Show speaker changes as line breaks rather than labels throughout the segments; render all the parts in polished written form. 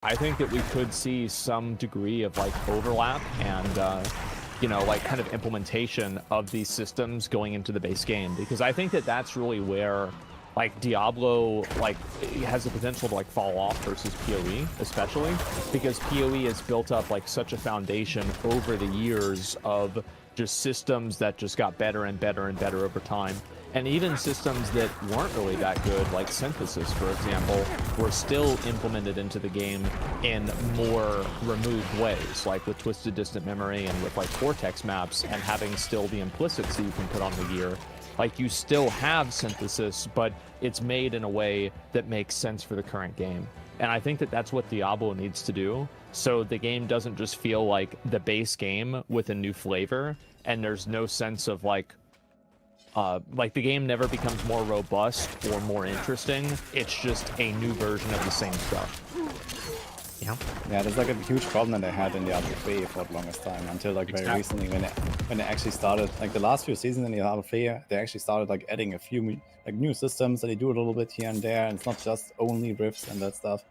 I think that we could see some degree of like overlap and you know, like kind of implementation of these systems going into the base game, because I think that that's really where like Diablo like has the potential to like fall off versus PoE, especially because PoE has built up like such a foundation over the years of just systems that just got better and better and better over time. And even systems that weren't really that good, like Synthesis, for example, were still implemented into the game in more removed ways, like with Twisted Distant Memory and with like Vortex maps, and having still the implicits that you can put on the gear. Like, you still have Synthesis, but it's made in a way that makes sense for the current game. And I think that that's what Diablo needs to do, so the game doesn't just feel like the base game with a new flavor, and there's no sense of like the game never becomes more robust or more interesting. It's just a new version of the same stuff.
Yeah.
Yeah, there's like a huge problem that they had in Diablo 3 for the longest time, until like very recently when they actually started, like the last few seasons in Diablo 3, they actually started like adding a few like new systems, and they do a little bit here and there, and it's not just only rifts and that stuff.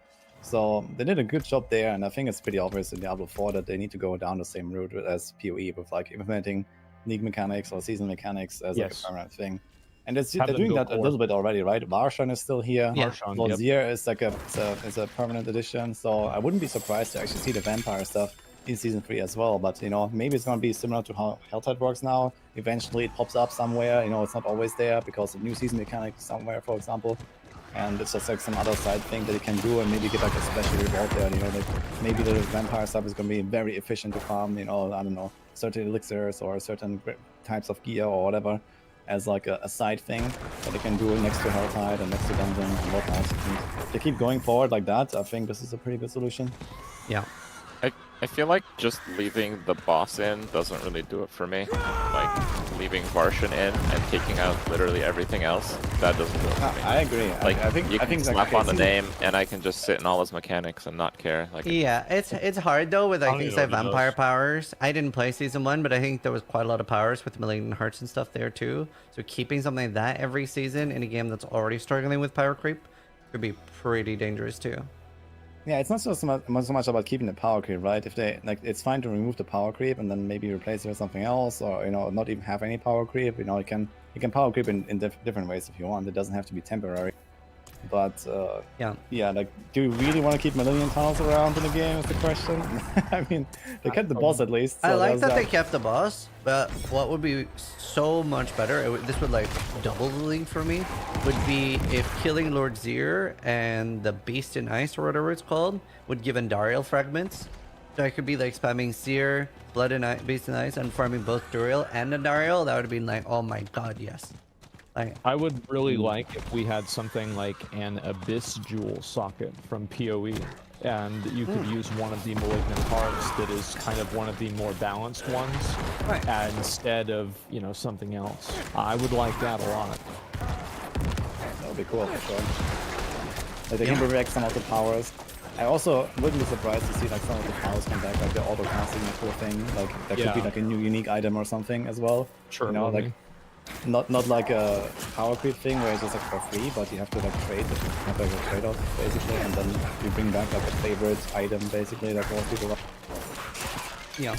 So they did a good job there, and I think it's pretty obvious in Diablo 4 that they need to go down the same route as PoE, with like implementing league mechanics or season mechanics as like a permanent thing. And they're doing that a little bit already, right? Varshan is still here.
Yeah.
Lorzier is like is a permanent addition, so I wouldn't be surprised to actually see the vampire stuff in season 3 as well. But you know, maybe it's gonna be similar to how Helltide works now. Eventually it pops up somewhere, you know, it's not always there because of new season mechanics somewhere, for example. And it's just like some other side thing that you can do, and maybe get like a special reward there, you know, like maybe the vampire stuff is gonna be very efficient to farm, you know, I don't know, certain elixirs or certain types of gear or whatever, as like a side thing that they can do next to Helltide and next to Dungeon and whatnot. And they keep going forward like that, I think this is a pretty good solution.
Yeah.
I feel like just leaving the boss in doesn't really do it for me. Like, leaving Varshan in and taking out literally everything else, that doesn't do it for me.
I agree.
Like,
I think
you can slap on the name, and I can just sit in all his mechanics and not care. Like,
Yeah, it's hard though with like things like vampire powers. I didn't play season 1, but I think there was quite a lot of powers with Malignant Hearts and stuff there too. So keeping something like that every season in a game that's already struggling with power creep could be pretty dangerous too.
Yeah, it's not so much about keeping the power creep, right? If they like, it's fine to remove the power creep and then maybe replace it with something else, or you know, not even have any power creep. You know, you can power creep in different ways if you want. It doesn't have to be temporary. But yeah, like, do you really want to keep Millennium Tunnels around in the game? Is the question. I mean, they kept the boss at least. So
I like that they kept the boss, but what would be so much better, this would like double the league for me, would be if killing Lord Zir and the Beast in Ice, or whatever it's called, would give Andariel fragments. So I could be like spamming Seer, Blood and Ice, Beast in Ice, and farming both Duriel and Andariel. That would have been like, oh my god, yes.
I would really like if we had something like an Abyss Jewel socket from PoE, and you could use one of the Malignant Hearts that is kind of one of the more balanced ones, instead of, you know, something else. I would like that a lot.
That would be cool for sure. Like, they can react some of the powers. I also wouldn't be surprised to see like some of the powers come back, like the auto casting cool thing. Like that could be like a new unique item or something as well.
Sure.
You know, like not like a power creep thing where it's just like for free, but you have to like trade, have like a trade-off basically, and then you bring back like a favorite item basically that most people like.
Yeah.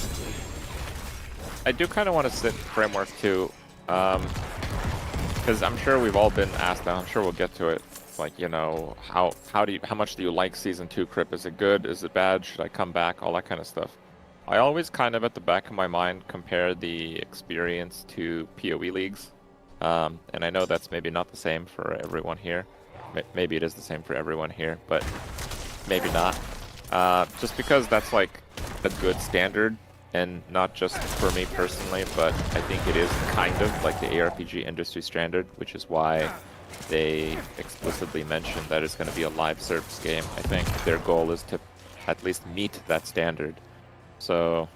I do kind of want to sit Framework too, because I'm sure we've all been asked, and I'm sure we'll get to it. Like, you know, how much do you like Season 2 Crip? Is it good? Is it bad? Should I come back? All that kind of stuff. I always kind of, at the back of my mind, compare the experience to PoE leagues. And I know that's maybe not the same for everyone here. Maybe it is the same for everyone here, but maybe not. Just because that's like a good standard, and not just for me personally, but I think it is kind of like the ARPG industry standard, which is why they explicitly mentioned that it's going to be a live service game. I think their goal is to at least meet that standard. So,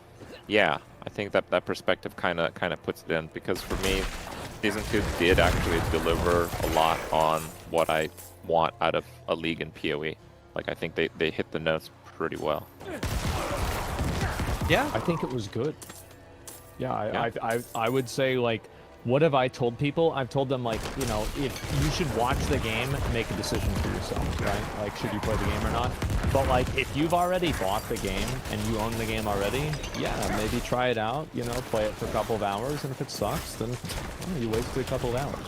yeah, I think that perspective kind of puts it in, because for me, Season 2 did actually deliver a lot on what I want out of a league in PoE. Like, I think they hit the notes pretty well.
Yeah, I think it was good. Yeah, I would say, like, what have I told people? I've told them, like, you know, if you should watch the game, make a decision for yourself, right? Like, should you play the game or not? But, like, if you've already bought the game and you own the game already, yeah, maybe try it out, you know, play it for a couple of hours, and if it sucks, then well, you wasted a couple of hours.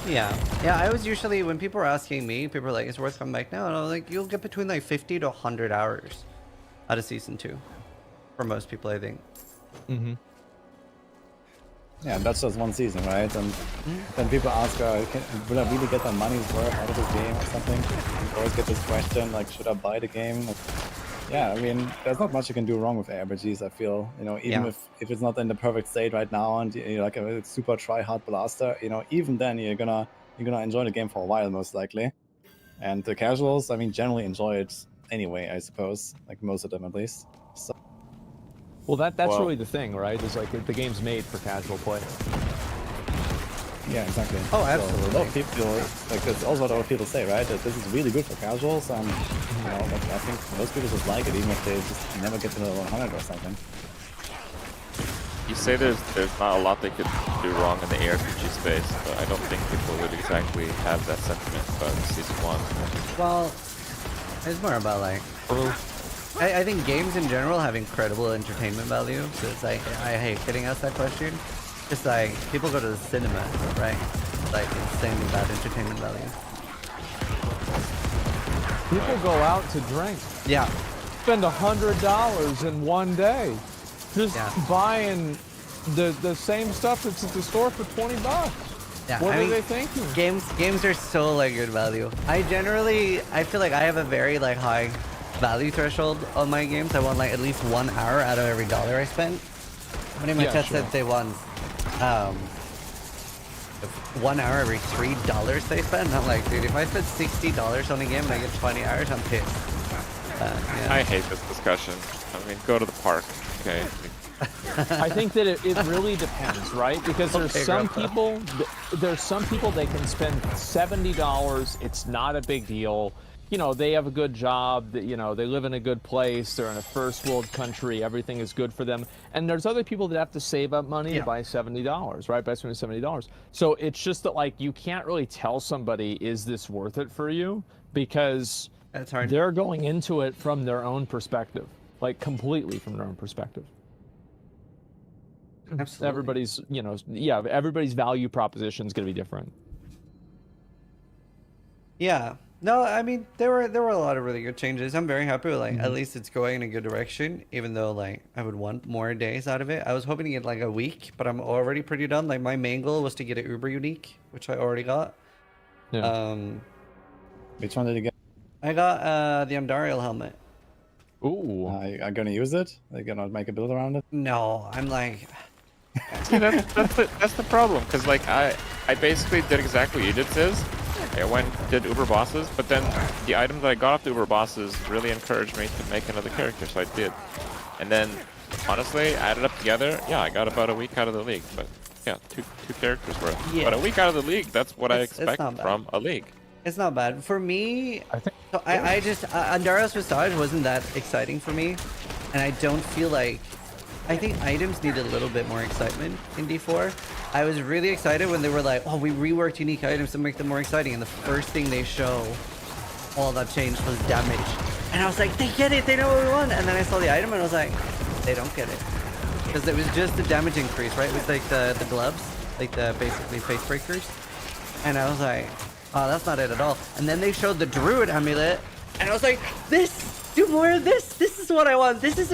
Yeah. Yeah, I was usually, when people were asking me, people were like, it's worth coming back now. And I was like, you'll get between like 50 to 100 hours out of Season 2. For most people, I think.
Mm-hmm.
Yeah, and that's just one season, right? And then people ask, will I really get my money's worth out of this game or something? You always get this question, like, should I buy the game? Like, yeah, I mean, there's not much you can do wrong with ARPGs, I feel. You know, even if it's not in the perfect state right now and you're like a super try-hard blaster, you know, even then you're gonna enjoy the game for a while, most likely. And the casuals, I mean, generally enjoy it anyway, I suppose. Like, most of them at least. So.
Well, that's really the thing, right? Is like the game's made for casual play.
Yeah, exactly.
Oh, absolutely.
So a lot of people, like, that's also what a lot of people say, right? That this is really good for casuals, and you know, like, I think most people just like it, even if they just never get to the 100 or something.
You say there's not a lot they could do wrong in the ARPG space, but I don't think people would exactly have that sentiment about Season 1.
Well, it's more about like... I think games in general have incredible entertainment value. So it's like, I hate getting asked that question. It's like, people go to the cinema, right? It's like insanely bad entertainment value.
People go out to drink.
Yeah.
Spend $100 in one day. Just buying the same stuff that's at the store for $20.
Yeah,
What
I
are
mean,
they thinking?
Games are so like good value. I feel like I have a very like high value threshold on my games. I want like at least 1 hour out of every dollar I spend. Many of my chat said they want 1 hour every $3 they spend. I'm like, dude, if I spend $60 on a game and I get 20 hours, I'm pissed. Yeah.
I hate this discussion. I mean, go to the park, okay?
I think that it really depends, right? Because there's some people they can spend $70. It's not a big deal. You know, they have a good job, you know, they live in a good place, they're in a first world country, everything is good for them. And there's other people that have to save up money to buy $70, right? By spending $70. So it's just that, like, you can't really tell somebody, is this worth it for you? Because
That's hard.
they're going into it from their own perspective, like completely from their own perspective.
Absolutely.
Everybody's, you know, everybody's value proposition is going to be different.
Yeah. No, I mean there were a lot of really good changes. I'm very happy with like at least it's going in a good direction, even though like I would want more days out of it. I was hoping to get like a week, but I'm already pretty done. Like my main goal was to get an Uber unique, which I already got.
Yeah.
Which one did you get?
I got the Andariel helmet.
Ooh.
Are gonna use it? Are you gonna make a build around it?
No, I'm like
See, that's the problem, because like I basically did exactly what you did, Sis. I went did Uber bosses, but then the items that I got off the Uber bosses really encouraged me to make another character, so I did. And then, honestly, added up together, yeah, I got about a week out of the league, but yeah, two characters worth.
Yeah.
But a week out of the league, that's what I
It's
expect
not bad.
from a league.
it's not bad for me.
I think
So I just Andariel's Visage wasn't that exciting for me, and I don't feel like. I think items need a little bit more excitement in D4. I was really excited when they were like, oh, we reworked unique items to make them more exciting, and the first thing they show, all that changed was damage. And I was like, they get it, they know what we want. And then I saw the item and I was like, they don't get it. Because it was just the damage increase, right? It was like the gloves, like the basically face breakers. And I was like, oh, that's not it at all. And then they showed the Druid amulet, and I was like, do more of this. This is what I want. This is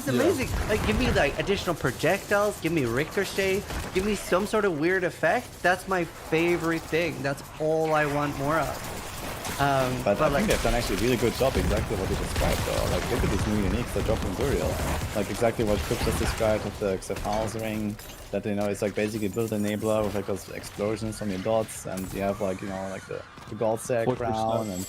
amazing. Like, give me like additional projectiles. Give me ricochet. Give me some sort of weird effect. That's my favorite thing. That's all I want more of.
But I
like,
think they've done actually a really good job exactly what you described though. Like look at these new uniques that drop from Burial. Like exactly what Chris just described with the Xephal's ring. That, you know, it's like basically build enabler with like those explosions on your dots, and you have like, you know, like the gold sack
Flicker
crown, and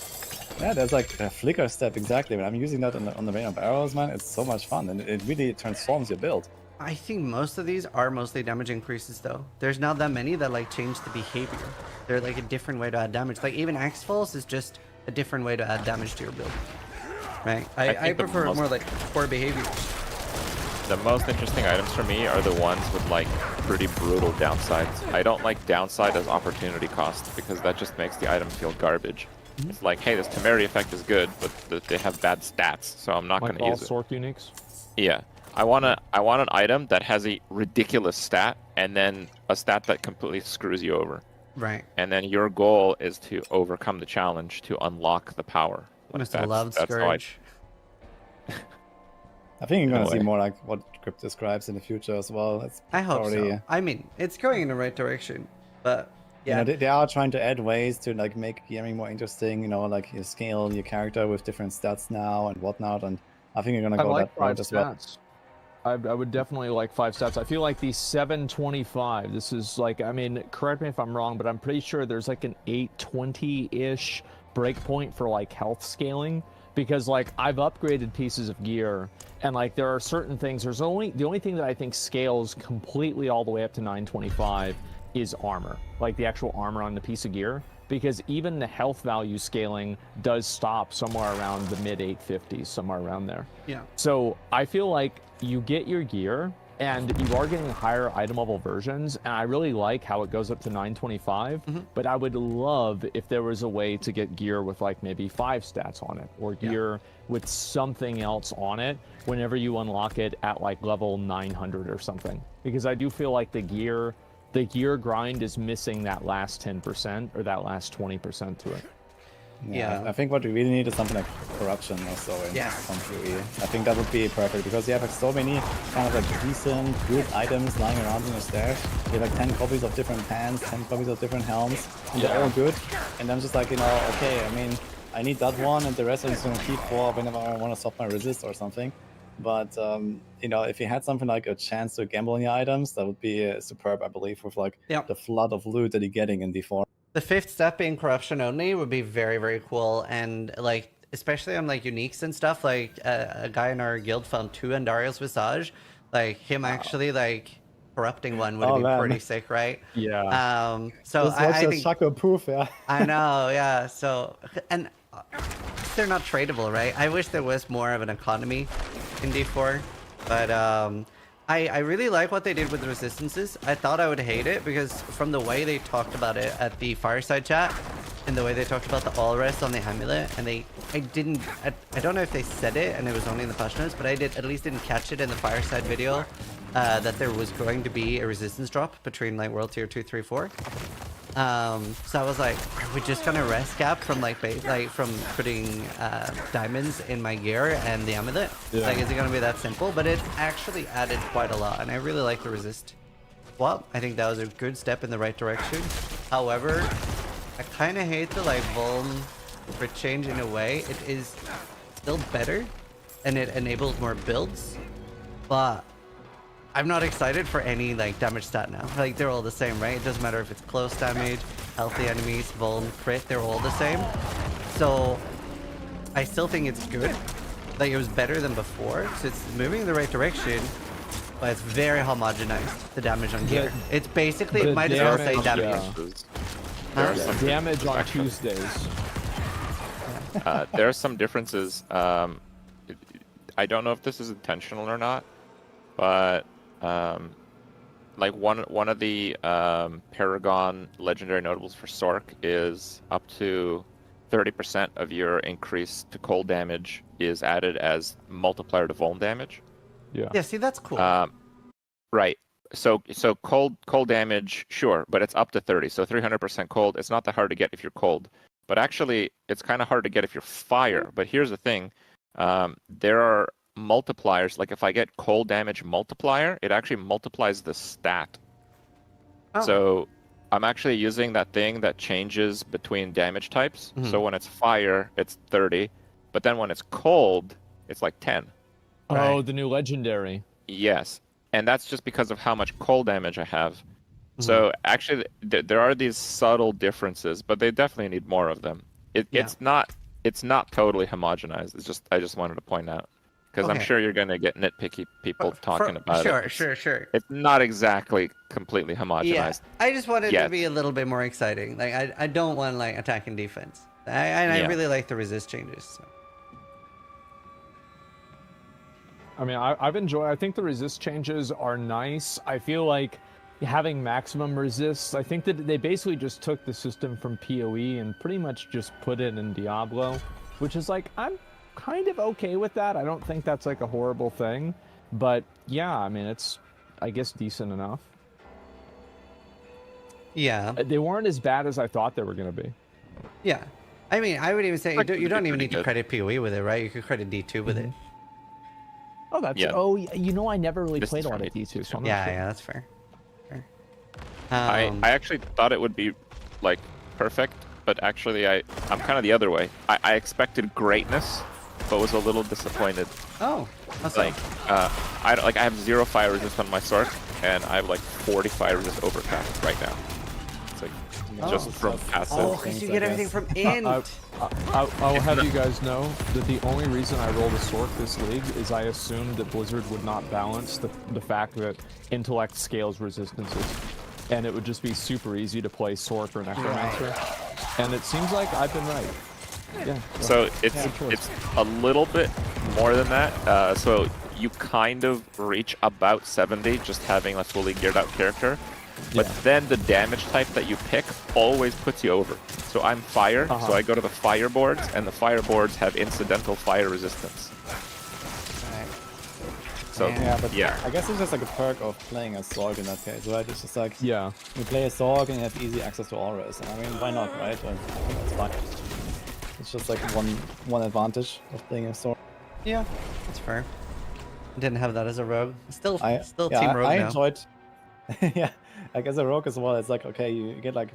yeah, there's like a flicker step exactly. But I'm using that on the Rain of Arrows, man. It's so much fun, and it really transforms your build.
I think most of these are mostly damage increases though. There's not that many that like change the behavior. They're like a different way to add damage. Like even Axe Falls is just a different way to add damage to your build. Right? I
think the
prefer
most-
more like core behaviors.
the most interesting items for me are the ones with like pretty brutal downsides. I don't like downside as opportunity cost because that just makes the item feel garbage. It's like, hey, this temerity effect is good, but they have bad stats, so I'm not
Like
going to
all
use it.
Sork uniques.
Yeah, I want an item that has a ridiculous stat and then a stat that completely screws you over.
Right.
And then your goal is to overcome the challenge to unlock the power.
I
Like,
must have loved
how I-
Scourge.
I think you're
In a
gonna see
way.
more like what Crypt describes in the future as well. It's
I hope
already,
so. I mean, it's going in the right direction, but yeah.
You know, they are trying to add ways to like make gearing more interesting. You know, like you scale your character with different stats now and whatnot. And I think you're gonna
I
go
like
that route
5
as well.
stats. I would definitely like 5 stats. I feel like the 725. This is like, I mean, correct me if I'm wrong, but I'm pretty sure there's like an 820-ish breakpoint for like health scaling, because like I've upgraded pieces of gear and like there are certain things. The only thing that I think scales completely all the way up to 925 is armor, like the actual armor on the piece of gear, because even the health value scaling does stop somewhere around the mid 850s, somewhere around there.
Yeah.
So I feel like you get your gear and you are getting higher item level versions, and I really like how it goes up to 925, but I would love if there was a way to get gear with like maybe 5 stats on it, or gear with something else on it whenever you unlock it at like level 900 or something, because I do feel like the gear grind is missing that last 10% or that last 20% to it.
Yeah.
I think what we really need is something like corruption or so in from QE. I think that would be perfect because you have like so many kind of like decent, good items lying around in your stash. You have like 10 copies of different pants, 10 copies of different helms, and they're all good. And I'm just like, you know, okay, I mean, I need that one, and the rest I'm just gonna keep for whenever I want to swap my resist or something. But you know, if you had something like a chance to gamble on your items, that would be superb, I believe, with like the flood of loot that you're getting in D4.
The 5th step being corruption only would be very, very cool, and like especially on like uniques and stuff. Like a guy in our guild found 2 Andariel's Visage. Like him actually like corrupting one would be pretty sick, right?
Yeah.
So
Just
I
watch that
think
Shaco proof, yeah.
I know, yeah. So and they're not tradable, right? I wish there was more of an economy in D4, but I really like what they did with the resistances. I thought I would hate it because from the way they talked about it at the fireside chat and the way they talked about the all rest on the amulet, and I don't know if they said it and it was only in the patch notes, but I at least didn't catch it in the fireside video that there was going to be a resistance drop between like world tier 2, 3, 4. So I was like, are we just gonna rest cap from like from putting diamonds in my gear and the amulet?
Yeah.
Like, is it gonna be that simple? But it actually added quite a lot, and I really like the resist. Well, I think that was a good step in the right direction. However, I kind of hate the like vuln crit change in a way. It is still better, and it enables more builds, but I'm not excited for any like damage stat now. Like they're all the same, right? It doesn't matter if it's close damage, healthy enemies, vuln, crit, they're all the same. So I still think it's good. Like it was better than before, so it's moving in the right direction, but it's very homogenized, the damage on gear. It's basically, it
the
might as well say
damage,
damage.
There are some
Damage
differences,
on
actually.
Tuesdays.
There are some differences. I don't know if this is intentional or not, but like one of the Paragon legendary notables for Sork is up to 30% of your increase to cold damage is added as multiplier to vuln damage.
Yeah, see, that's cool.
Right. So cold damage, sure, but it's up to 30. So 300% cold. It's not that hard to get if you're cold, but actually it's kind of hard to get if you're fire. But here's the thing: there are multipliers. Like if I get cold damage multiplier, it actually multiplies the stat.
Oh.
So I'm actually using that thing that changes between damage types. So when it's fire, it's 30, but then when it's cold, it's like 10.
Oh, the new legendary.
Yes, and that's just because of how much cold damage I have. So actually, there are these subtle differences, but they definitely need more of them. It's not totally homogenized. It's just I just wanted to point out because I'm sure you're gonna get nitpicky people talking about it.
Sure.
It's not exactly completely
Yeah,
homogenized.
I just wanted
Yes.
to be a little bit more exciting. Like I don't want like attack and defense. I really like the resist changes. So.
I mean, I've enjoyed. I think the resist changes are nice. I feel like having maximum resists. I think that they basically just took the system from PoE and pretty much just put it in Diablo, which is like I'm kind of okay with that. I don't think that's like a horrible thing, but yeah, I mean it's I guess decent enough.
Yeah.
They weren't as bad as I thought they were gonna be.
Yeah. I mean, I would even say
Like,
you don't even
pretty
need to
good.
credit PoE with it, right? You could credit D2 with it.
Oh, that's
Yeah.
oh, you know, I never really
This
played
is
a lot
from
of D2, so I'm not
Yeah,
sure.
yeah, that's fair. Fair.
I actually thought it would be like perfect, but actually I'm kind of the other way. I expected greatness, but was a little disappointed.
Oh, that's
Like I have 0 fire resist on my sword, and I have like 40 fire resist overcast right now. It's like just from passive.
Oh, because you get everything from int.
I'll have you guys know that the only reason I rolled a Sork this league is I assumed that Blizzard would not balance the fact that intellect scales resistances. And it would just be super easy to play Sork or Necromancer. And it seems like I've been right. Yeah.
So
good choice.
it's a little bit more than that. So you kind of reach about 70 just having a fully geared out character. But
Yeah.
then the damage type that you pick always puts you over. So I'm fire, so I go to the fire boards, and the fire boards have incidental fire resistance. So
Yeah, but
yeah.
I guess it's just like a perk of playing a Sorg in that case, right? It's just like
Yeah.
you play a Sorg and you have easy access to auras. And I mean, why not, right? And that's fine. It's just like one advantage of playing a Sorg.
Yeah, that's fair. Didn't have that as a rogue. Still
Yeah,
team rogue
I
now.
enjoyed. Yeah, like as a rogue as well. It's like okay, you get like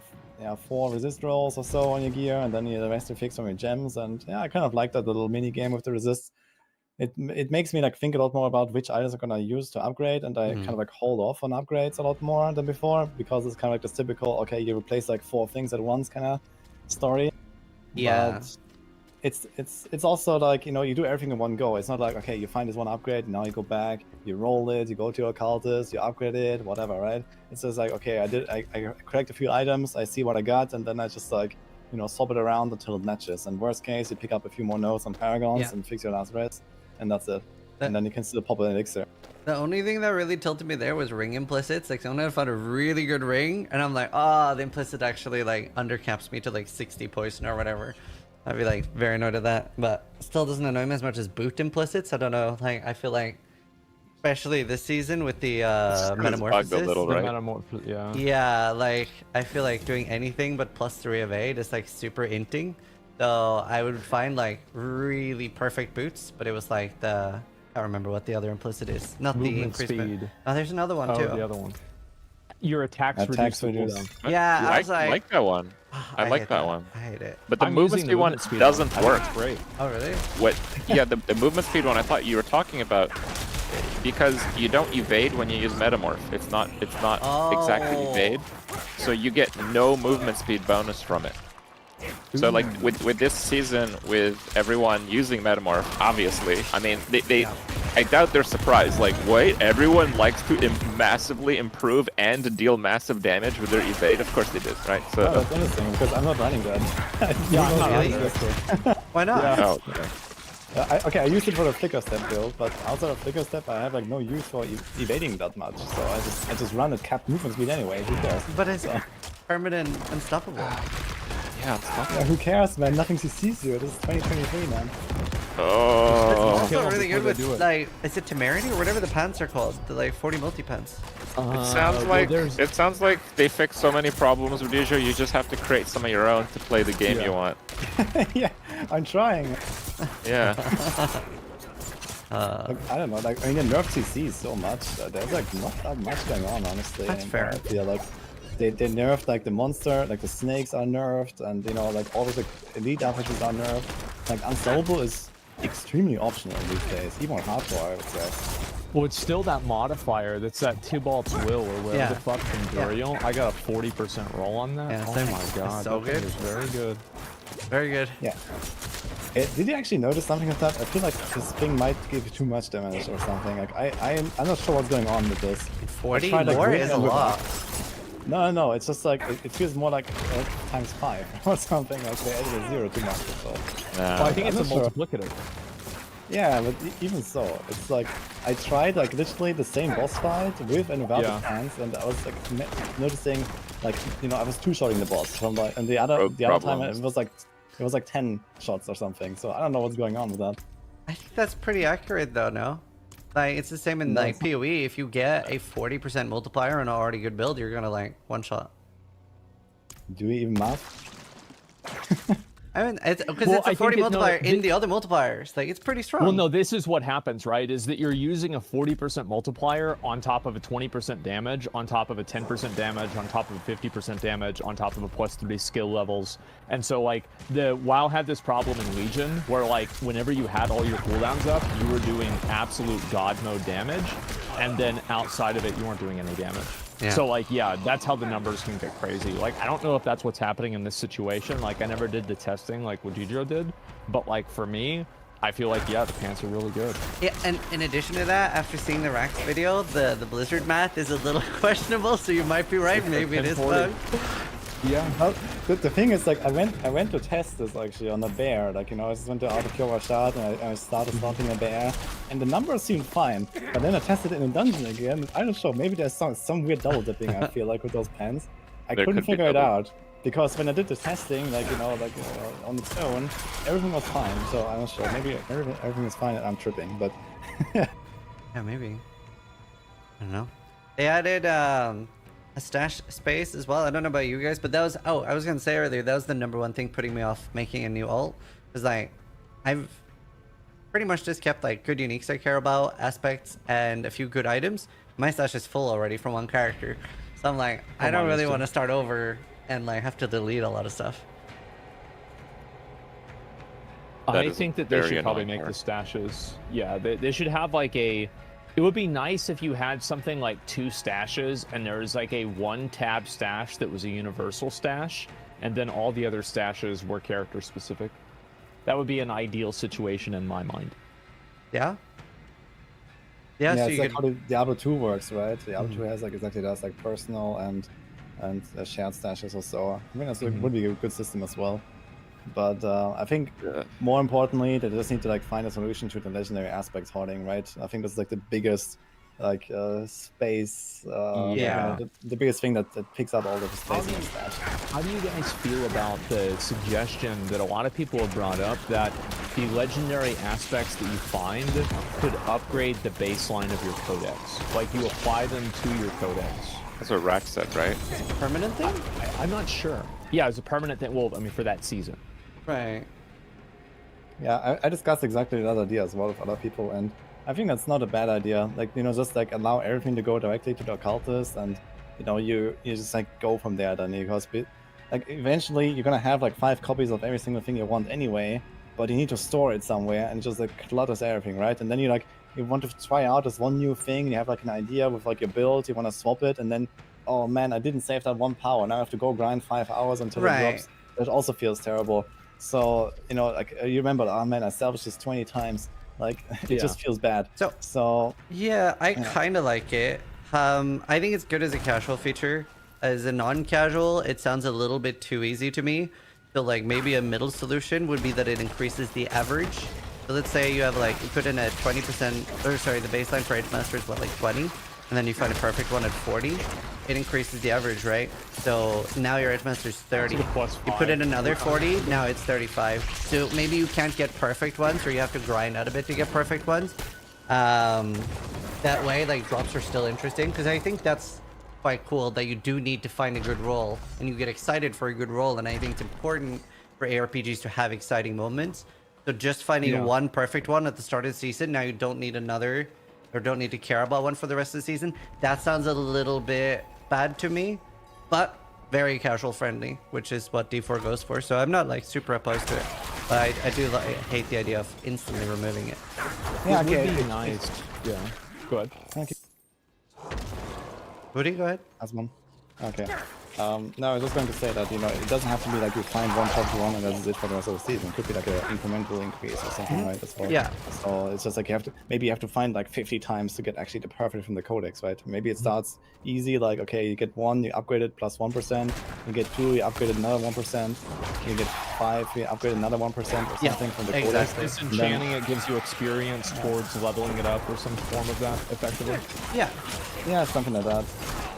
4 resist rolls or so on your gear, and then the rest you fix on your gems. And yeah, I kind of like that little mini game with the resists. It makes me like think a lot more about which items I'm gonna use to upgrade, and I kind of like hold off on upgrades a lot more than before, because it's kind of like this typical okay, you replace like 4 things at once kind of story.
Yeah.
But it's also like, you know, you do everything in one go. It's not like okay, you find this one upgrade, now you go back, you roll it, you go to your cultist, you upgrade it, whatever, right? It's just like okay, I collect a few items, I see what I got, and then I just like, you know, swap it around until it matches. And worst case, you pick up a few more nodes on paragons
Yeah.
and fix your last res, and that's it.
That-
And then you can still pop an elixir.
The only thing that really tilted me there was ring implicits. Like, someone had found a really good ring, and I'm like, oh, the implicit actually like undercaps me to like 60 poison or whatever. I'd be like very annoyed at that, but still doesn't annoy me as much as boot implicits. I don't know. Like, I feel like, especially this season with the
bugged a
metamorphosis.
little,
The
right?
metamorph- yeah.
Yeah, like I feel like doing anything but +3 of aid is like super inting. So I would find like really perfect boots, but it was like I can't remember what the other implicit is. Not the
Movement
increased
speed.
Oh, there's another one
Oh,
too.
the other one. Your attacks
Attacks
reduce the
reduce.
cooldown.
Yeah, I
I
was like,
like that one. I like
hate
that one.
I hate it.
But the
I'm
movement
using
speed one
speed
doesn't
I think
work.
it's great.
Oh really?
What? Yeah, the movement speed one I thought you were talking about, because you don't evade when you use metamorph. It's not exactly
Oh.
evade, so you get no movement speed bonus from it. So like with this season, with everyone using metamorph, obviously, I mean they I doubt they're surprised. Like, wait, everyone likes to massively improve and deal massive damage with their evade. Of course they did, right? So
Oh, that's interesting because I'm not running that.
Yeah, I'm not
Really?
running this.
Why not?
Yeah.
oh, okay.
Okay, I used it for the flicker step build, but outside of flicker step, I have like no use for evading that much. So I just run at capped movement speed anyway. Who cares?
But it's permanent unstoppable.
Yeah, it's not.
Yeah, who cares, man? Nothing CCs you. This is 2023, man.
Oh,
It's also
them
really good
before
with
they do it.
like, is it temerity or whatever the pants are called? The like 40 multi pants.
it sounds
well,
like
there's-
it sounds like they fixed so many problems with Usual. You just have to create some of your own to play the game
Yeah.
you want.
Yeah, I'm trying.
Yeah.
Like, I don't know. Like, I mean, they nerf CCs so much. There's like not that much going on, honestly.
That's
And,
fair.
I feel like they nerfed like the monster, like the snakes are nerfed, and you know, like all of the elite avatars are nerfed. Like unstoppable is extremely optional these days, even on hardcore, I would say.
Well, it's still that modifier that's that Tybalt's Will or whatever
Yeah.
the fuck from Duriel. I got a 40% roll on that.
Yeah,
oh
same.
my god,
So
that thing
good.
is very good.
Very good.
Yeah. Did you actually notice something with that? I feel like this thing might give you too much damage or something. Like I'm not sure what's going on with this.
40
tried, like,
more
doing
is
it
a
with-
lot.
No, it's just like it feels more like times 5 or something. Like they added a 0 too much or so.
Well, I think
I'm
it's a
not sure.
multiplicative.
Yeah, but even so, it's like I tried like literally the same boss fight with and without
Yeah.
the pants, and I was like noticing like I was two-shotting the boss from like, and the other
Rogue
time
problems.
it was like 10 shots or something. So I don't know what's going on with that.
I think that's pretty accurate though, no? Like it's the same in like
Nice.
PoE. If you get a 40% multiplier on an already good build, you're gonna like one shot.
Do we even math?
I mean, it's because
Well,
it's a
I
40
think it- no,
multiplier in
the-
the other multipliers. Like it's pretty strong.
Well, no, this is what happens, right? Is that you're using a 40% multiplier on top of a 20% damage, on top of a 10% damage, on top of a 50% damage, on top of a +3 skill levels. And so, like, the WoW had this problem in Legion where, like, whenever you had all your cooldowns up, you were doing absolute god mode damage, and then outside of it, you weren't doing any damage.
Yeah.
So, like, yeah, that's how the numbers can get crazy. Like, I don't know if that's what's happening in this situation. Like, I never did the testing like what Gijo did, but, like, for me, I feel like, yeah, the pants are really good.
Yeah, and in addition to that, after seeing the Rax video, the Blizzard math is a little questionable. So you might be right. Maybe it is
1040.
bugged.
Yeah.
Well, the thing is, like, I went to test this actually on a bear. Like, I just went to Auto Cure Rashad and I started slotting a bear, and the numbers seemed fine. But then I tested it in a dungeon again. I don't know, maybe there's some weird double dipping. I feel like with those pens, I
There
couldn't
could be
figure it
double.
out because when I did the testing, like on its own, everything was fine. So I'm not sure. Maybe everything is fine and I'm tripping. But
Yeah, maybe. I don't know. They added a stash space as well. I don't know about you guys, but that was I was gonna say earlier that was the #1 thing putting me off making a new ult. Cause like I've pretty much just kept like good uniques I care about, aspects, and a few good items. My stash is full already from one character, so I'm like I don't
mine is
really
too.
want to start over and like have to delete a lot of stuff.
That
I
is
think that they
very
should probably
annoying
make the
part.
stashes. Yeah, they should have like a. It would be nice if you had something like 2 stashes and there was like a 1-tab stash that was a universal stash, and then all the other stashes were character specific. That would be an ideal situation in my mind.
Yeah. Yeah.
yeah,
So
it's
you
like
could.
how the Diablo 2 works, right? Diablo 2 has like exactly that, like personal and shared stashes or so. I mean, that would be a good system as well. But I think
Yeah.
more importantly, they just need to like find a solution to the legendary aspects hoarding, right? I think that's like the biggest space.
Yeah.
The biggest thing that picks up all of the space in the stash.
How do you guys feel about the suggestion that a lot of people have brought up that the legendary aspects that you find could upgrade the baseline of your codex? Like you apply them to your codex.
That's what Rack said, right?
Permanent thing?
I'm not sure. Yeah, it's a permanent thing. Well, I mean, for that season.
Right.
Yeah, I discussed exactly that idea as well with other people, and I think that's not a bad idea. Like, just like allow everything to go directly to the occultist, and you just like go from there then, because like eventually you're gonna have like 5 copies of every single thing you want anyway, but you need to store it somewhere, and it just like clutters everything, right? And then you want to try out this one new thing, you have like an idea with like your build, you want to swap it, and then oh man, I didn't save that 1 power, now I have to go grind 5 hours until it
Right.
drops. That also feels terrible. So like you remember, oh man, I salvaged this 20 times. Like it
Yeah.
just feels bad.
So yeah, I kind of like it. I think it's good as a casual feature. As a non-casual, it sounds a little bit too easy to me. So like maybe a middle solution would be that it increases the average. So let's say you have like you put in a 20%, or sorry, the baseline for Edge Master is what, like 20, and then you find a perfect one at 40. It increases the average, right? So now your Edge Master's 30.
So plus
You put in
5.
another 40, now it's 35. So maybe you can't get perfect ones, or you have to grind out a bit to get perfect ones. That way, like, drops are still interesting, because I think that's quite cool that you do need to find a good role, and you get excited for a good role, and I think it's important for ARPGs to have exciting moments. So just finding
Yeah.
one perfect one at the start of the season, now you don't need another, or don't need to care about one for the rest of the season. That sounds a little bit bad to me, but very casual friendly, which is what D4 goes for. So I'm not like super opposed to it, but I do hate the idea of instantly removing it.
Yeah,
It would
okay.
be nice. Yeah. Go ahead.
Thank you.
Woody, go ahead.
That's one. Okay. No, I was just going to say that, you know, it doesn't have to be like you find one top one and that's it for the rest of the season. It could be like an incremental increase or something, right? As well.
Yeah.
So it's just like maybe you have to find like 50 times to get actually the perfect from the codex, right? Maybe it starts easy, like, okay, you get 1, you upgrade it plus 1%, you get 2, you upgrade it another 1%, you get 5, you upgrade another 1% or something from the codex.
exactly.
Disenchanting it gives you experience towards leveling it up or some form of that, effectively.
Yeah.
Yeah, something like that.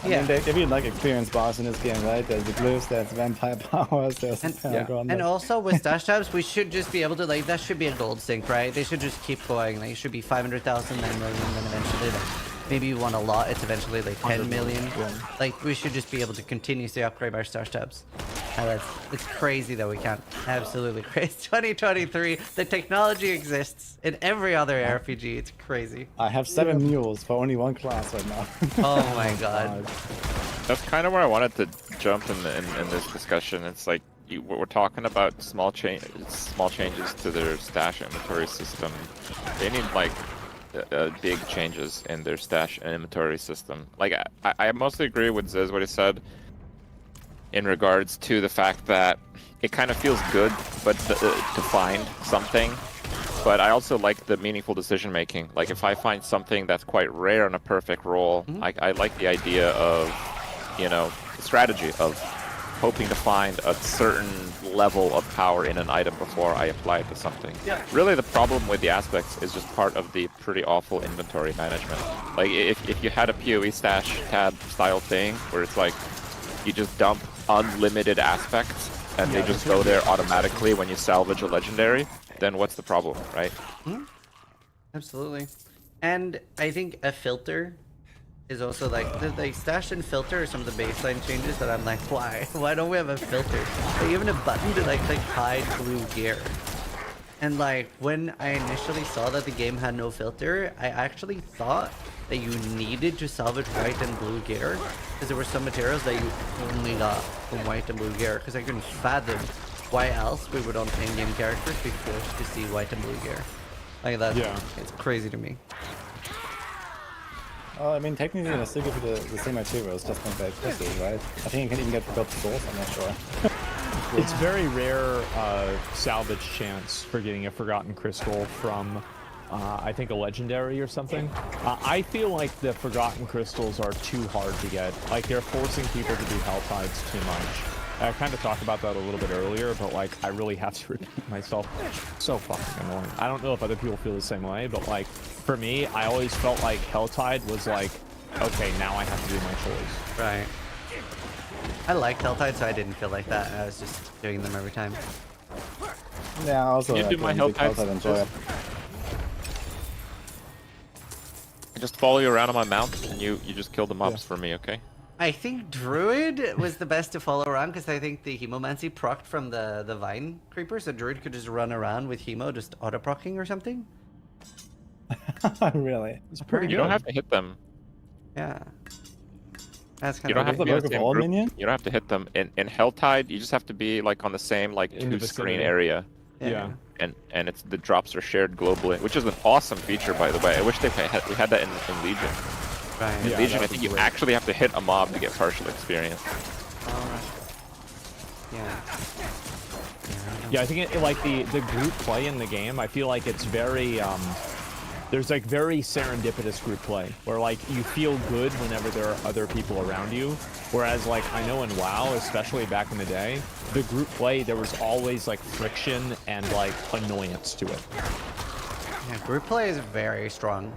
I mean, they give you like experience bars in this game, right? There's the glyphs, there's vampire powers, there's Paragon.
And also with stash tabs, we should just be able to, like, that should be a gold sink, right? They should just keep going. Like, it should be 500,000, 9 million, then eventually, like, maybe you want a lot, it's eventually like 10 million. Like, we should just be able to continuously upgrade our stash tabs. And it's crazy that we can't. Absolutely crazy. 2023, the technology exists in every other RPG. It's crazy.
I have 7 mules for only 1 class right now.
Oh my god.
That's kind of where I wanted to jump in this discussion. It's like we're talking about small changes to their stash inventory system. They need like big changes in their stash and inventory system. Like I mostly agree with Ziz what he said in regards to the fact that it kind of feels good, but to find something. But I also like the meaningful decision making. Like if I find something that's quite rare on a perfect roll, I like the idea of, you know, the strategy of hoping to find a certain level of power in an item before I apply it to something.
Yeah.
Really, the problem with the aspects is just part of the pretty awful inventory management. Like if you had a PoE stash tab style thing where it's like you just dump unlimited aspects and they just go there automatically when you salvage a legendary, then what's the problem, right?
Absolutely. And I think a filter is also like the stash and filter are some of the baseline changes that I'm like, why don't we have a filter? Like, even a button to like click hide blue gear. And like when I initially saw that the game had no filter, I actually thought that you needed to salvage white and blue gear because there were some materials that you only got from white and blue gear, because I couldn't fathom why else we would on in-game characters be forced to see white and blue gear. Like that, it's crazy to me.
I mean, technically, they still give you the same materials, just not by crystals, right? I think you can even get forgotten souls, I'm not sure.
It's very rare salvage chance for getting a Forgotten Crystal from, I think, a legendary or something. I feel like the Forgotten Crystals are too hard to get. Like, they're forcing people to do Helltides too much. I kind of talked about that a little bit earlier, but like, I really have to repeat myself. It's so fucking annoying. I don't know if other people feel the same way, but like, for me, I always felt like Helltide was like, okay, now I have to do my choice.
Right. I like Helltide, so I didn't feel like that. I was just doing them every time.
Yeah, I also
You
like
do my
Helltide,
Helltides.
enjoy it.
I just follow you around on my mount and you just kill the mobs for me, okay?
I think Druid was the best to follow around because I think the Hemomancy procced from the Vine Creeper, so Druid could just run around with Hemo, just auto-procking or something.
Really?
It's pretty
You
good.
don't have to hit them.
Yeah. That's kind
You don't
of
have to
the
be on
work
the
of
same
all
group.
minion?
You don't have to hit them. In Helltide, you just have to be like on the same like
In the
two-screen
vicinity.
area.
Yeah.
And it's the drops are shared globally, which is an awesome feature, by the way. I wish we had that in Legion.
right.
In
Yeah,
Legion,
that
I think
would
you
be great.
actually have to hit a mob to get partial experience.
Yeah.
Yeah, I think like the group play in the game, I feel like it's very there's like very serendipitous group play where like you feel good whenever there are other people around you, whereas like I know in WoW, especially back in the day, the group play there was always like friction and like annoyance to it.
Yeah, group play is very strong.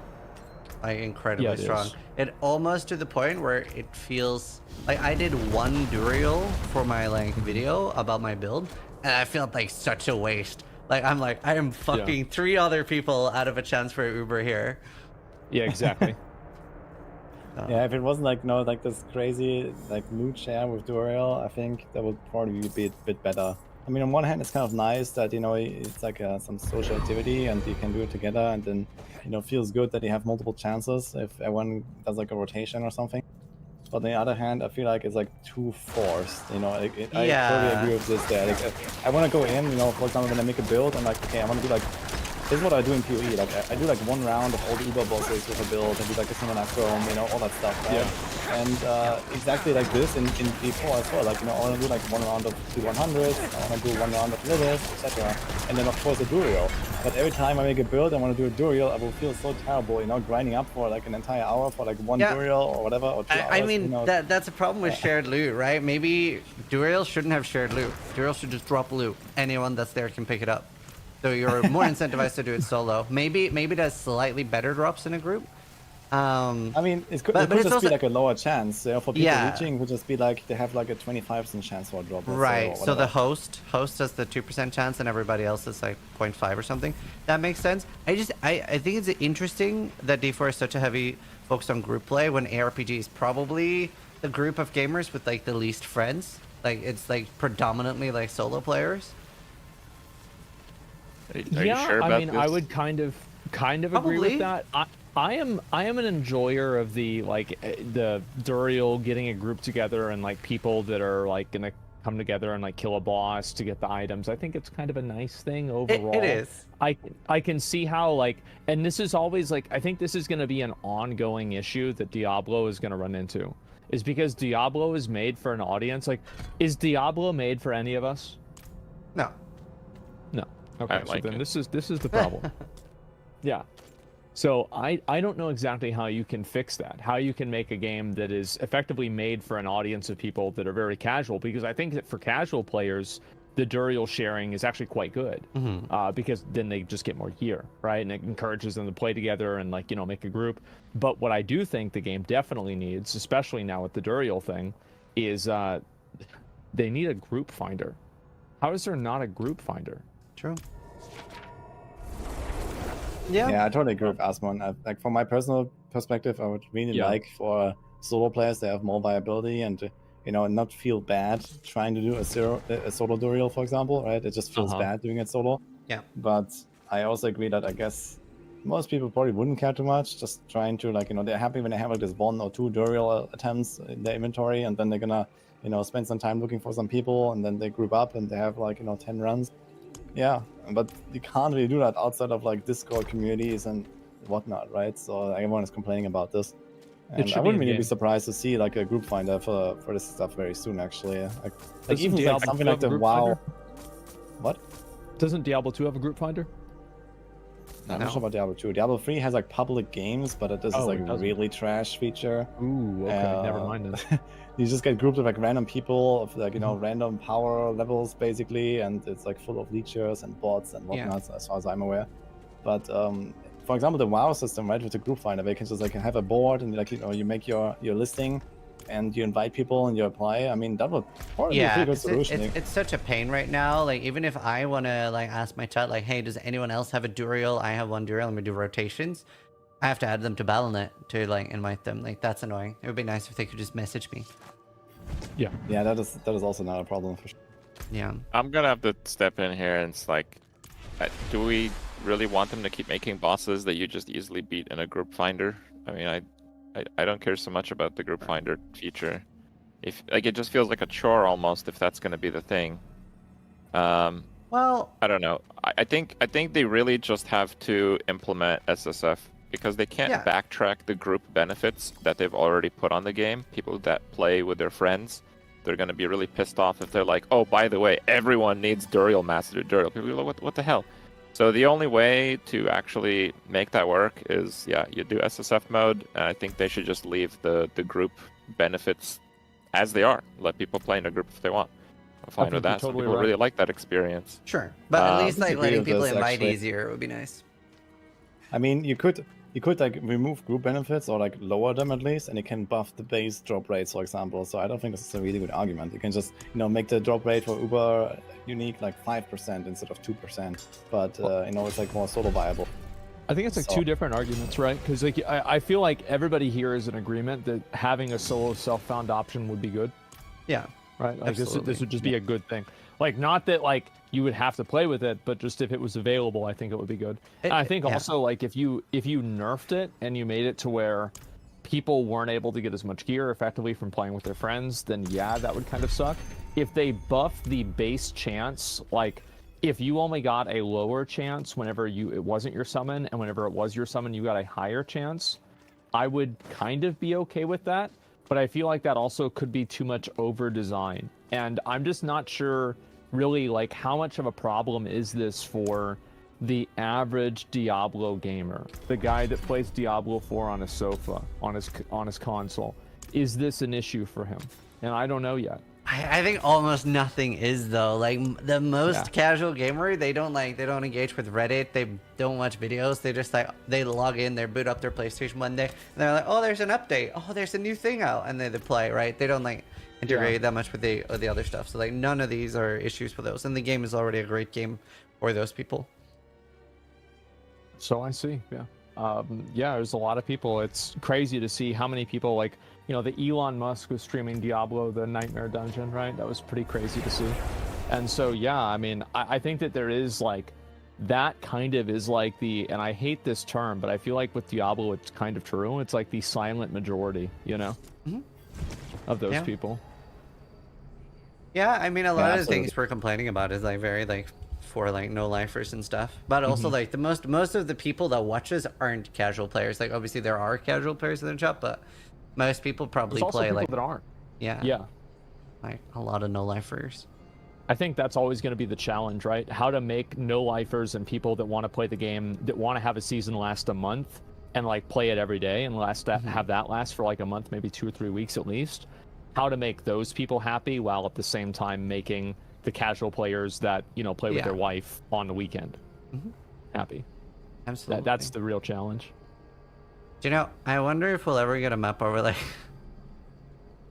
Like, incredibly
Yeah, it
strong.
is.
It almost to the point where it feels like I did one Duriel for my like video about my build, and I felt like such a waste. Like, I'm like, I am fucking 3 other people out of a chance for Uber here.
Yeah, exactly.
Yeah, if it wasn't like like this crazy like loot share with Duriel, I think that would probably be a bit better. I mean, on one hand, it's kind of nice that it's like some social activity and you can do it together, and then feels good that you have multiple chances if everyone does like a rotation or something. But on the other hand, I feel like it's like too forced. I totally agree with this. There, like, I want to go in. For example, when I make a build, I'm like, okay, I want to do like this is what I do in PoE. Like I do like one round of all the Uber bosses with a build, and do like the Similar Chrome, you know, all that stuff, right?
Yeah.
And exactly like this in D4 as well. Like, you know, I want to do like one round of 2-100s, I want to do one round of Lilith, etc. And then of course a Duriel. But every time I make a build, I want to do a Duriel, I will feel so terrible, you know, grinding up for like an entire hour for like one Duriel or whatever, or 2 hours.
I mean,
you know.
that's a problem with shared loot, right? Maybe Duriel shouldn't have shared loot. Duriel should just drop loot. Anyone that's there can pick it up. So you're more incentivized to do it solo. Maybe there's slightly better drops in a group.
I mean, it could
it's
just
also-
be like a lower chance. You know, for people
Yeah.
reaching, it would just be like they have like a 25% chance for a drop. let's say,
Right.
or
So the
whatever.
host has the 2% chance, and everybody else is like 0.5 or something. That makes sense. I think it's interesting that D4 is such a heavy focus on group play when ARPG is probably the group of gamers with like the least friends. Like it's like predominantly like solo players.
Are you
Yeah,
sure about
I mean,
this?
I would kind of agree
Probably.
with that. I am an enjoyer of the the Duriel getting a group together and like people that are like gonna come together and like kill a boss to get the items. I think it's kind of a nice thing overall.
It is.
I can see how like, and this is always like, I think this is going to be an ongoing issue that Diablo is going to run into, is because Diablo is made for an audience. Like, is Diablo made for any of us?
No.
No. Okay,
like
so then
it.
this is the problem. Yeah. So I don't know exactly how you can fix that. How you can make a game that is effectively made for an audience of people that are very casual, because I think that for casual players, the Duriel sharing is actually quite good, because then they just get more gear, right? And it encourages them to play together and like, you know, make a group. But what I do think the game definitely needs, especially now with the Duriel thing, is they need a group finder. How is there not a group finder?
True. Yeah.
Yeah, I totally agree with Asmon. Like from my personal perspective, I would really
Yeah.
like for solo players to have more viability and to, you know, not feel bad trying to do a solo Duriel, for example, right? It just feels bad doing it solo.
Yeah.
But I also agree that I guess most people probably wouldn't care too much, just trying to, like, you know, they're happy when they have like this 1 or 2 Duriel attempts in their inventory, and then they're gonna, you know, spend some time looking for some people, and then they group up and they have like, you know, 10 runs. Yeah, but you can't really do that outside of like Discord communities and whatnot, right? So everyone is complaining about this. And
should
I
be
wouldn't
in
really
game.
be surprised to see like a group finder for this stuff very soon, actually. Like
Doesn't
even
Diablo
like something
2
like
have a
the
group
WoW.
finder?
What?
Doesn't Diablo 2 have a group finder?
I'm
No.
not sure about Diablo 2. Diablo 3 has like public games, but this is
Oh,
like
it
a
doesn't.
really trash feature.
Ooh, okay, never mind then.
You just get grouped with like random people of like, you know, random power levels basically, and it's like full of leechers and bots and
Yeah.
whatnot, as far as I'm aware. But for example, the WoW system, right, with the group finder, they can just like have a board and like, you know, you make your listing and you invite people and you apply. I mean, that would probably be a
Yeah,
pretty good
'cause
solution.
it's such a pain right now. Like, even if I want to like ask my chat, like, hey, does anyone else have a Duriel? I have one Duriel, and we do rotations. I have to add them to Battle.net to like invite them. Like, that's annoying. It would be nice if they could just message me.
Yeah.
Yeah, that is also not a problem for sure.
Yeah.
I'm gonna have to step in here and it's like, do we really want them to keep making bosses that you just easily beat in a group finder? I mean, I don't care so much about the group finder feature. If like, it just feels like a chore almost if that's gonna be the thing.
Well,
I don't know. I think they really just have to implement SSF because they can't
Yeah.
backtrack the group benefits that they've already put on the game. People that play with their friends, they're gonna be really pissed off if they're like, "Oh, by the way, everyone needs Duriel Master Duriel." People are like, "What the hell?" So the only way to actually make that work is, yeah, you do SSF mode, and I think they should just leave the group benefits as they are. Let people play in a group if they want. I'm fine
think
with
you're
that. Some
totally
people
right.
really like that experience.
sure, but at least like
disagree
letting
with
people
this,
invite
actually.
easier would be nice.
I mean, you could like remove group benefits or like lower them at least, and it can buff the base drop rates, for example. So I don't think this is a really good argument. You can just, you know, make the drop rate for Uber unique like 5% instead of 2%, but you know, it's like more solo viable.
I think it's like
So-
two different arguments, right? Because like I feel like everybody here is in agreement that having a solo self-found option would be good,
Yeah.
right? Like this
Absolutely.
would just be a good thing. Like, not that like you would have to play with it, but just if it was available, I think it would be good. And I think
yeah.
also like if you nerfed it and you made it to where people weren't able to get as much gear effectively from playing with their friends, then yeah, that would kind of suck. If they buff the base chance, like if you only got a lower chance whenever it wasn't your summon, and whenever it was your summon, you got a higher chance, I would kind of be okay with that. But I feel like that also could be too much over design. And I'm just not sure really like how much of a problem is this for the average Diablo gamer, the guy that plays Diablo 4 on a sofa, on his console. Is this an issue for him? And I don't know yet.
I think almost nothing is though. Like the most casual gamer, they don't engage with Reddit. They don't watch videos. They just like they log in, they boot up their PlayStation one day, and they're like, oh, there's an update. Oh, there's a new thing out, and they play. Right? They don't like integrate that much with the other stuff. So like none of these are issues for those, and the game is already a great game for those people.
So I see. There's a lot of people. It's crazy to see how many people like. The Elon Musk was streaming Diablo, the Nightmare Dungeon, right? That was pretty crazy to see. And so, yeah, I mean, I think that there is like, that kind of is like and I hate this term, but I feel like with Diablo, it's kind of true. It's like the silent majority, of those people.
Yeah, I mean, a lot of the
absolutely.
things we're complaining about is like very like for like no lifers and stuff. But also like the most of the people that watch us aren't casual players. Like obviously there are casual players in the chat, but most people probably
There's also
play
people
like
that aren't.
yeah, like a lot of no lifers.
I think that's always going to be the challenge, right? How to make no-lifers and people that want to play the game, that want to have a season last a month and like play it every day and have that last for like a month, maybe 2 or 3 weeks at least. How to make those people happy while at the same time making the casual players that, play with their wife on the weekend happy.
Absolutely.
That's the real challenge.
I wonder if we'll ever get a map overlay.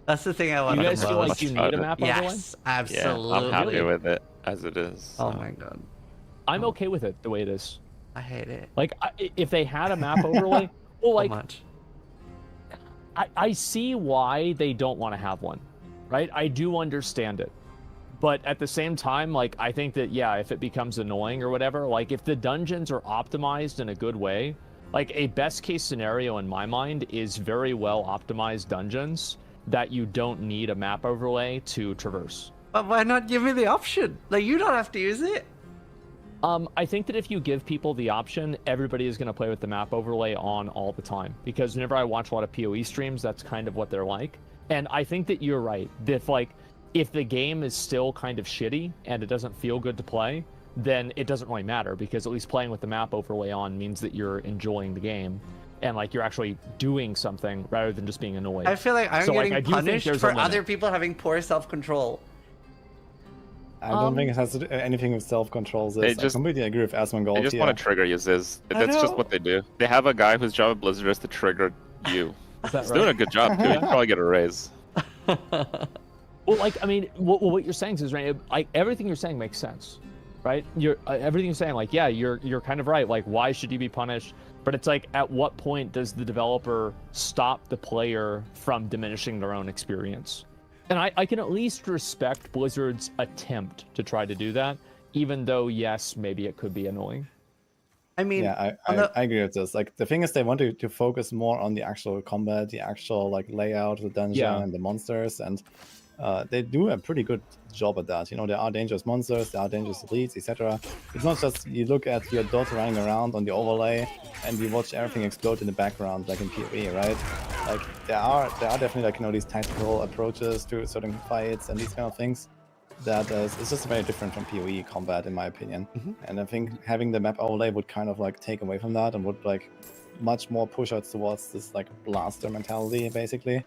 That's the thing I want
You
to
guys feel like you need a map overlay?
Yes, absolutely.
Yeah, I'm happy with it as it is.
Oh my god.
I'm okay with it the way it is.
I hate it.
Like, if they had a map overlay, well, like,
So much.
I see why they don't want to have one, right? I do understand it. But at the same time, like, I think that, if it becomes annoying or whatever, like, if the dungeons are optimized in a good way, like, a best case scenario in my mind is very well optimized dungeons that you don't need a map overlay to traverse.
But why not give me the option? Like, you don't have to use it.
I think that if you give people the option, everybody is going to play with the map overlay on all the time. Because whenever I watch a lot of PoE streams, that's kind of what they're like. And I think that you're right. If the game is still kind of shitty and it doesn't feel good to play, then it doesn't really matter, because at least playing with the map overlay on means that you're enjoying the game and like you're actually doing something rather than just being annoyed.
I feel like I'm
So, like,
getting
I do think
punished
there's a
for
limit.
other people having poor self-control.
I don't think it has to do anything with self-control. I completely agree with Asmongold
They just
here.
want to trigger you, Ziz.
I
That's just
know.
what they do. They have a guy whose job at Blizzard is to trigger you.
Is that
He's doing a good job, too. He'd probably get a raise.
Well, like, I mean, what you're saying is right. Like, everything you're saying makes sense, right? Everything you're saying, like, yeah, you're kind of right. Like, why should you be punished? But it's like, at what point does the developer stop the player from diminishing their own experience? And I can at least respect Blizzard's attempt to try to do that, even though, yes, maybe it could be annoying.
I mean,
Yeah, I agree with this. Like, the thing is, they want to focus more on the actual combat, the actual like layout of the dungeon and the monsters, and they do a pretty good job at that. There are dangerous monsters, there are dangerous elites, etc. It's not just you look at your dot running around on the overlay and you watch everything explode in the background, like in PoE, right? Like, there are definitely like these tactical approaches to certain fights and these kind of things. That it's just very different from PoE combat, in my opinion. And I think having the map overlay would kind of like take away from that and would like much more push us towards this like blaster mentality, basically.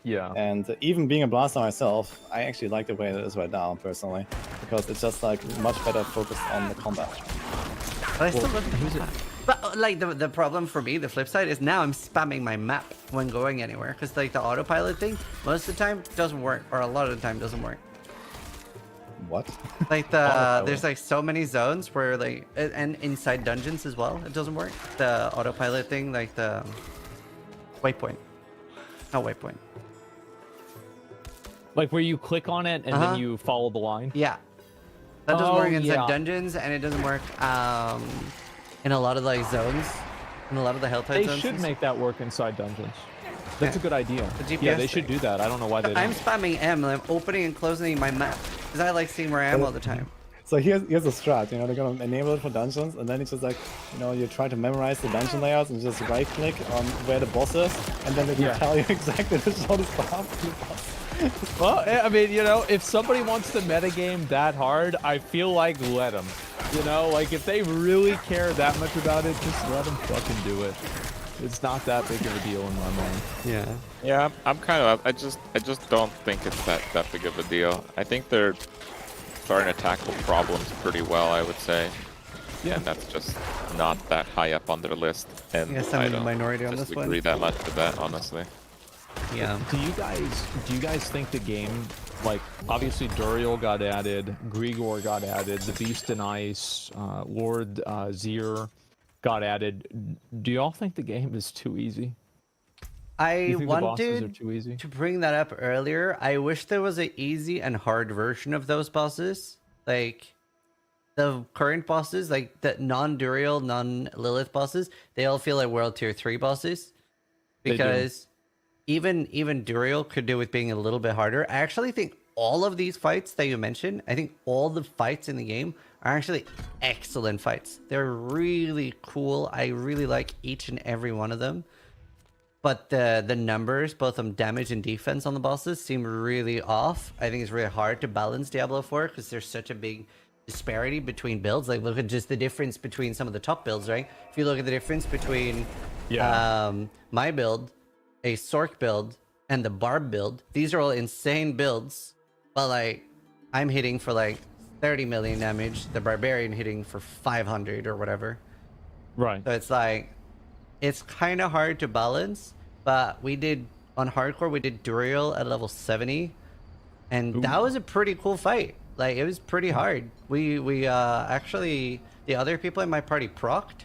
Yeah.
And even being a blaster myself, I actually like the way it is right now, personally, because it's just like much better focused on the combat.
but I still love the map. But like the problem for me, the flip side is now I'm spamming my map when going anywhere, because like the autopilot thing most of the time doesn't work, or a lot of the time doesn't work.
What?
Like
Autopilot.
there's like so many zones where like and inside dungeons as well, it doesn't work. The autopilot thing, like the waypoint, not waypoint.
Like where you click on it and then you follow the line.
Yeah, that doesn't work inside
yeah.
dungeons, and it doesn't work in a lot of like zones, in a lot of the Helltide
They
zones.
should make that work inside dungeons. That's a good idea.
The
Yeah,
GPS
they should
thing.
do that. I don't know why they
I'm
don't.
spamming M, and I'm opening and closing my map because I like seeing where I am all the time.
So here's a strat, you know, they're gonna enable it for dungeons, and then it's just like, you know, you try to memorize the dungeon layouts and just right click on where the boss is, and then they can tell you exactly the shortest path to the boss.
Well, I mean, you know, if somebody wants to metagame that hard, I feel like let them. You know, like if they really care that much about it, just let them fucking do it. It's not that big of a deal in my mind.
Yeah.
Yeah, I'm kind of. I just don't think it's that big of a deal. I think they're starting to tackle problems pretty well, I would say.
Yeah.
And that's just not that high up on their list. And
Yes, I'm
I
in the
don't
minority on this one.
disagree that much with that, honestly.
Yeah.
Do you guys think the game, like, obviously Duriel got added, Grigor got added, the Beast in Ice, Lord Zir got added. Do y'all think the game is too easy?
I
Do you think the bosses are
wanted
too easy?
to bring that up earlier. I wish there was an easy and hard version of those bosses. Like the current bosses, like the non-Duriel, non-Lilith bosses, they all feel like World Tier 3 bosses.
They do.
Because even Duriel could do with being a little bit harder. I actually think all of these fights that you mentioned, I think all the fights in the game are actually excellent fights. They're really cool. I really like each and every one of them. But the numbers, both on damage and defense on the bosses, seem really off. I think it's really hard to balance Diablo 4 because there's such a big disparity between builds. Like, look at just the difference between some of the top builds, right? If you look at the difference between my build, a Sork build, and the Barb build, these are all insane builds. But, like, I'm hitting for, like, 30 million damage. The Barbarian hitting for 500 or whatever.
Right.
So it's like... It's kind of hard to balance, but we did on hardcore. We did Duriel at level 70, and that was a pretty cool fight. Like it was pretty hard. We actually the other people in my party procced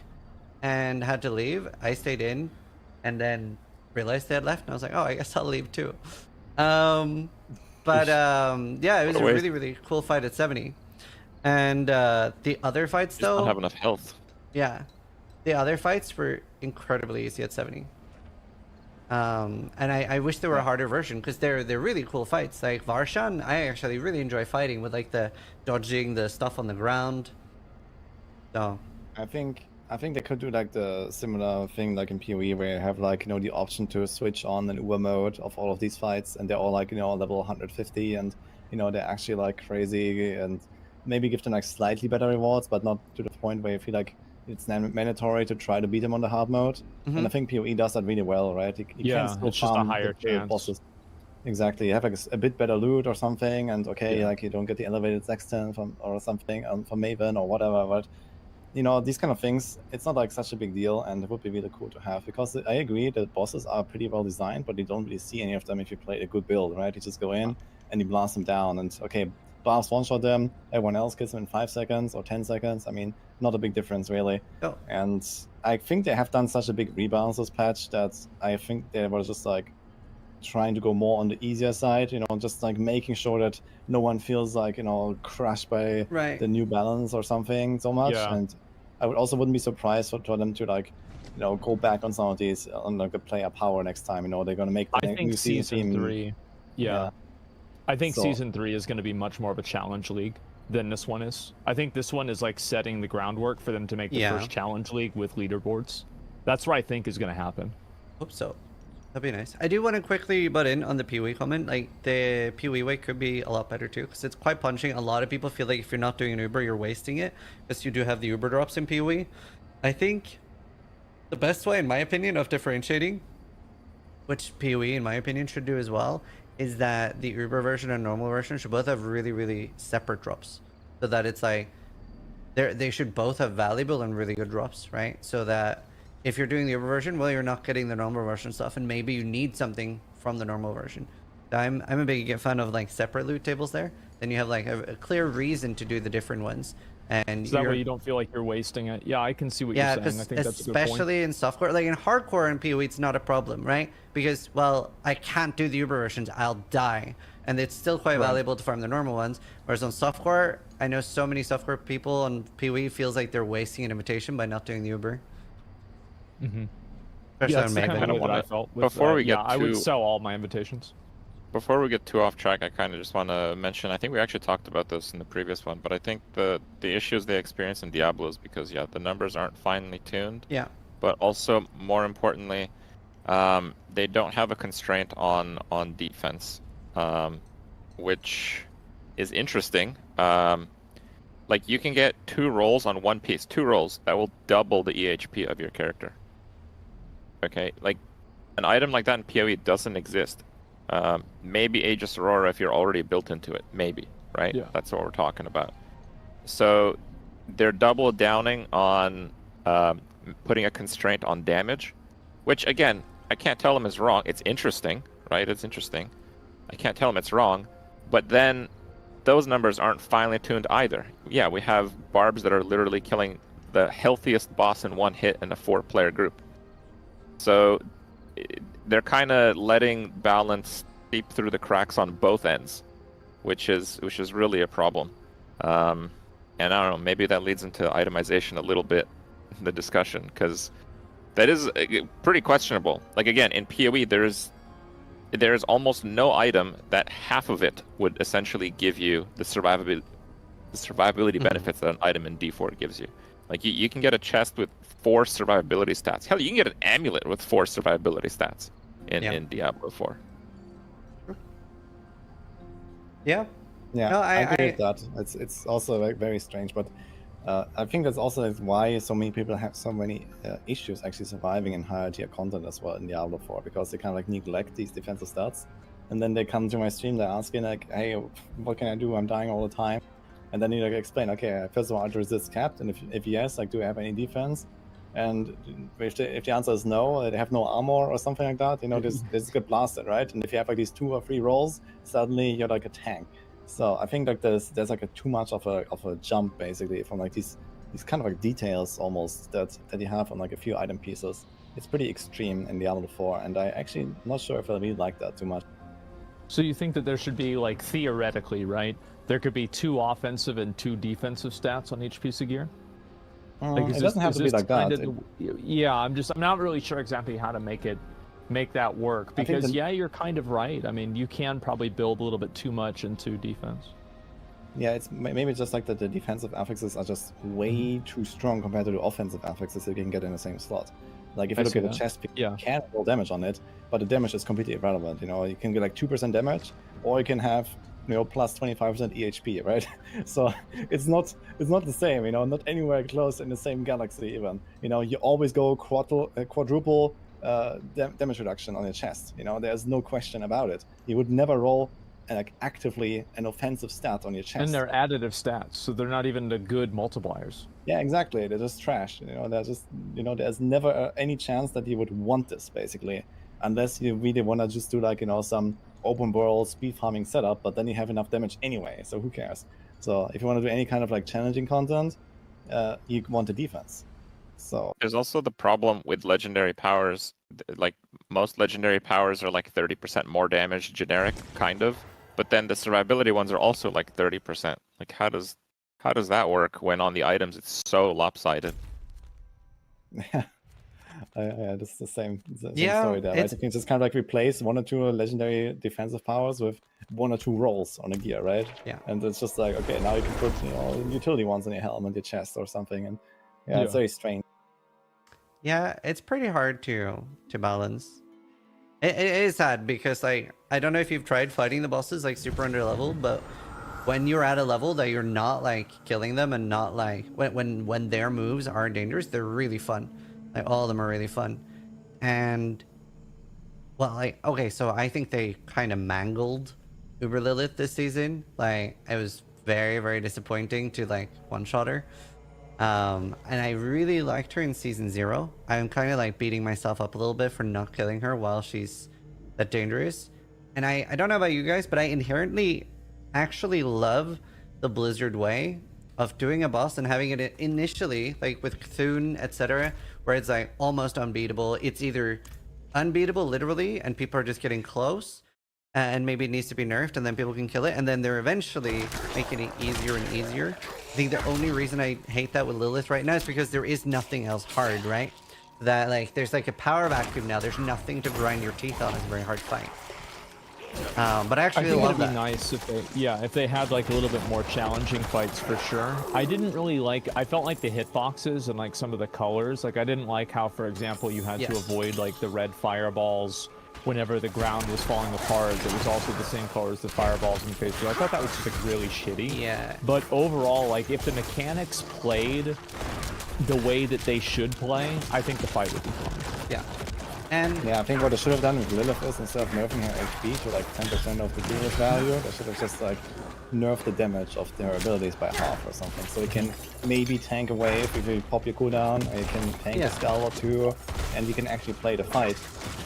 and had to leave. I stayed in, and then realized they had left, and I was like, oh, I guess I'll leave too. Yeah, it was a really cool fight at 70, and the other fights though
Don't have enough health.
yeah. The other fights were incredibly easy at 70. And I wish there were a harder version because they're really cool fights. Like Varshan, I actually really enjoy fighting with like the dodging the stuff on the ground. So
I think they could do like the similar thing like in PoE where you have like, you know, the option to switch on an Uber mode of all of these fights, and they're all like, you know, level 150, and you know they're actually like crazy, and maybe give them like slightly better rewards, but not to the point where you feel like it's mandatory to try to beat them on the hard mode. And I think PoE does that really well, right? You can still
it's just a
farm
higher
the
chance.
bosses. Exactly, you have like a bit better loot or something, and okay, like you don't get the elevated sexton from or something from Maven or whatever, but you know, these kind of things, it's not like such a big deal, and it would be really cool to have, because I agree that bosses are pretty well designed, but you don't really see any of them if you play a good build, right? You just go in and you blast them down, and okay, blast one-shot them, everyone else gets them in 5 seconds or 10 seconds. I mean, not a big difference really.
Oh.
And I think they have done such a big rebalance this patch that I think they were just like trying to go more on the easier side, you know, just like making sure that no one feels like, you know, crushed by the new balance or something so much. And I wouldn't be surprised for them to like, you know, go back on some of these on like the player power next time. You know, they're gonna make the
I think
new
season 3. Yeah. I think
So-
season 3 is going to be much more of a challenge league than this one is. I think this one is like setting the groundwork for them to make the first challenge league with leaderboards. That's what I think is going to happen.
Hope so. That'd be nice. I do want to quickly butt in on the PoE comment. Like the PoE way could be a lot better too, because it's quite punching. A lot of people feel like if you're not doing an Uber, you're wasting it, because you do have the Uber drops in PoE. I think the best way, in my opinion, of differentiating, which PoE, in my opinion, should do as well, is that the Uber version and normal version should both have really separate drops, so that it's like they should both have valuable and really good drops, right? So that if you're doing the Uber version, well, you're not getting the normal version stuff, and maybe you need something from the normal version. I'm a big fan of like separate loot tables there. Then you have like a clear reason to do the different ones, and
So that way you don't feel like you're wasting it. Yeah, I can see what you're saying. I think that's a good point.
especially in softcore, like in hardcore and PoE, it's not a problem, right? Because, well, I can't do the Uber versions, I'll die. And it's still quite valuable to farm the normal ones. Whereas on softcore, I know so many softcore people on PoE feels like they're wasting an invitation by not doing the Uber.
Mm-hmm.
Especially
Yeah,
on
that's
Maven.
kind of what I felt. With,
Before we get
I would
to-
sell all my invitations.
Before we get too off track, I kind of just want to mention, I think we actually talked about this in the previous one, but I think the issues they experience in Diablo is because, yeah, the numbers aren't finely tuned,
Yeah.
but also, more importantly, they don't have a constraint on defense, which is interesting. Like, you can get 2 rolls on one piece, 2 rolls, that will double the EHP of your character. Okay, like, an item like that in PoE doesn't exist. Maybe Aegis Aurora if you're already built into it. Maybe, right?
Yeah.
That's what we're talking about. So they're double downing on putting a constraint on damage, which, again, I can't tell them is wrong. It's interesting, right? It's interesting. I can't tell them it's wrong. But then those numbers aren't finely tuned either. Yeah, we have barbs that are literally killing the healthiest boss in one hit in a 4-player group. So they're kind of letting balance seep through the cracks on both ends, which is really a problem. And I don't know, maybe that leads into itemization a little bit in the discussion, because that is pretty questionable. Like, again, in PoE, there is almost no item that half of it would essentially give you the survivability benefits that an item in D4 gives you. Like, you can get a chest with 4 survivability stats. Hell, you can get an amulet with 4 survivability stats in Diablo 4.
Yeah.
Yeah,
No,
I agree with that. It's also like very strange, but I think that's also why so many people have so many issues actually surviving in higher tier content as well in Diablo 4, because they kind of like neglect these defensive stats, and then they come to my stream, they're asking like, "Hey, what can I do? I'm dying all the time." And then you like explain, okay, first of all, to resist capped, and if yes, like, do I have any defense? And if the answer is no, they have no armor or something like that, you know, this get blasted, right? And if you have like these 2 or 3 rolls, suddenly you're like a tank. So I think like there's like a too much of a jump basically from like these kind of like details almost that you have on like a few item pieces. It's pretty extreme in Diablo 4, and I actually not sure if I really like that too much.
So you think that there should be, like, theoretically, right? There could be 2 offensive and 2 defensive stats on each piece of gear? Like,
It doesn't have to be like that.
Yeah, I'm not really sure exactly how to make that work, because yeah, you're kind of right. I mean, you can probably build a little bit too much into defense.
Yeah, it's maybe just like that the defensive affixes are just way too strong compared to the offensive affixes that you can get in the same slot. Like, if you look at a chest piece, you can roll damage on it, but the damage is completely irrelevant. You know, you can get like 2% damage, or you can have, you know, plus 25% EHP, right? So it's not the same, you know, not anywhere close in the same galaxy even. You know, you always go quadruple damage reduction on your chest. You know, there's no question about it. You would never roll like actively an offensive stat on your chest.
And they're additive stats, so they're not even the good multipliers.
Yeah, exactly. They're just trash. You know, they're just, you know, there's never any chance that you would want this basically, unless you really want to just do like, you know, some open world speed farming setup, but then you have enough damage anyway, so who cares? So if you want to do any kind of like challenging content, you want the defense. So
there's also the problem with legendary powers. Like, most legendary powers are like 30% more damage generic, kind of, but then the survivability ones are also like 30%. Like, how does that work when on the items it's so lopsided?
Yeah, that's the same story there, right? You can just kind of like replace 1 or 2 legendary defensive powers with 1 or 2 rolls on a gear, right?
Yeah.
And it's just like, okay, now you can put, you know, utility ones on your helmet, your chest or something, and yeah, it's very strange.
Yeah, it's pretty hard to balance. It is sad because, like, I don't know if you've tried fighting the bosses like super under level, but when you're at a level that you're not like killing them and not like when their moves aren't dangerous, they're really fun. Like, all of them are really fun. And well, like, okay, so I think they kind of mangled Uber Lilith this season. Like, it was very, very disappointing to like one-shot her. And I really liked her in season 0. I'm kind of like beating myself up a little bit for not killing her while she's that dangerous. And I don't know about you guys, but I inherently actually love the Blizzard way of doing a boss and having it initially, like with Cthulhu, etc., where it's like almost unbeatable. It's either unbeatable literally and people are just getting close, and maybe it needs to be nerfed and then people can kill it, and then they're eventually making it easier and easier. I think the only reason I hate that with Lilith right now is because there is nothing else hard, right? That like there's like a power vacuum now. There's nothing to grind your teeth on. It's a very hard fight. But I
I
actually
think
love
it'd be
that.
nice if they had like a little bit more challenging fights for sure. I didn't really like. I felt like the hitboxes and like some of the colors. Like I didn't like how, for example, you had to
Yes.
avoid like the red fireballs whenever the ground was falling apart. It was also the same color as the fireballs in phase 2. I thought that was just like really shitty.
Yeah.
But overall, like if the mechanics played the way that they should play, I think the fight would be fun.
Yeah. And
Yeah, I think what they should have done with Lilith is instead of nerfing her HP to like 10% of the previous value, they should have just like nerfed the damage of their abilities by half or something. So you can maybe tank a wave if you pop your cooldown, or you can tank
Yeah.
a spell or two, and you can actually play the fight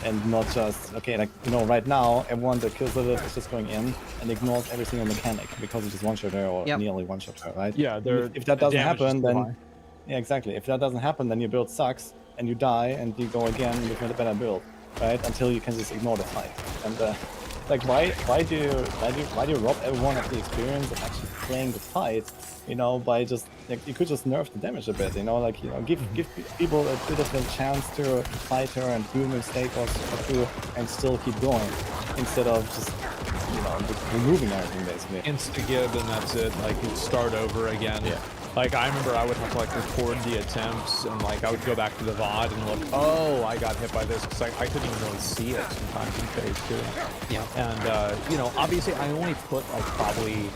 and not just, okay, like, you know, right now everyone that kills Lilith is just going in and ignores every single mechanic because it just one-shot her or
Yep.
nearly one-shot her, right?
Yeah,
And
they're,
if that
the
doesn't
damage is
happen,
too
then
high.
yeah, exactly. If that doesn't happen, then your build sucks and you die and you go again with a better build, right? Until you can just ignore the fight. And like, why do you rob everyone of the experience of actually playing the fight? You know, by just like you could just nerf the damage a bit. You know, like give people a bit of a chance to fight her and do a mistake or two and still keep going, instead of just just removing everything basically.
Insta-gib and that's it. Like you'd start over again.
Yeah.
Like I remember I would have to like record the attempts and like I would go back to the VOD and look, oh, I got hit by this because I couldn't even really see it sometimes in phase 2.
yeah.
And obviously I only put like probably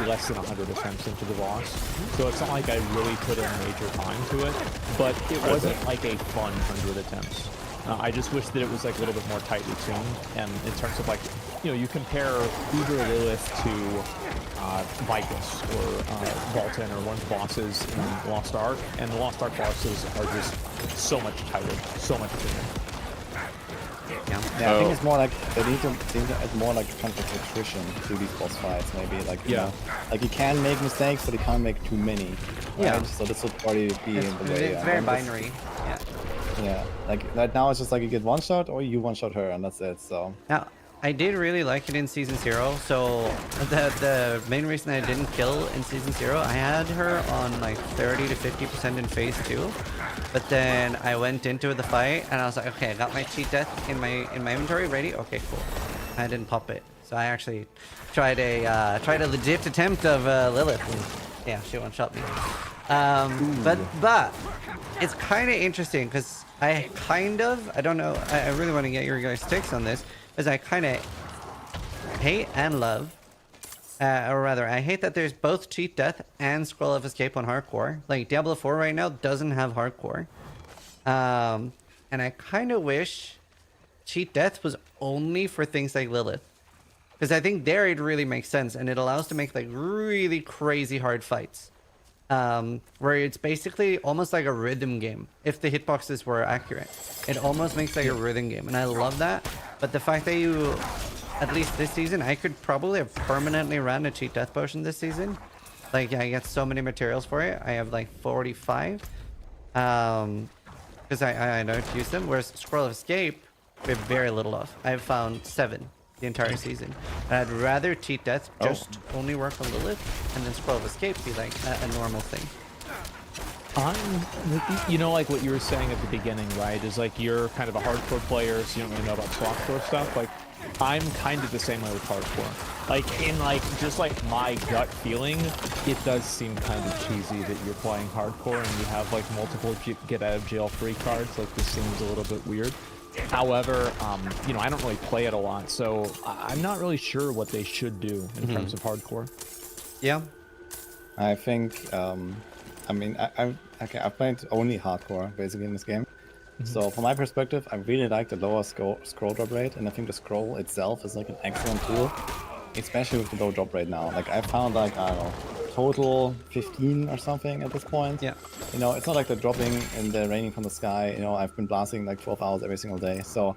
less than 100 attempts into the boss, so it's not like I really put in major time to it, but it wasn't like a fun 100 attempts. I just wish that it was like a little bit more tightly tuned, and in terms of like, you compare Uber Lilith to Vicus or Voltan or one of the bosses in Lost Ark, and the Lost Ark bosses are just so much tighter, so much thinner.
Yeah.
Yeah, I think
Oh.
it's more like they need to add more like kind of like attrition to these boss fights. Maybe like like you can make mistakes, but you can't make too many. Right?
Yeah.
So this would already be
It's,
in the way.
it's very
and this-
binary. Yeah.
Yeah, like right now it's just like you get one shot or you one shot her, and that's it. So
Now, I did really like it in Season 0, so the main reason I didn't kill in Season 0, I had her on like 30 to 50% in Phase 2, but then I went into the fight and I was like, okay, I got my cheat death in my inventory ready, okay, cool. I didn't pop it, so I actually tried a legit attempt of Lilith, and yeah, she one-shot me. But it's kind of interesting because I don't know, I really want to get your guys' takes on this, because I kind of hate and love, or rather, I hate that there's both cheat death and scroll of escape on hardcore. Like Diablo 4 right now doesn't have hardcore, and I kind of wish cheat death was only for things like Lilith, because I think there it really makes sense and it allows to make like really crazy hard fights. Where it's basically almost like a rhythm game if the hitboxes were accurate. It almost makes like a rhythm game, and I love that. But the fact that you, at least this season, I could probably have permanently ran a cheat death potion this season. Like I get so many materials for it. I have like 45, because I don't use them. Whereas Scroll of Escape, we have very little of. I've found 7 the entire season. And I'd rather cheat death just only work on Lilith, and then Scroll of Escape be like a normal thing.
Like what you were saying at the beginning, right? Is like you're kind of a hardcore player, so you don't really know about softcore stuff. Like I'm kind of the same way with hardcore. Like in like just like my gut feeling, it does seem kind of cheesy that you're playing hardcore and you have like multiple get out of jail free cards. Like this seems a little bit weird. However, I don't really play it a lot, so I'm not really sure what they should do in terms of hardcore.
Yeah.
I think I mean I've played only hardcore basically in this game. So from my perspective, I really like the lower scroll drop rate, and I think the scroll itself is like an excellent tool, especially with the low drop rate now. Like I found like, I don't know, total 15 or something at this point.
Yeah.
It's not like they're dropping and they're raining from the sky. I've been blasting like 12 hours every single day. So,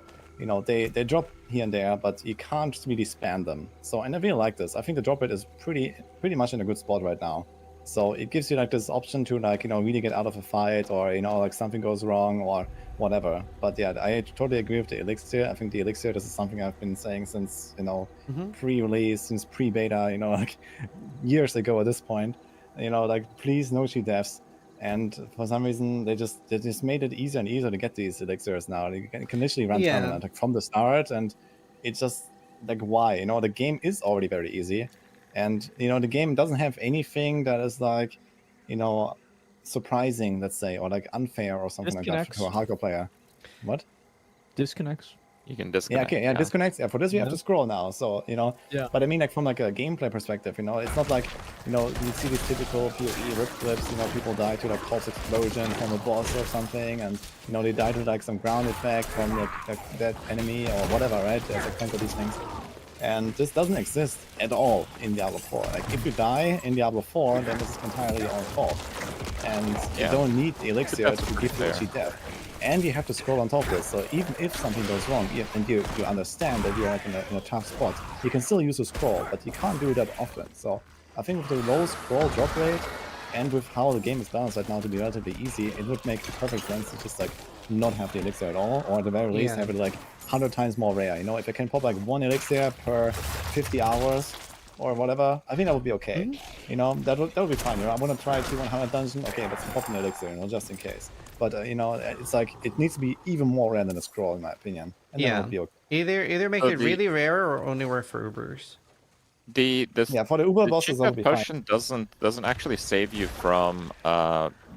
they drop here and there, but you can't just really spam them. So, and I really like this. I think the drop rate is pretty much in a good spot right now. So it gives you like this option to like, really get out of a fight, or, like something goes wrong or whatever. But yeah, I totally agree with the Elixir. I think the Elixir, this is something I've been saying since, pre-release, since pre-beta, like years ago at this point. Like please no cheat deaths. And for some reason they just made it easier and easier to get these Elixirs now. You can initially run
Yeah.
tournament like from the start, and it just like why? You know, the game is already very easy, and you know the game doesn't have anything that is like, you know, surprising, let's say, or like unfair or something like that
Disconnects.
for a hardcore player. What?
Disconnects.
You can
Yeah,
disconnect.
okay, yeah, disconnects. Yeah, for this you have
Yeah.
to scroll now. So you know,
Yeah.
but I mean, like from like a gameplay perspective, you know, it's not like, you know, you see these typical PoE rip clips. You know, people die to like pulse explosion from a boss or something, and you know they die to like some ground effect from like that enemy or whatever, right? There's like plenty of these things, and this doesn't exist at all in Diablo 4. Like if you die in Diablo 4, then this is entirely your own fault, and you
Yeah.
don't need the elixir
That's
to
pretty
give you a
fair.
cheat death. And you have to scroll on top of it, so even if something goes wrong, and you understand that you're like in a tough spot, you can still use a scroll, but you can't do it that often. So I think with the low scroll drop rate, and with how the game is balanced right now to be relatively easy, it would make the perfect sense to just like not have the elixir at all, or at the very least
Yeah.
have it like 100 times more rare. You know, if I can pop like 1 elixir per 50 hours, or whatever, I think that would be okay. You know, that would be fine. You know, I want to try T100 dungeon. Okay, let's pop an elixir, you know, just in case. But you know, it's like it needs to be even more rare than a scroll, in my opinion. And then it
Yeah.
would be okay.
Either make
So
it really rare or only work for Ubers.
This
Yeah, for the Uber
the
bosses,
cheat
that would be
death
fine.
potion doesn't actually save you from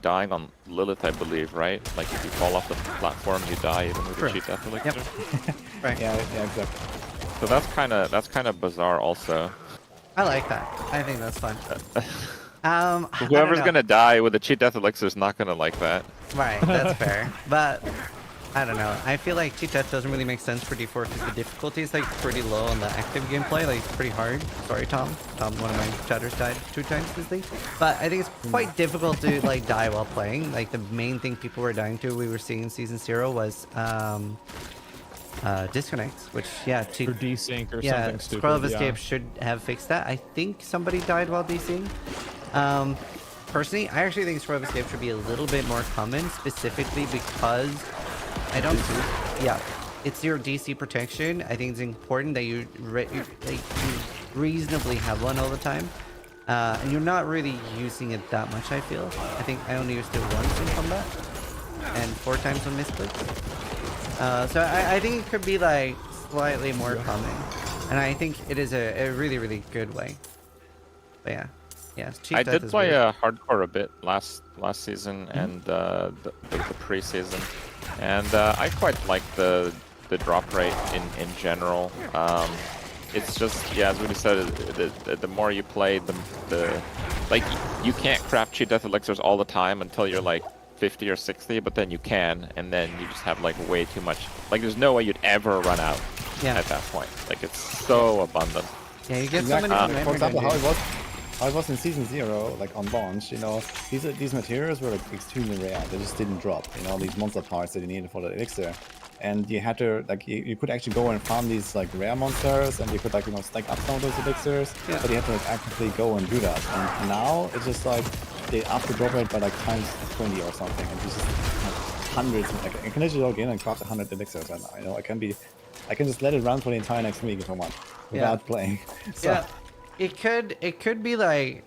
dying on Lilith, I believe, right? Like if you fall off the platform, you die even with the
Correct.
cheat death elixir.
Right.
Yeah, exactly.
So that's kind of bizarre, also.
I like that. I think that's fun. I don't
Whoever's
know.
gonna die with the cheat death elixir is not gonna like that.
Right, that's fair. But I don't know. I feel like cheat death doesn't really make sense for D4 because the difficulty is like pretty low on the active gameplay. Like it's pretty hard. Sorry, Tom. Tom, one of my chatters died 2 times this thing. But I think it's quite difficult to like die while playing. Like the main thing people were dying to, we were seeing in season 0 was disconnects, which yeah, cheat.
Or desync or
Yeah,
something stupid.
Scroll of
yeah.
Escape should have fixed that. I think somebody died while DCing. Personally, I actually think Scroll of Escape should be a little bit more common, specifically because I don't. Yeah, it's your DC protection. I think it's important that you reasonably have one all the time, and you're not really using it that much. I feel. I think I only used it once in combat, and 4 times on misclicks. So I think it could be like slightly more common, and I think it is a really really good way. But yeah, cheat
I
death
did
is
play
weird.
hardcore a bit last season and the preseason, and I quite like the drop rate in general. It's just, yeah, as we said, the more you play, the like you can't craft cheat death elixirs all the time until you're like 50 or 60, but then you can, and then you just have like way too much. Like there's no way you'd ever run out
Yeah.
at that point. Like it's so abundant.
Yeah, you get
Exactly.
so many.
For
memory
example,
dungeons.
how it was in season 0, like on launch, you know, these materials were like extremely rare. They just didn't drop, you know, these monster parts that you needed for the elixir. And you had to, like, you could actually go and farm these, like, rare monsters, and you could, like, you know, stack up some of those elixirs,
Yeah.
but you have to, like, actively go and do that. And now, it's just, like, they up the drop rate by, like, times 20 or something, and you just have hundreds, like, I can literally log in and craft 100 elixirs right now, you know, I can just let it run for the entire next week if I want, without playing. So,
Yeah, it could be like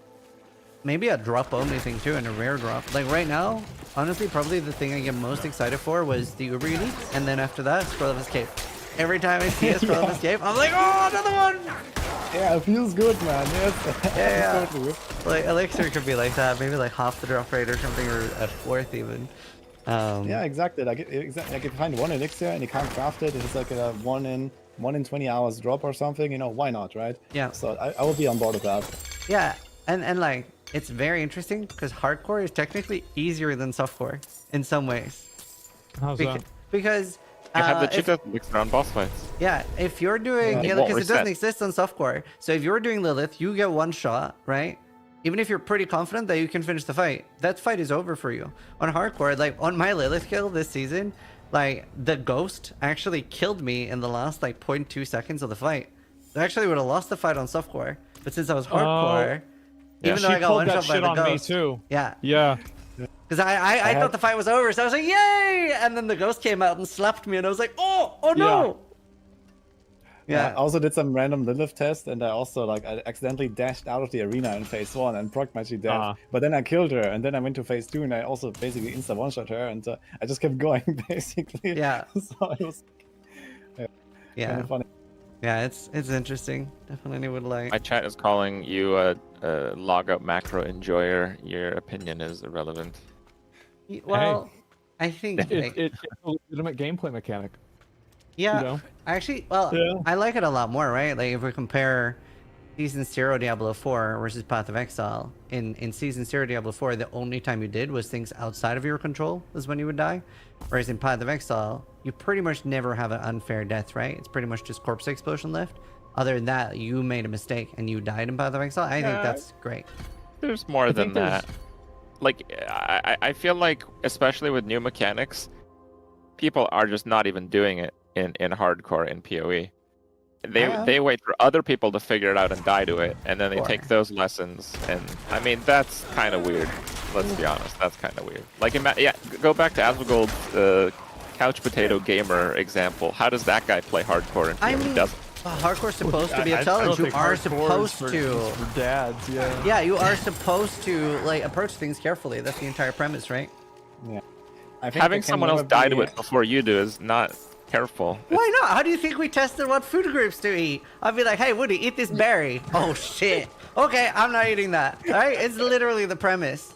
maybe a drop only thing too, and a rare drop. Like right now, honestly, probably the thing I get most excited for was the Uber Elites, and then after that, Scroll of Escape. Every time I see a Scroll of Escape, I'm like, oh, another one!
yeah, it feels good, man, yes.
Yeah.
Totally.
Like Elixir could be like that, maybe like half the drop rate or something, or a fourth even.
Yeah, exactly. Like, like if you find one elixir and you can't craft it, it's like a 1 in 20 hours drop or something. You know, why not, right?
Yeah.
So I will be on board with that.
Yeah, and like it's very interesting because hardcore is technically easier than softcore in some ways.
How's that?
Because
You have the
if-
cheat death elixir on boss fights.
Yeah, if you're doing
Yeah.
It
because
won't
it doesn't
reset.
exist on softcore. So if you're doing Lilith, you get one shot, right? Even if you're pretty confident that you can finish the fight, that fight is over for you. On hardcore, like on my Lilith kill this season, like the ghost actually killed me in the last like 0.2 seconds of the fight. I actually would have lost the fight on softcore, but since I was hardcore, even though
she
I got
pulled
one
that
shot by
shit
the
on me
ghost,
too.
yeah,
Yeah.
because I thought the fight was over, so I was like, yay! And then the ghost came out and slapped me, and I was like, oh no!
I
Yeah.
also did some random Lilith test, and I also I accidentally dashed out of the arena in phase 1 and proc my death.
Ah.
But then I killed her, and then I went to phase 2, and I also basically insta one-shot her, and I just kept going basically.
Yeah.
So it was
Yeah.
kind of funny.
Yeah, it's interesting. Definitely would like.
My chat is calling you a logout macro enjoyer. Your opinion is irrelevant.
Well, I think
It's a legitimate gameplay mechanic.
yeah,
you know?
actually, well,
Yeah.
I like it a lot more, right? Like if we compare Season 0 Diablo 4 versus Path of Exile, in Season 0 Diablo 4, the only time you did was things outside of your control is when you would die. Whereas in Path of Exile, you pretty much never have an unfair death, right? It's pretty much just corpse explosion left. Other than that, you made a mistake and you died in Path of Exile. I think
Yeah.
that's great.
There's more than
think there's-
that. Like, I feel like, especially with new mechanics, people are just not even doing it in hardcore in PoE. They wait for other people to figure it out and die to it, and then they
Sure.
take those lessons. And I mean, that's kind of weird. Let's be honest, that's kind of weird. Like, yeah, go back to Asmongold, couch potato gamer example. How does that guy play hardcore in PoE?
I
He
mean,
doesn't.
hardcore's supposed to be a
I
challenge.
don't
You
think
are
hardcore is
supposed to.
for dads. Yeah.
Yeah, you are supposed to like approach things carefully. That's the entire premise, right?
Yeah. I think
Having
there can
someone else
never
die
be-
to it before you do is not careful.
Why not? How do you think we tested what food groups to eat? I'd be like, hey, Woody, eat this berry. Oh, shit. Okay, I'm not eating that. All right? It's literally the premise.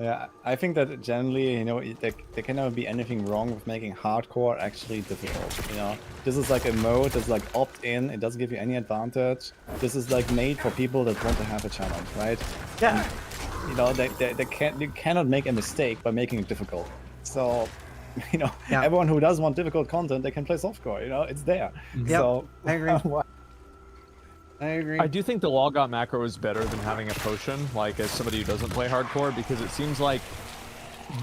Yeah, I think that generally, you know, there can never be anything wrong with making hardcore actually difficult, you know? This is like a mode that's like opt-in, it doesn't give you any advantage. This is like made for people that want to have a challenge, right?
Yeah.
You know, you cannot make a mistake by making it difficult. So, you know,
Yeah.
everyone who does want difficult content, they can play softcore, you know? It's there.
Yep,
So,
I agree.
why-
I agree.
I do think the logout macro is better than having a potion, like as somebody who doesn't play hardcore, because it seems like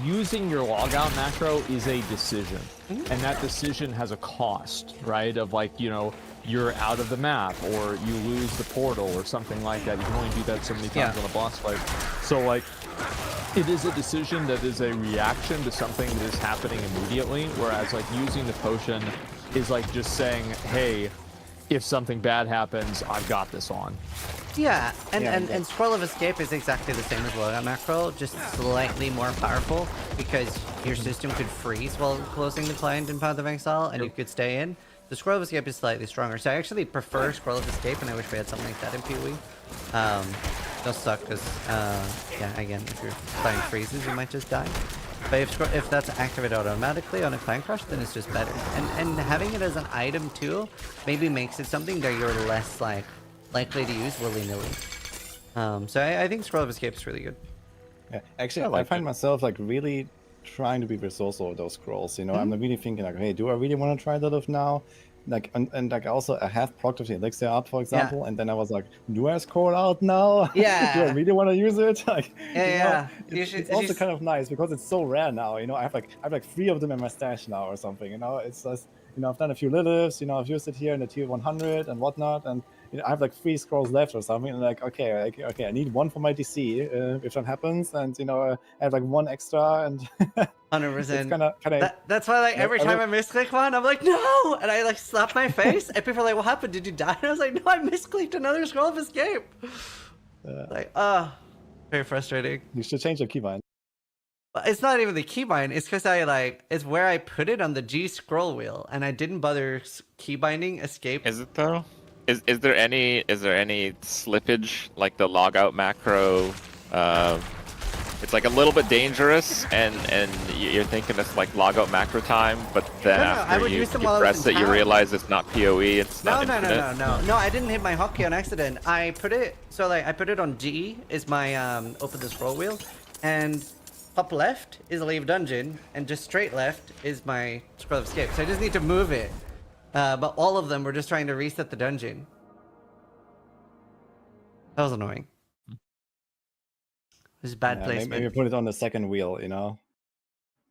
using your logout macro is a decision, and that decision has a cost, right? Of like, you know, you're out of the map, or you lose the portal, or something like that. You can only do that so many times
Yeah.
on a boss fight. So like, it is a decision that is a reaction to something that is happening immediately, whereas like using the potion is like just saying, hey, if something bad happens, I've got this on.
Yeah, and,
Yeah,
and Scroll of Escape is exactly the same as Logout Macro, just slightly more powerful because your system could freeze while closing the client in Path of Exile and you could stay in. The Scroll of Escape is slightly stronger, so I actually prefer Scroll of Escape, and I wish we had something like that in PoE. They'll suck because, yeah, again, if your client freezes, you might just die. But if that's activated automatically on a client crush, then it's just better. And having it as an item too, maybe makes it something that you're less like likely to use willy-nilly. So I think Scroll of Escape is really good.
Yeah, actually,
I
I,
like
find
it.
myself like really trying to be resourceful of those scrolls. You know,
Mm-hmm.
I'm really thinking like, hey, do I really want to try that now? Like, and like also, I have procced the elixir up, for example, and then I was like, do I scroll out now?
Yeah.
Do I really want to use it? Like,
Yeah. You
It's,
should-
it's also
you
kind of nice because it's so rare now. You know, I have like 3 of them in my stash now or something. You know, it's just, you know, I've done a few Liliths. You know, I've used it here in the tier 100 and whatnot, and you know, I have like 3 scrolls left or something. And like, okay, I need 1 for my DC if that happens, and you know, I have like 1 extra, and
100%.
it's kind of.
That's why, like, every
I
time
will-
I misclick one, I'm like, no! And I, like, slap my face, and people are like, what happened? Did you die? And I was like, no, I misclicked another Scroll of Escape! Like, very frustrating.
You should change the keybind.
But it's not even the keybind, it's because it's where I put it on the G scroll wheel, and I didn't bother keybinding escape.
Is it though? Is there any slippage like the logout macro? It's like a little bit dangerous, and you're thinking it's like logout macro time, but then
No, I
after
would
you
use them while I was
press
in
it, you
town.
realize it's not PoE. It's
No,
not infinite.
no, I didn't hit my hotkey on accident. I put it, so like, I put it on G is my, open the scroll wheel, and up left is leave dungeon, and just straight left is my Scroll of Escape. So I just need to move it. But all of them were just trying to reset the dungeon. That was annoying. This is bad
Yeah,
placement.
maybe put it on the second wheel, you know,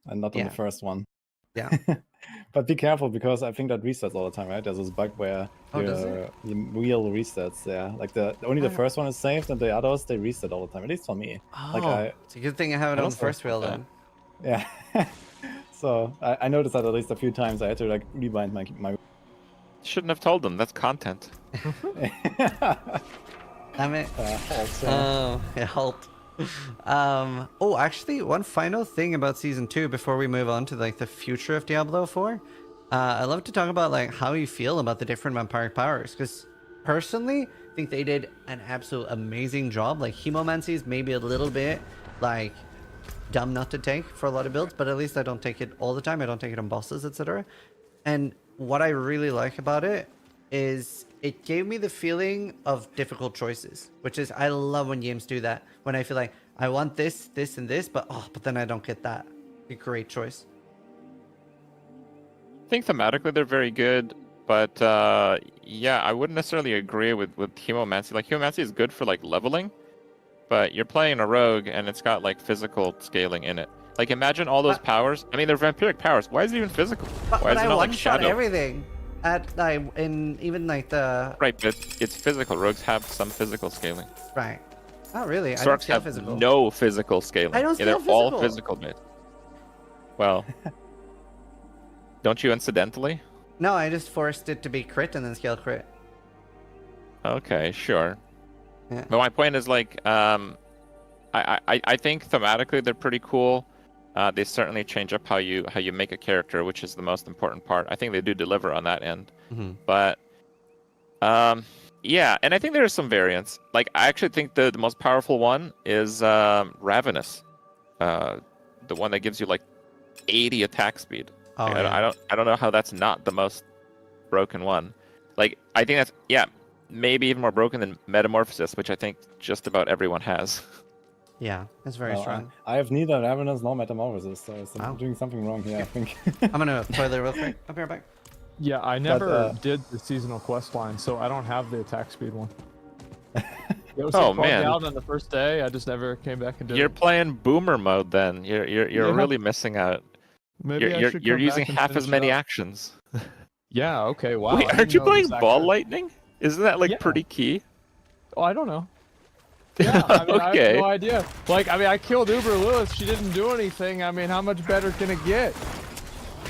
and not on
Yeah.
the first one.
Yeah.
But be careful because I think that resets all the time, right? There's this bug where
Oh, does
your wheel resets. Yeah, like only the
Oh.
first one is saved, and the others they reset all the time. At least for me. Like
Oh, it's a good thing I have it on the
also-
first wheel then.
Yeah. So I noticed that at least a few times. I had to like rebind my.
Shouldn't have told them. That's content.
Damn it.
also.
Oh, it helped. Oh, actually, one final thing about Season 2 before we move on to like the future of Diablo 4. I'd love to talk about like how you feel about the different vampiric powers, because personally, I think they did an absolute amazing job. Like Hemomancy is maybe a little bit like dumb not to take for a lot of builds, but at least I don't take it all the time. I don't take it on bosses, etc. And what I really like about it is it gave me the feeling of difficult choices, which is I love when games do that. When I feel like I want this, this, and this, but then I don't get that. A great choice.
I think thematically they're very good, but yeah, I wouldn't necessarily agree with Hemomancy. Like Hemomancy is good for like leveling, but you're playing a rogue and it's got like physical scaling in it. Like imagine all those powers. I mean, they're vampiric powers. Why is it even physical? Why is it
I
not like
one-shot
shadow?
everything at like in even like the
Right, but it's physical. Rogues have some physical scaling.
right. Not really. I don't
Storks
scale
have
physical.
no physical scaling.
I don't
Yeah, they're
scale
all
physical.
physical based. Well, don't you incidentally?
No, I just forced it to be crit and then scale crit.
Okay, sure.
Yeah.
But my point is like, I think thematically they're pretty cool. They certainly change up how you make a character, which is the most important part. I think they do deliver on that end.
Mm-hmm.
But yeah, and I think there are some variants. Like I actually think the most powerful one is Ravenous, the one that gives you like 80 attack speed.
Oh,
Like,
yeah.
I don't know how that's not the most broken one. Like I think that's maybe even more broken than Metamorphosis, which I think just about everyone has.
Yeah, it's very
Well,
strong.
I have neither Ravenous nor Metamorphosis, so
Wow.
I'm doing something wrong here, I think.
I'm gonna toilet real quick. I'll be right back.
Yeah, I never
But,
did the seasonal quest line, so I don't have the attack speed one. It was
Oh,
so bugged
man.
out on the first day. I just never came back and did
You're
it.
playing boomer mode then. You're
Yeah.
really missing out.
Maybe I
You're
should
you're
come
using
back and
half as
finish it
many
up.
actions.
Yeah. Okay. Wow.
Wait,
I
aren't
didn't
you
know it
playing
was that
Ball
good.
Lightning? Isn't that like
Yeah.
pretty key?
Oh, I don't know. Yeah, I mean, I
Okay.
have no idea. Like, I mean, I killed Uber Lewis. She didn't do anything. I mean, how much better can it get?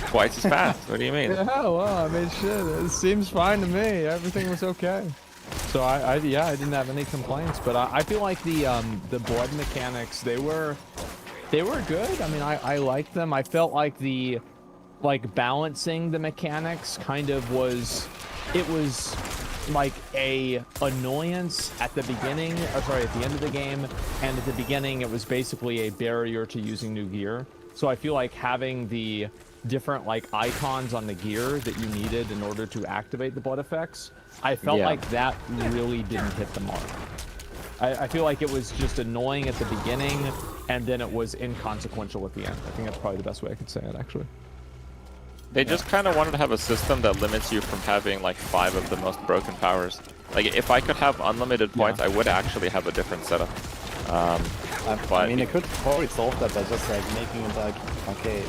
Twice as fast. What do you mean?
Yeah, well, I mean, shit. It seems fine to me. Everything was okay. So I didn't have any complaints. But I feel like the blood mechanics, they were good. I mean, I liked them. I felt like balancing the mechanics kind of was like a annoyance at the beginning, or sorry, at the end of the game, and at the beginning it was basically a barrier to using new gear. So I feel like having the different like icons on the gear that you needed in order to activate the blood effects, I felt
Yeah.
like that really didn't hit the mark. I feel like it was just annoying at the beginning, and then it was inconsequential at the end. I think that's probably the best way I could say it, actually.
They just kind of wanted to have a system that limits you from having like 5 of the most broken powers. Like if I could have unlimited points, I would actually have a different setup.
I
But-
mean, they could probably solve that by just like making it like, okay,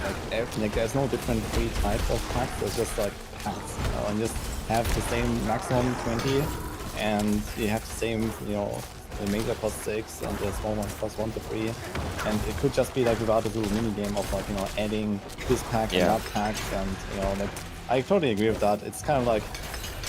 like there's no different 3 types of packs, there's just like packs, you know, and just have the same maximum 20, and you have the same, you know, the major cost 6 and the small one cost 1 to 3, and it could just be like without a little mini game of like, you know, adding this pack
Yeah.
and that pack, and you know, like I totally agree with that. It's kind of like,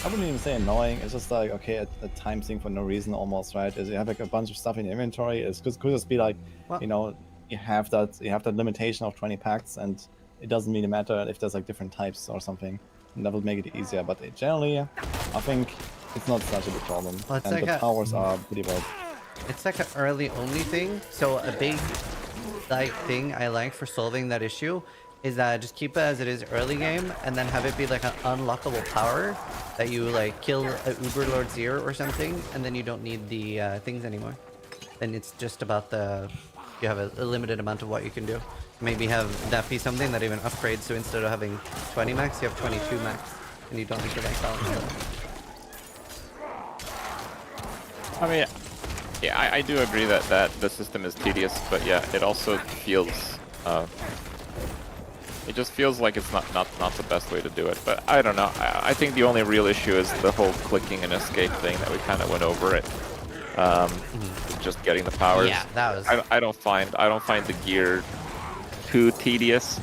I wouldn't even say annoying. It's just like, okay, a time sink for no reason almost, right? Is you have like a bunch of stuff in your inventory. It could just be like,
Well-
you know, you have that limitation of 20 packs, and it doesn't really matter if there's like different types or something. And that would make it easier. But generally, I think it's not such a big problem.
Well, it's
and
like
the
a-
powers are pretty well.
It's like an early only thing. So a big like thing I like for solving that issue is that just keep it as it is early game, and then have it be like an unlockable power that you like kill a Uber Lord Zir or something, and then you don't need the things anymore. Then it's just about you have a limited amount of what you can do. Maybe have that be something that even upgrades, so instead of having 20 max, you have 22 max, and you don't need to like balance it.
I mean, yeah, I do agree that the system is tedious, but yeah, it also feels, it just feels like it's not the best way to do it. But I don't know. I think the only real issue is the whole clicking and escape thing that we kind of went over it. Just getting the powers.
Yeah, that was.
I don't find the gear too tedious.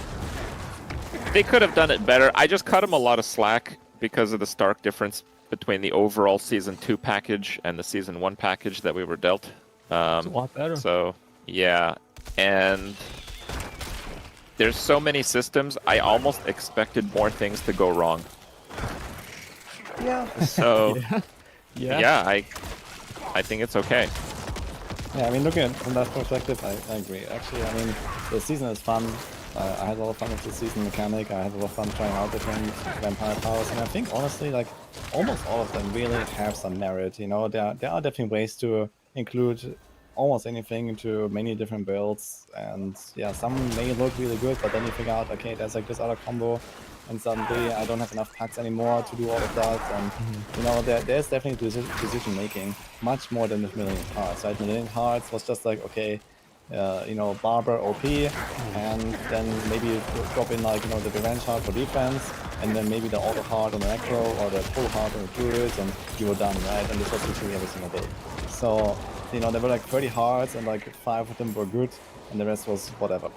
They could have done it better. I just cut them a lot of slack because of the stark difference between the overall Season 2 package and the Season 1 package that we were dealt.
It's a lot better.
So, yeah. And there's so many systems. I almost expected more things to go wrong.
Yeah.
So
Yeah.
yeah, I think it's okay.
Yeah, I mean, looking at from that perspective, I agree. Actually, I mean, the season is fun. I had a lot of fun with the season mechanic. I had a lot of fun trying out different vampire powers, and I think honestly, like almost all of them really have some merit. You know, there are definitely ways to include almost anything into many different builds, and yeah, some may look really good, but then you figure out, okay, there's like this other combo, and suddenly I don't have enough packs anymore to do all of that, and you know, there's definitely decision making much more than with Millennium Hearts. Right, Millennium Hearts was just like, okay, you know, Barber OP, and then maybe you drop in like, you know, the Revenge Heart for defense, and then maybe the Auto Heart on the Necro or the Full Heart on the Druids, and you were done, right? And this was literally every single build. So, you know, there were like 30 hearts, and like 5 of them were good, and the rest was whatever.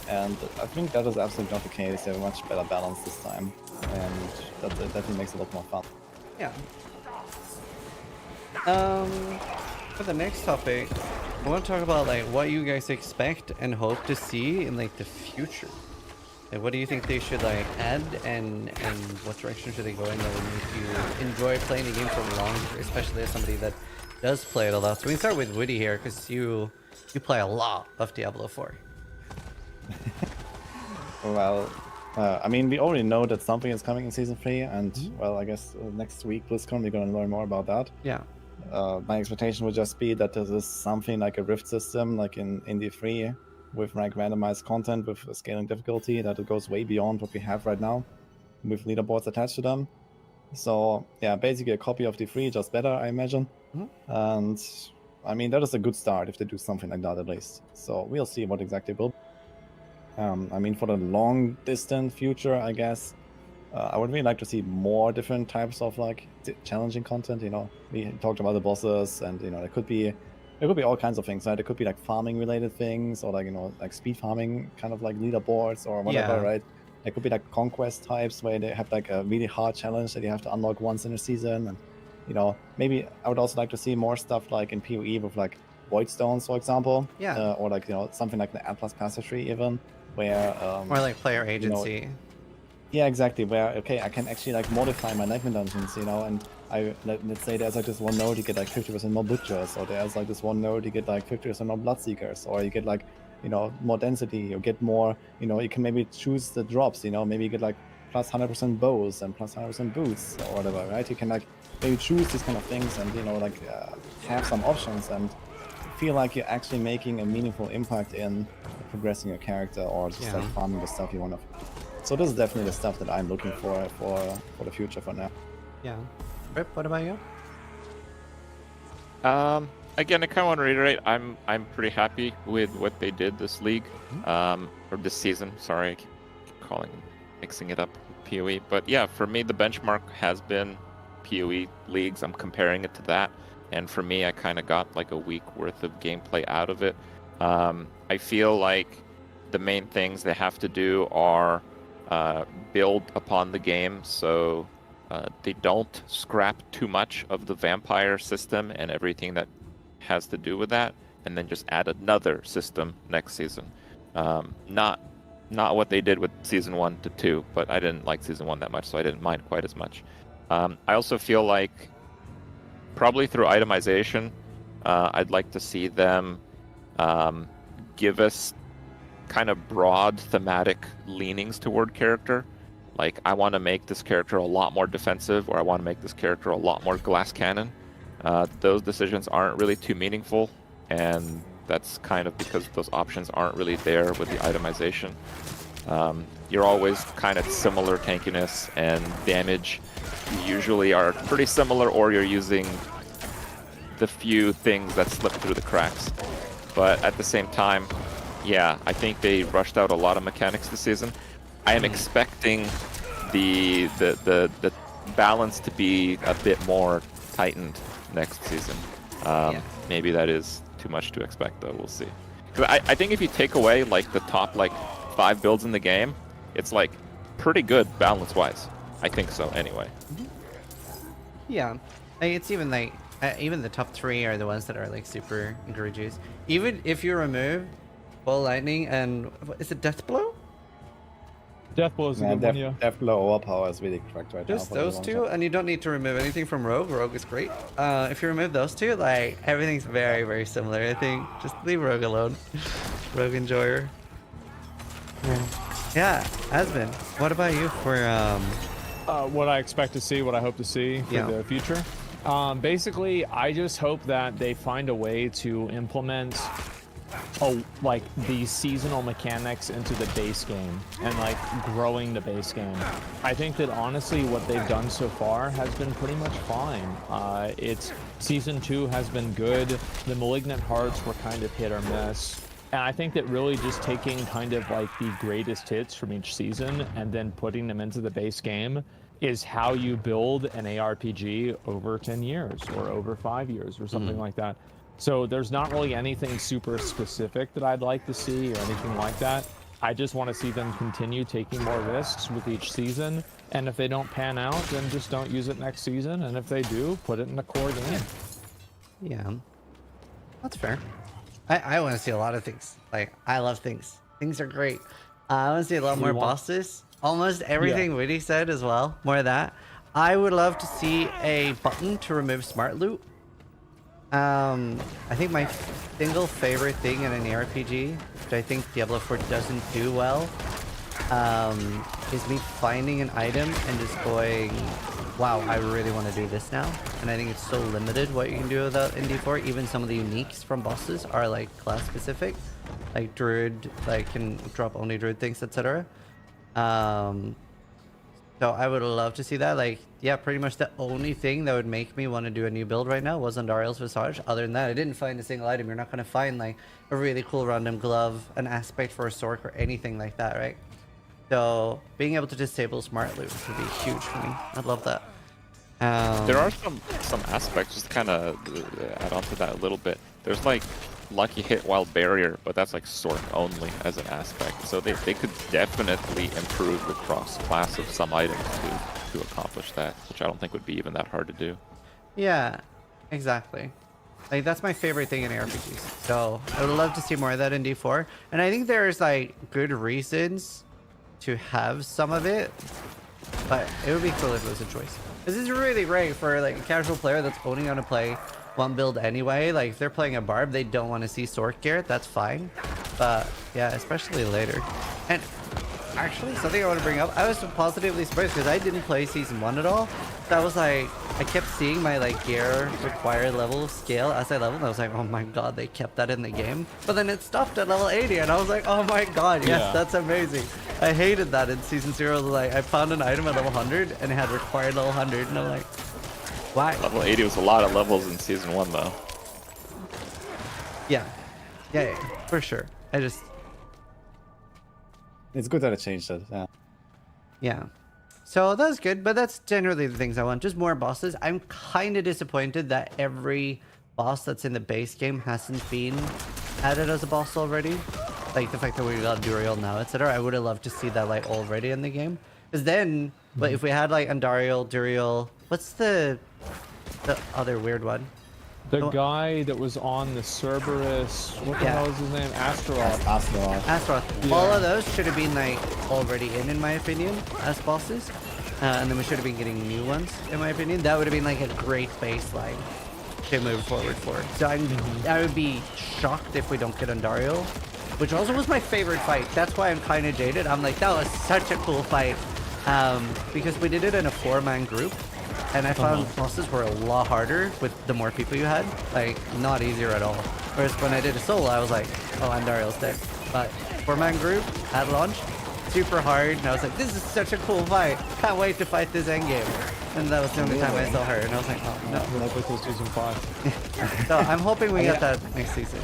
And I think that is absolutely not the case. They have a much better balance this time, and that definitely makes it a lot more fun.
Yeah. For the next topic, I want to talk about like what you guys expect and hope to see in like the future. Like, what do you think they should like add, and what direction should they go in that will make you enjoy playing the game for longer, especially as somebody that does play it a lot. So we can start with Woody here, because you play a lot of Diablo 4.
Well, I mean, we already know that something is coming in Season 3, and, well, I guess next week, BlizzCon, we're going to learn more about that.
Yeah.
My expectation would just be that this is something like a Rift system, like in Indie 3, with like randomized content, with a scaling difficulty, that it goes way beyond what we have right now, with leaderboards attached to them. So, yeah, basically a copy of D3, just better, I imagine. And, I mean, that is a good start if they do something like that, at least. So, we'll see what exactly will. I mean, for the long distant future, I guess, I would really like to see more different types of like challenging content. You know, we talked about the bosses, and you know, there could be all kinds of things. Right? There could be like farming related things, or like, you know, like speed farming kind of like leaderboards or whatever.
Yeah.
Right? There could be like conquest types where they have like a really hard challenge that you have to unlock once in a season, and you know, maybe I would also like to see more stuff like in PoE with like void stones, for example.
Yeah.
Or like, you know, something like the Atlas Passage even, where
Or like player agency.
yeah, exactly. Where, okay, I can actually like modify my nightmare dungeons, you know, and let's say there's like this one node you get like 50% more butchers, or there's like this one node you get like 50% more bloodseekers, or you get like, you know, more density, you get more, you know, you can maybe choose the drops, you know, maybe you get like plus 100% bows and plus 100% boots or whatever, right? You can like maybe choose these kind of things and, you know, like have some options and feel like you're actually making a meaningful impact in progressing your character, or just like farming the stuff you want to. So this is definitely the stuff that I'm looking for the future for now.
Yeah. Rip, what about you?
Again, I kind of want to reiterate, I'm pretty happy with what they did this league, or this season. Sorry, I keep mixing it up with PoE. But yeah, for me, the benchmark has been PoE leagues. I'm comparing it to that, and for me, I kind of got like a week worth of gameplay out of it. I feel like the main things they have to do are build upon the game, so they don't scrap too much of the vampire system and everything that has to do with that, and then just add another system next season. Not what they did with season 1 to 2, but I didn't like season 1 that much, so I didn't mind quite as much. I also feel like probably through itemization, I'd like to see them give us kind of broad thematic leanings toward character. Like, I want to make this character a lot more defensive, or I want to make this character a lot more glass cannon. Those decisions aren't really too meaningful, and that's kind of because those options aren't really there with the itemization. You're always kind of similar tankiness and damage. You usually are pretty similar, or you're using the few things that slip through the cracks. But at the same time, yeah, I think they rushed out a lot of mechanics this season. I am expecting the balance to be a bit more tightened next season. Maybe that is too much to expect, though. We'll see. Because I think if you take away like the top like 5 builds in the game, it's like pretty good balance-wise. I think so, anyway.
Yeah, like, it's even like even the top 3 are the ones that are like super egregious. Even if you remove Ball Lightning and what is it, Death Blow?
Deathblow is a
Yeah,
good one, yeah.
Deathblow Overpower is really correct right now.
Just
for the
those
long
two,
shot.
and you don't need to remove anything from Rogue. Rogue is great. If you remove those two, like everything's very, very similar. I think just leave Rogue alone. Rogue Enjoyer. Yeah, Asvin, what about you for
What I expect to see, what I hope to see for
Yeah.
the future. Basically, I just hope that they find a way to implement like these seasonal mechanics into the base game and like growing the base game. I think that honestly what they've done so far has been pretty much fine. It's season 2 has been good. The Malignant Hearts were kind of hit or miss. And I think that really just taking kind of like the greatest hits from each season and then putting them into the base game is how you build an ARPG over 10 years or over 5 years or something like that. So there's not really anything super specific that I'd like to see or anything like that. I just want to see them continue taking more risks with each season. And if they don't pan out, then just don't use it next season. And if they do, put it in the core game.
Yeah, that's fair. I want to see a lot of things. Like, I love things. Things are great. I want to see a lot more bosses. Almost everything Witty said as well. More of that. I would love to see a button to remove smart loot. I think my single favorite thing in an RPG, which I think Diablo 4 doesn't do well, is me finding an item and just going, wow, I really want to do this now. And I think it's so limited what you can do without in D4. Even some of the uniques from bosses are like class specific, like druid, like can drop only druid things, etc. So I would love to see that. Like, yeah, pretty much the only thing that would make me want to do a new build right now was Andariel's Visage. Other than that, I didn't find a single item. You're not going to find like a really cool random glove, an aspect for a sword, or anything like that, right? So being able to disable smart loot would be huge for me. I'd love that.
There are some aspects, just kind of add on to that a little bit. There's like lucky hit while barrier, but that's like sword only as an aspect. So they could definitely improve the cross class of some items to accomplish that, which I don't think would be even that hard to do.
Yeah, exactly. Like, that's my favorite thing in RPGs. So I would love to see more of that in D4. And I think there's like good reasons to have some of it, but it would be cool if it was a choice. This is really great for like a casual player that's only going to play one build anyway. Like, if they're playing a barb, they don't want to see sword gear. That's fine. But yeah, especially later. And actually, something I want to bring up, I was positively surprised because I didn't play season 1 at all. So I was like, I kept seeing my like gear required level scale as I leveled. And I was like, oh my god, they kept that in the game. But then it stopped at level 80, and I was like, oh my god, yes,
Yeah.
that's amazing. I hated that in season 0. Like, I found an item at level 100 and it had required level 100, and I'm like, why?
Level 80 was a lot of levels in season 1 though.
Yeah, for sure. I just,
It's good that it changed it. Yeah.
yeah. So that's good, but that's generally the things I want. Just more bosses. I'm kind of disappointed that every boss that's in the base game hasn't been added as a boss already. Like the fact that we got Duriel now, etc. I would have loved to see that like already in the game. Because then, but if we had like Andariel, Duriel, what's the other weird one?
The
Oh.
guy that was on the Cerberus, what the
Yeah.
hell is his name? Astaroth.
Astaroth.
Astaroth. All of those should have been like already in my opinion, as bosses. And then we should have been getting new ones, in my opinion. That would have been like a great baseline to move forward for. So I would be shocked if we don't get Andariel, which also was my favorite fight. That's why I'm kind of jaded. I'm like, that was such a cool fight. Because we did it in a 4-man group. And I found bosses were a lot harder with the more people you had. Like, not easier at all. Whereas when I did a solo, I was like, oh, Andariel's dead. But 4-man group at launch, super hard. And I was like, this is such a cool fight. Can't wait to fight this endgame. And that was the only time I saw her. And I was like, oh, no.
Like with season 5.
So I'm hoping we get that next season.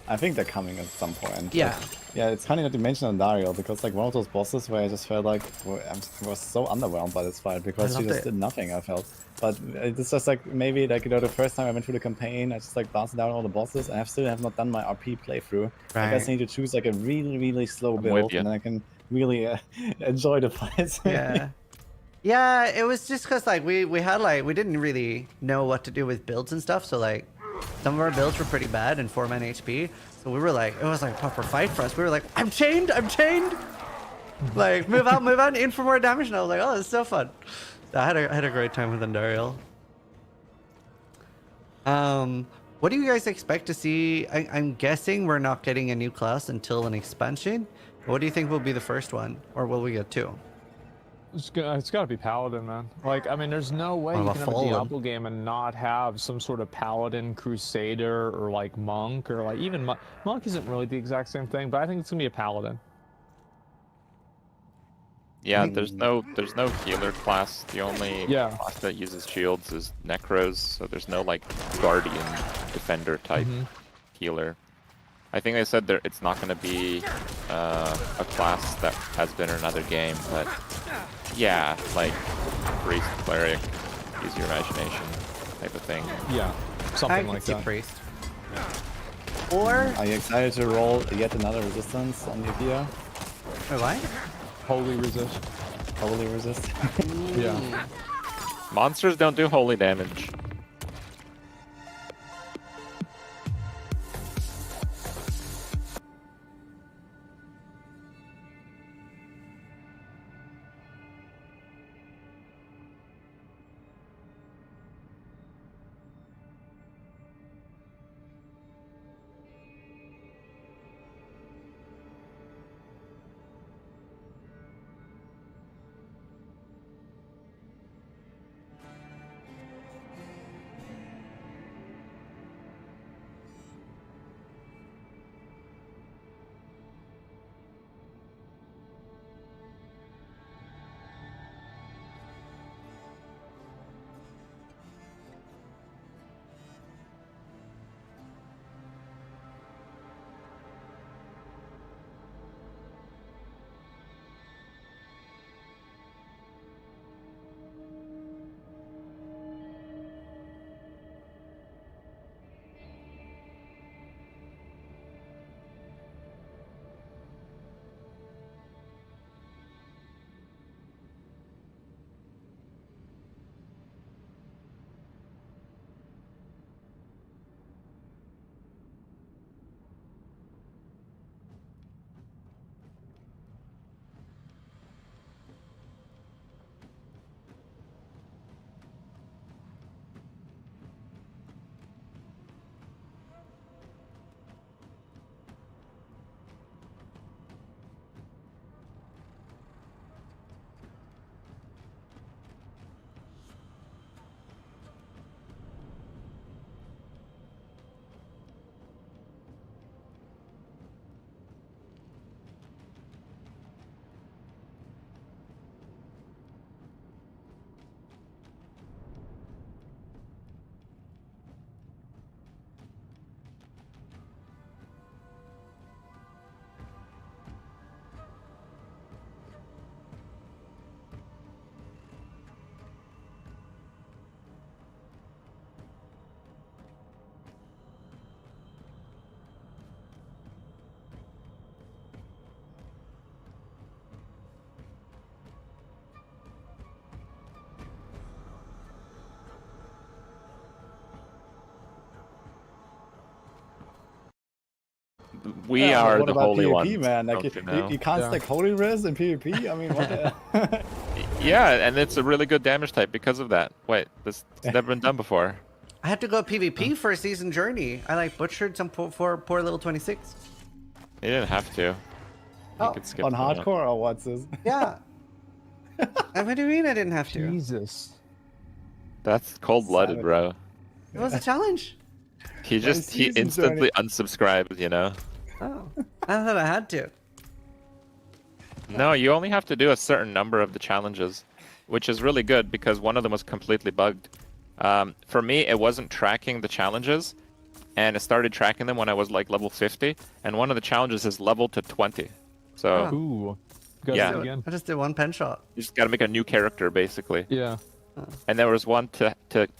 I think they're coming at some point.
Yeah.
Yeah, it's funny that you mentioned Andariel, because like one of those bosses where I just felt like I was so underwhelmed by this fight because she
loved
just
it.
did nothing, I felt. But it's just like maybe like, you know, the first time I went through the campaign, I just like bounced down all the bosses, and I still have not done my RP playthrough. I guess I need to choose like a really, really slow
with
build,
you.
and then I can really enjoy the fights.
Yeah. Yeah, it was just because like we had like we didn't really know what to do with builds and stuff, so like some of our builds were pretty bad in 4-man HP, so we were like, it was like a proper fight for us. We were like, I'm chained, Like move out, in for more damage. And I was like, oh, it's so fun. I had a great time with Andariel. What do you guys expect to see? I'm guessing we're not getting a new class until an expansion. What do you think will be the first one, or will we get two?
It's got to be Paladin, man. Like, I mean, there's no way
Or
you
a
can have a
Fallen.
Diablo game and not have some sort of Paladin, Crusader, or like Monk, or like even Monk isn't really the exact same thing, but I think it's gonna be a Paladin.
Yeah, there's no healer class. The only
Yeah.
class that uses shields is Necros, so there's no like guardian defender type healer. I think they said there it's not going to be a class that has been in another game, but yeah, like priest, cleric, use your imagination type of thing.
Yeah,
I
something
could
like
see
that.
priest. Or
Are you excited to roll yet another resistance on your gear?
wait, what?
Holy resist.
Holy resist.
Yeah.
Monsters don't do holy damage. We
Yeah,
are
what
the
about
holy
PvP,
ones.
man? Like
don't you know?
you can't
Yeah.
stack holy res in PvP. I mean, what the?
Yeah, and it's a really good damage type because of that. Wait, this has never been done before.
I had to go PvP for a season journey. I like butchered some poor little 26.
You didn't have to. You
Oh,
could skip
On
some of that.
hardcore or what's this?
Yeah. And what do you mean I didn't have to?
Jesus.
That's cold-blooded,
Savage.
bro.
It was a challenge.
He
season
instantly unsubscribed, you know?
Oh, I thought I had to.
No, you only have to do a certain number of the challenges, which is really good because one of them was completely bugged. For me, it wasn't tracking the challenges, and it started tracking them when I was like level 50, and one of the challenges is level to 20. So
Oh.
Ooh. Gotta
Yeah.
do it again.
I just did one pen shot.
you just gotta make a new character, basically.
Yeah.
And there was one to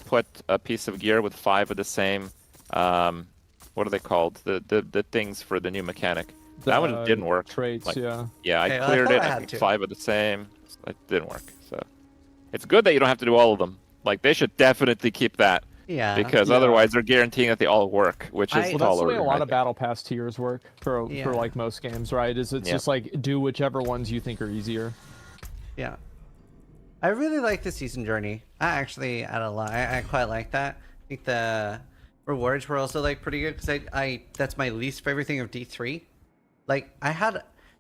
put a piece of gear with 5 of the same, what are they called? The things for the new mechanic. That one didn't work.
Traits,
Like,
yeah.
Yeah,
Okay,
I
I
cleared
thought
it.
I
I
had
think
to.
5 of the same. It didn't work. So it's good that you don't have to do all of them. Like they should definitely keep that
Yeah.
because
Yeah.
otherwise they're guaranteeing that they all work, which is
Well,
Well, that's the way a
tolerated.
lot
I
of battle pass tiers work for
Yeah.
like most games, right? Is it's
Yep.
just like do whichever ones you think are easier.
Yeah. I really like the season journey. I actually, I don't lie, I quite like that. I think the rewards were also like pretty good because I that's my least favorite thing of D3. Like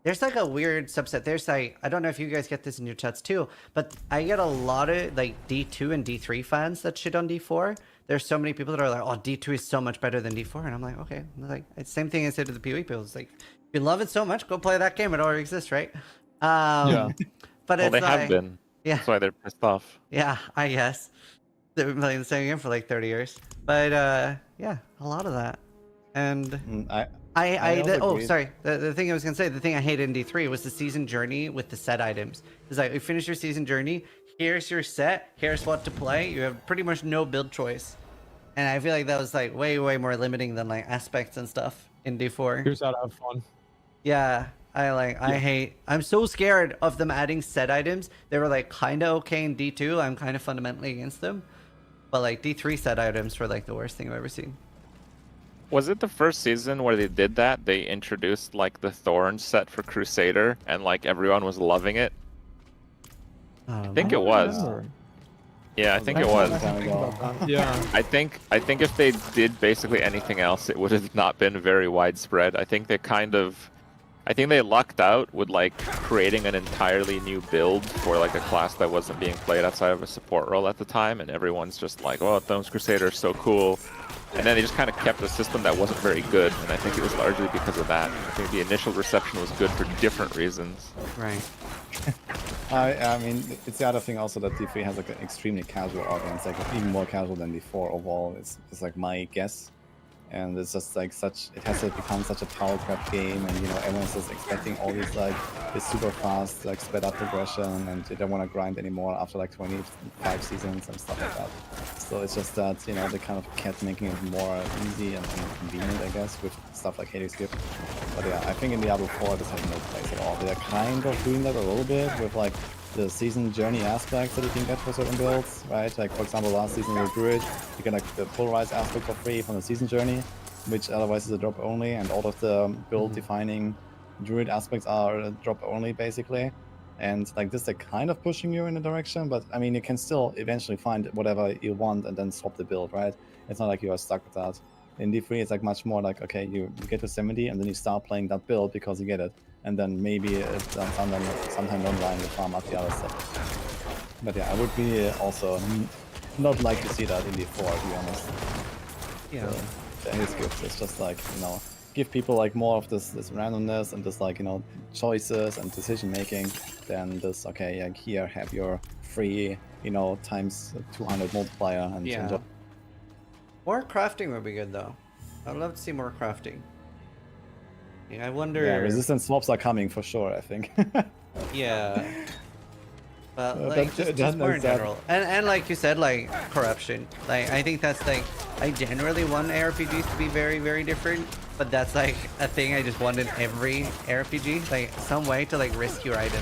there's like a weird subset. There's like, I don't know if you guys get this in your chats too, but I get a lot of like D2 and D3 fans that shit on D4. There's so many people that are like, oh, D2 is so much better than D4, and I'm like, okay, like it's the same thing I said to the PoE people. It's like, if you love it so much, go play that game. It already exists, right?
Yeah.
But
well,
it's
they
like,
have been.
yeah.
That's why they're pissed off.
Yeah, I guess. They've been playing the same game for like 30 years. But yeah, a lot of that. And
I also agree.
sorry. The thing I was gonna say, the thing I hated in D3 was the season journey with the set items. It's like you finish your season journey, here's your set, here's what to play. You have pretty much no build choice. And I feel like that was like way more limiting than like aspects and stuff in D4.
Here's how to have fun.
Yeah, I'm so scared of them adding set items. They were like kind of okay in D2. I'm kind of fundamentally against them. But like D3 set items were like the worst thing I've ever seen.
Was it the first season where they did that? They introduced like the Thorn set for Crusader, and like everyone was loving it. I think it was. Yeah, I think it was.
Yeah.
I think if they did basically anything else, it would have not been very widespread. I think they lucked out with like creating an entirely new build for like a class that wasn't being played outside of a support role at the time, and everyone's just like, "Oh, Thrones Crusader is so cool," and then they just kind of kept a system that wasn't very good, and I think it was largely because of that. I think the initial reception was good for different reasons.
Right.
I mean, it's the other thing also that D3 has like an extremely casual audience, like even more casual than D4 overall. It's like my guess. And it's just like it has become such a power grab game, and everyone's just expecting all these like this super fast like sped up progression, and they don't want to grind anymore after like 25 seasons and stuff like that. So it's just that they kind of kept making it more easy and convenient, I guess, with stuff like Helix Skip. But yeah, I think in Diablo 4 this has no place at all. They're kind of doing that a little bit with like the season journey aspects that you can get for certain builds, right? Like for example, last season with Druid, you get like the polarized aspect for free from the season journey, which otherwise is a drop only, and all of the build defining Druid aspects are a drop only basically. And like this, they're kind of pushing you in a direction, but I mean, you can still eventually find whatever you want and then swap the build, right? It's not like you are stuck with that. In D3, it's like much more like, okay, you get to 70 and then you start playing that build because you get it. And then maybe sometime down the line you farm up the other stuff. But yeah, I would be also not like to see that in D4, to be honest.
Yeah.
So, it's good. It's just like, give people like more of this randomness and this like, choices and decision making than this, okay, like here, have your free, times 200 multiplier and
Yeah.
enjoy.
More crafting would be good though. I'd love to see more crafting. Yeah, I wonder.
Yeah, resistance swaps are coming for sure, I think.
Yeah. But like
That-
just
that
more in
makes sense.
general. And like you said, like corruption. Like I think that's like I generally want ARPGs to be very different, but that's like a thing I just want in every RPG. Like some way to like risk your item,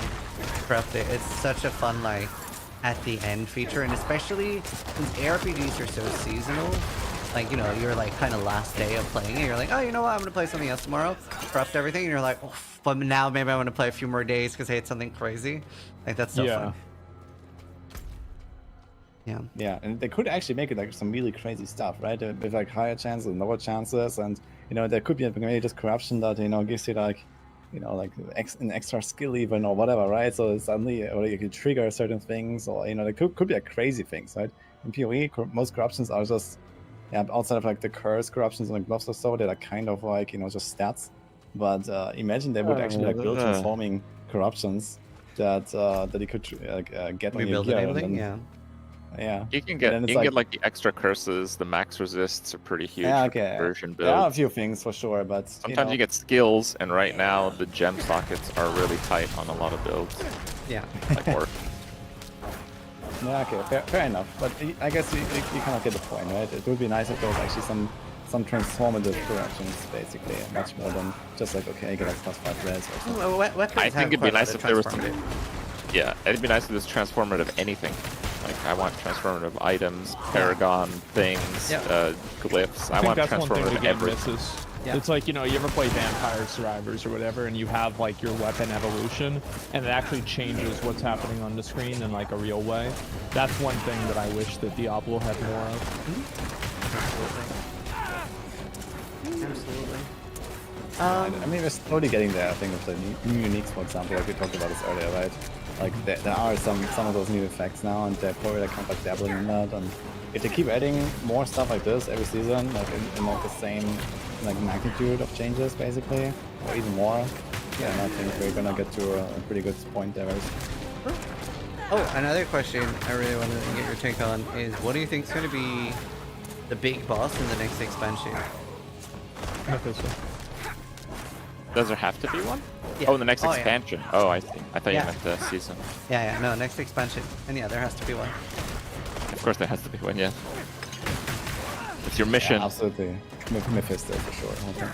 corrupt it. It's such a fun like at the end feature, and especially since ARPGs are so seasonal. Like, you're like kind of last day of playing it. You're like, oh, you know what? I'm going to play something else tomorrow. Corrupt everything. And you're like, oh, but now maybe I want to play a few more days because I hate something crazy. Like, that's so fun. Yeah.
Yeah, and they could actually make it like some really crazy stuff, right? With like higher chances and lower chances, and there could be maybe just corruption that gives you like, like an extra skill even or whatever, right? So suddenly, or you can trigger certain things, or there could be like crazy things, right? In PoE, most corruptions are just outside of like the curse corruptions and like gloves or so, they're like kind of like just stats. But imagine they would actually like build transforming corruptions that you could get on your
Rebuild
gear.
and
And
everything,
then-
yeah.
yeah.
You can get
then it's
like the extra curses, the max resists are pretty huge
Yeah,
for
okay.
conversion
There are a
builds.
few things for sure, but
Sometimes you get skills, and right now the gem sockets are really tight on a lot of builds.
Yeah.
Like work.
Yeah, okay, fair enough. But I guess you kind of get the point, right? It would be nice if there was actually some transformative corrections, basically, much more than just like, okay, get like +5 res or something.
Well, weapons
I
have
think it'd
quite
be
a lot
nice
of
if there was some.
transformative.
Yeah, it'd be nice if there's transformative anything. Like I want transformative items, paragon things,
Yeah.
glyphs. I
think
want
that's one thing the
transformative
game
everything.
misses.
Yeah.
It's like, you know, you ever play Vampire Survivors or whatever, and you have like your weapon evolution, and it actually changes what's happening on the screen in like a real way. That's one thing that I wish that Diablo had more of.
Absolutely.
I mean, we're slowly getting there. I think with the new uniques, for example, like we talked about this earlier, right? Like there are some of those new effects now, and they're probably like kind of like dabbling in that. And if they keep adding more stuff like this every season, like in like the same like magnitude of changes, basically, or even more, then I think we're gonna get to a pretty good point there. Very soon.
Oh, another question I really wanted to get your take on is, what do you think is going to be the big boss in the next expansion?
Mephisto.
Does there have to be one?
Yeah.
Oh, the next
Oh, yeah.
expansion. Oh, I see. I thought
Yeah.
you meant the season.
Yeah, no, next expansion. And yeah, there has to be one.
Of course, there has to be one. Yeah. It's your mission.
Yeah, absolutely. Mephisto for sure. Okay.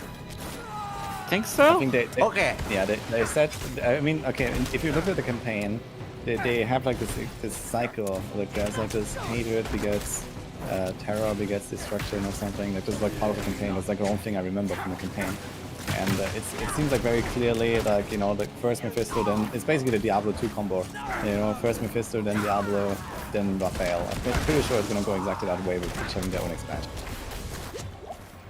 Think so?
I think they
Okay.
Yeah, they said. I mean, okay. If you look at the campaign, they have like this cycle. Like there's like this hatred begets terror begets destruction or something. Like just like part of the campaign. That's like the only thing I remember from the campaign. And it seems like very clearly like, you know, the first Mephisto, then it's basically the Diablo 2 combo. You know, first Mephisto, then Diablo, then Raphael. I'm pretty sure it's gonna go exactly that way with each having their own expansion.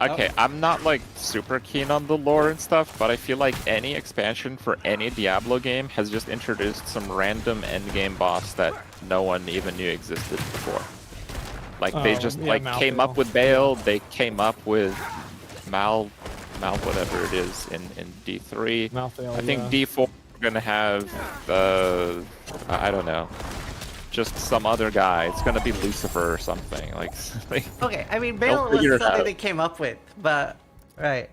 Okay, I'm not like super keen on the lore and stuff, but I feel like any expansion for any Diablo game has just introduced some random endgame boss that no one even knew existed before. Like they
Oh,
just
yeah,
like came up
Malthael.
with Baal, they came up with Mal whatever it is in D3.
Malthael,
I think
yeah.
D4 we're gonna have I don't know. Just some other guy. It's gonna be Lucifer or something. Like
Okay, I mean, Baal was
figure it
something
out.
they came up with, but right,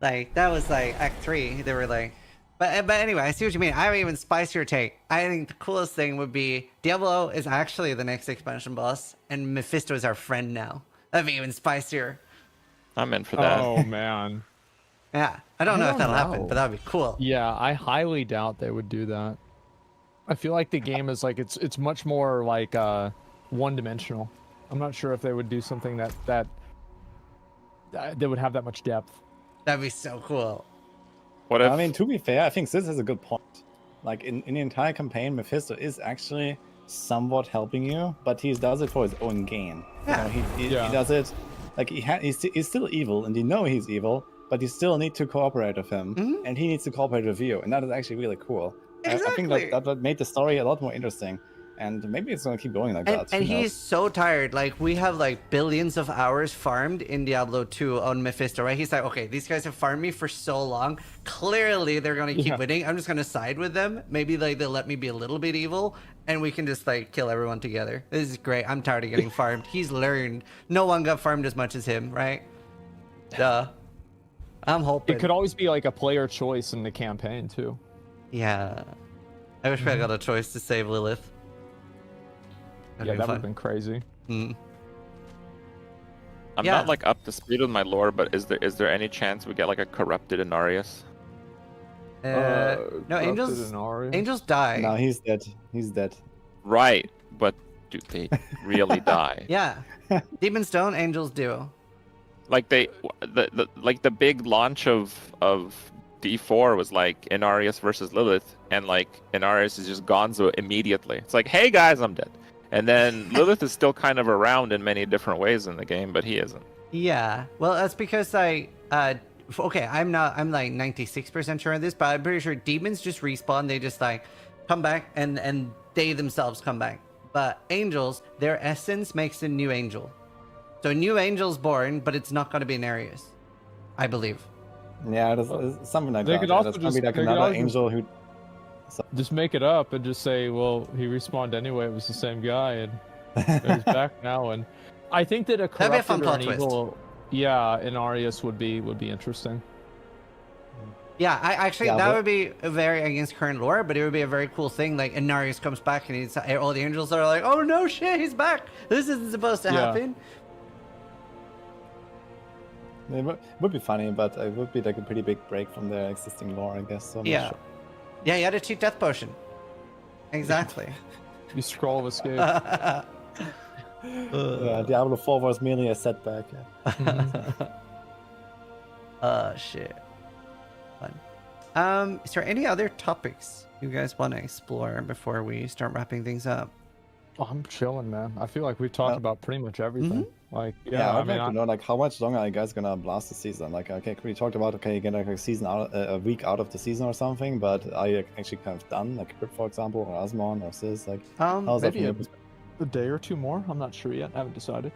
like that was like Act 3. They were like, but anyway, I see what you mean. I have even spicier take. I think the coolest thing would be Diablo is actually the next expansion boss, and Mephisto is our friend now. That'd be even spicier.
I'm in for that.
Oh man.
Yeah, I don't know if
don't
that'll happen,
know.
but that'd be cool.
Yeah, I highly doubt they would do that. I feel like the game is like it's much more like one-dimensional. I'm not sure if they would do something that would have that much depth.
That'd be so cool.
What if
I mean, to be fair, I think Sis has a good point. Like in the entire campaign, Mephisto is actually somewhat helping you, but he does it for his own gain.
Yeah.
You know, he
Yeah.
does it like he's still evil, and you know he's evil, but you still need to cooperate with him,
Mhm.
and he needs to cooperate with you, and that is actually really cool. I think
Exactly.
that made the story a lot more interesting, and maybe it's gonna keep going like that.
And
Who knows?
he's so tired. Like, we have like billions of hours farmed in Diablo 2 on Mephisto, right? He's like, okay, these guys have farmed me for so long. Clearly, they're gonna keep
Yeah.
winning. I'm just gonna side with them. Maybe like they'll let me be a little bit evil, and we can just like kill everyone together. This is great. I'm tired of getting farmed. He's learned. No one got farmed as much as him, right? Duh. I'm hoping.
It could always be like a player choice in the campaign too.
Yeah. I wish I got a choice to save Lilith. That'd
Yeah,
be
that would
fun.
have been crazy.
Mm.
I'm
Yeah.
not like up to speed with my lore, but is there any chance we get like a corrupted Inarius?
No, angels die.
No, he's dead. He's dead.
Right, but do they really die?
Yeah. Demons don't, angels do.
Like the big launch of D4 was like Inarius versus Lilith, and like Inarius is just gonzo immediately. It's like, hey guys, I'm dead. And then Lilith is still kind of around in many different ways in the game, but he isn't.
Yeah. Well, that's because okay, I'm like 96% sure of this, but I'm pretty sure demons just respawn. They just like come back and they themselves come back. But angels, their essence makes a new angel. So a new angel's born, but it's not going to be an Arius, I believe.
Yeah, it's something like
They
that.
could
Yeah,
also
that's probably
just-
like
they could
another
also-
angel who.
Just make it up and just say, well, he respawned anyway. It was the same guy, and he's back now. And I think that a
That'd be a fun
corrupted or an
plot twist.
evil, yeah, an Arius would be interesting.
Yeah, I actually
Yeah,
that
but-
would be very against current lore, but it would be a very cool thing. Like Inarius comes back and he's all the angels are like, "Oh no, shit, he's back! This isn't supposed to
Yeah.
happen."
It would be funny, but it would be like a pretty big break from their existing lore, I guess. So I'm not
Yeah,
sure.
yeah, you had to cheat death potion. Exactly.
You scroll of escape.
Yeah, Diablo 4 was merely a setback.
Shit. Fun. Is there any other topics you guys want to explore before we start wrapping things up?
Oh, I'm chilling, man. I feel like we've talked about pretty much everything. Like, yeah,
I'd
I mean,
like to know like how much longer are you guys gonna blast the season? Like, okay, we talked about you get like a season out, a week out of the season or something, but are you actually kind of done? Like Grip, for example, or Asmon or Sis, like how's that
maybe
from your
a
perspective?
day or two more. I'm not sure yet. I haven't decided.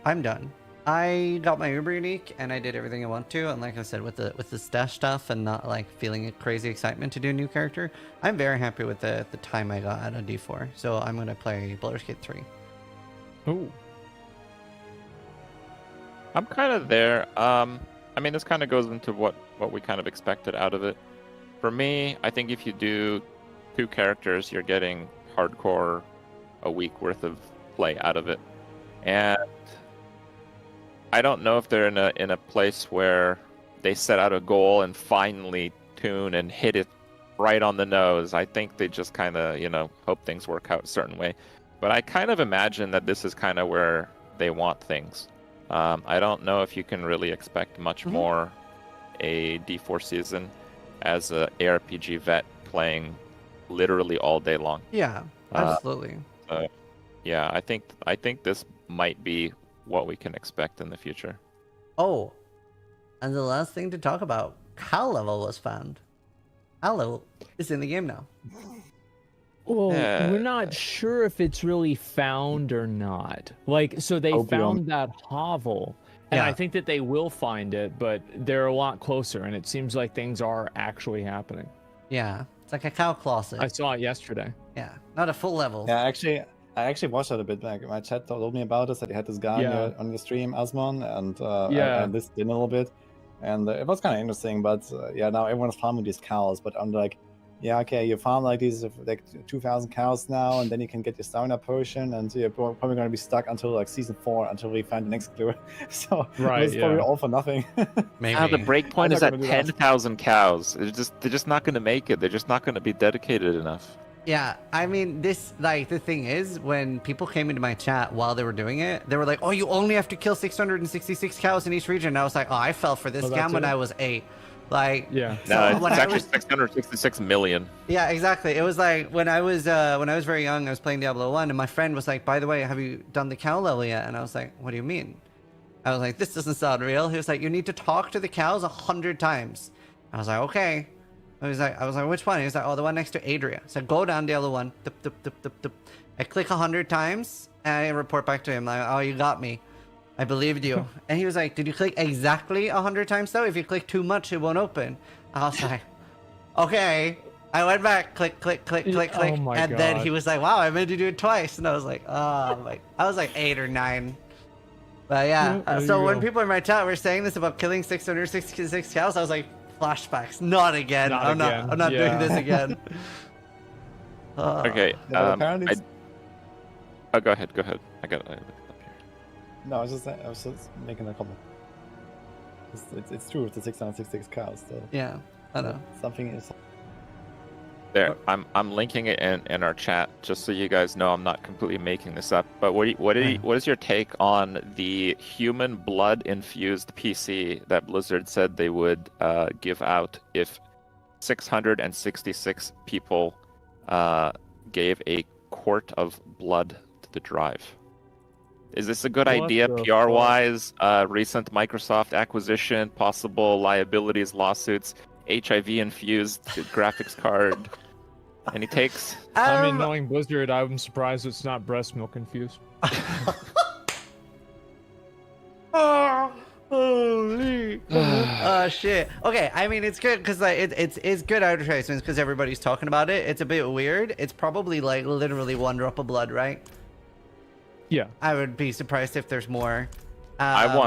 I'm done. I got my Uber Unique and I did everything I want to. And like I said, with the stash stuff and not like feeling a crazy excitement to do a new character, I'm very happy with the time I got out of D4. So I'm gonna play Baldur's Gate 3.
Ooh.
I'm kind of there. I mean, this kind of goes into what we kind of expected out of it. For me, I think if you do 2 characters, you're getting hardcore a week worth of play out of it. And I don't know if they're in a place where they set out a goal and finally tune and hit it right on the nose. I think they just kind of, hope things work out a certain way. But I kind of imagine that this is kind of where they want things. I don't know if you can really expect much more a D4 season as a ARPG vet playing literally all day long.
Yeah, absolutely.
Yeah, I think this might be what we can expect in the future.
Oh, and the last thing to talk about, Cow level was found. Cow level is in the game now.
Well,
Yeah.
we're not sure if it's really found or not. Like, so they
Opium.
found that hovel, and I
Yeah.
think that they will find it, but they're a lot closer, and it seems like things are actually happening.
Yeah, it's like a cow closet.
I saw it yesterday.
Yeah, not a full level.
Yeah, I actually watched that a bit back. My chat told me about this, that you had this guy
Yeah.
on your stream, Asmon, and
Yeah.
I listened in a little bit, and it was kind of interesting. But yeah, now everyone's farming these cows, but I'm like, yeah, okay, you farm like these like 2,000 cows now, and then you can get your stamina potion, and you're probably going to be stuck until like season 4 until we find the next clue. So
Right,
it's probably
yeah.
all for nothing.
Maybe.
The break point
I'm
is
not
at
gonna do that.
10,000 cows. They're just not going to make it. They're just not going to be dedicated enough.
Yeah, I mean, this, like, the thing is, when people came into my chat while they were doing it, they were like, oh, you only have to kill 666 cows in each region. And I was like, oh, I fell for this
Oh,
scam
that's
when
it?
I was 8. Like,
Yeah.
so
No,
when
it's
I
actually
was,
666 million.
yeah, exactly. It was like when I was very young, I was playing Diablo 1, and my friend was like, by the way, have you done the cow level yet? And I was like, what do you mean? I was like, this doesn't sound real. He was like, you need to talk to the cows 100 times. I was like, okay. I was like, which one? He was like, oh, the one next to Adria. So go down Diablo 1. Dup, dup, dup, dup, dup. I click 100 times, and I report back to him like, oh, you got me. I believed you. And he was like, did you click exactly 100 times though? If you click too much, it won't open. I was like, okay. I went back, click, click, click, click,
Oh
click,
my
and then
God.
he was like, wow, I meant to do it twice. And I was like, oh, like I was like 8 or 9. But yeah,
Yeah, there
so
you
when
go.
people in my chat were saying this about killing 666 cows, I was like, flashbacks, not again.
Not
I'm
again,
not doing
yeah.
this again.
Okay.
Yeah, but apparently it's-
Oh, go ahead. I got it up here.
No, I was just making a comment. It's true with the 666 cows. So
Yeah, I know.
something is.
There, I'm linking it in our chat just so you guys know I'm not completely making this up. But what is your take on the human blood infused PC that Blizzard said they would give out if 666 people gave a quart of blood to the drive? Is this a good
What
idea
the
PR wise? Recent Microsoft acquisition, possible liabilities, lawsuits, HIV infused graphics card. Any takes?
I mean, knowing Blizzard, I'm surprised it's not breast milk infused.
Holy. Shit. Okay, I mean it's good because like it's good advertisements because everybody's talking about it. It's a bit weird. It's probably like literally 1 drop of blood, right?
Yeah.
I would be surprised if there's more.
My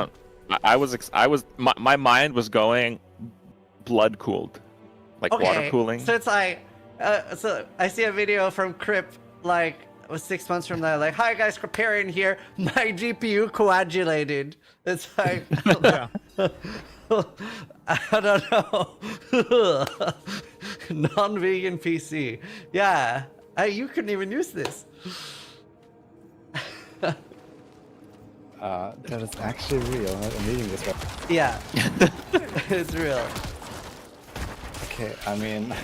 mind was going blood cooled, like water cooling.
So it's like, so I see a video from Crip like it was 6 months from now. Like, hi guys, Criparian here. My GPU coagulated. It's like,
Yeah.
I don't know. Non-vegan PC. Yeah. You couldn't even use this.
That is actually real. I'm reading this right.
Yeah. It's real.
Okay, I mean,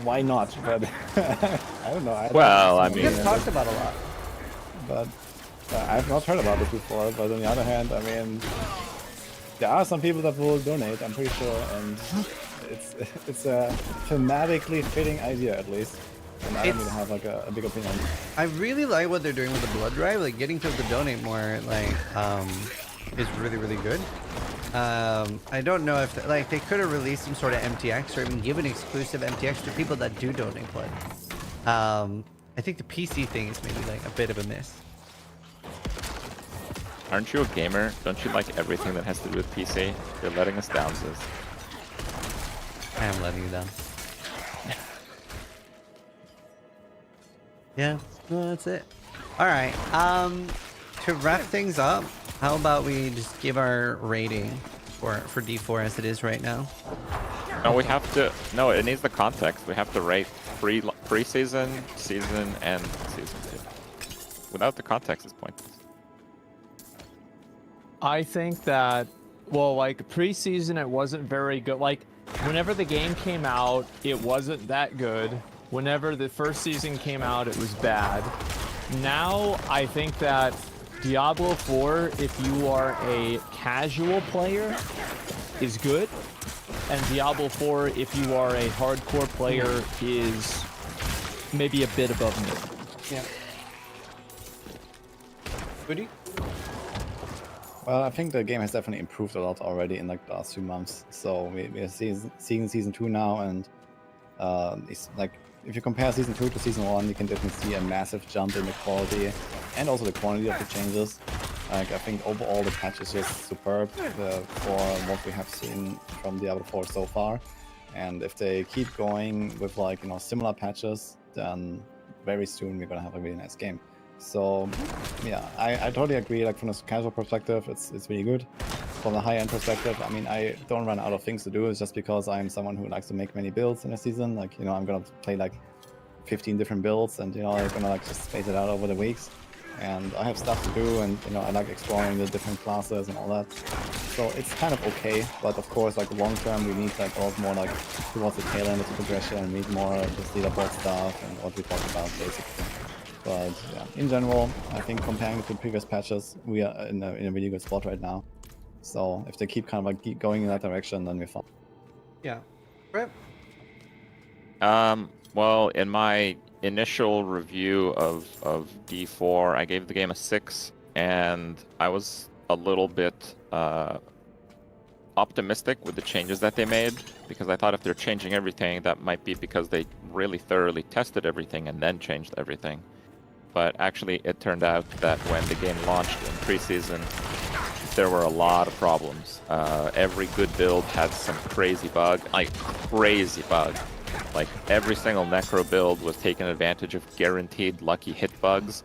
why not? But I don't know.
Well, I
We
mean,
get talked about a lot.
but I've not heard about this before. But on the other hand, I mean, there are some people that will donate. I'm pretty sure, and it's a thematically fitting idea at least. And I don't
It's-
really have like a big opinion.
I really like what they're doing with the blood drive. Like getting people to donate more, like, is really, really good. I don't know if like they could have released some sort of MTX or even given exclusive MTX to people that do donate blood. I think the PC thing is maybe like a bit of a miss.
aren't you a gamer? Don't you like everything that has to do with PC? You're letting us down, sis.
I am letting you down. Yeah, no, that's it. All right. To wrap things up, how about we just give our rating for D4 as it is right now?
No, we have to. No, it needs the context. We have to rate pre-season, season, and season 2. Without the context, it's pointless.
I think that, well, like preseason, it wasn't very good. Like, whenever the game came out, it wasn't that good. Whenever the first season came out, it was bad. Now, I think that Diablo 4, if you are a casual player, is good. And Diablo 4, if you are a hardcore player, is maybe a bit above mid.
Yeah. Goody?
Well, I think the game has definitely improved a lot already in like the last few months. So we're seeing season 2 now, and it's like if you compare season 2 to season 1, you can definitely see a massive jump in the quality and also the quantity of the changes. Like I think overall the patch is just superb for what we have seen from Diablo 4 so far. And if they keep going with like similar patches, then very soon we're gonna have a really nice game. So yeah, I totally agree. Like from a casual perspective, it's really good. From a high-end perspective, I mean, I don't run out of things to do. It's just because I'm someone who likes to make many builds in a season. Like I'm gonna play like 15 different builds, and I'm gonna like just space it out over the weeks. And I have stuff to do, and I like exploring the different classes and all that. So it's kind of okay, but of course, like long term, we need like a lot more like towards the tail end of the progression, and need more just leaderboard stuff and what we talked about basically. But yeah, in general, I think comparing to previous patches, we are in a really good spot right now. So if they keep kind of like keep going in that direction, then we're fine.
Yeah. Right.
Well, in my initial review of D4, I gave the game a 6, and I was a little bit optimistic with the changes that they made, because I thought if they're changing everything, that might be because they really thoroughly tested everything and then changed everything. But actually, it turned out that when the game launched in preseason, there were a lot of problems. Every good build had some crazy bug, like crazy bug. Like every single Necro build was taking advantage of guaranteed lucky hit bugs.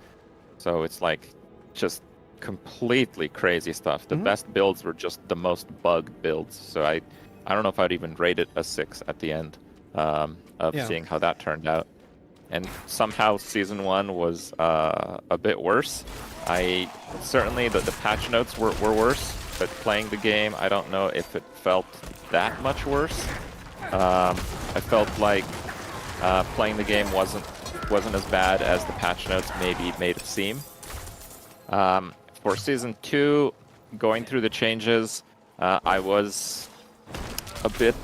So it's like just completely crazy stuff. The best builds were just the most bugged builds. So I don't know if I'd even rate it a 6 at the end of seeing how that turned out. And somehow season 1 was a bit worse. Certainly the patch notes were worse, but playing the game, I don't know if it felt that much worse. I felt like playing the game wasn't as bad as the patch notes maybe made it seem. For season 2, going through the changes, I was a bit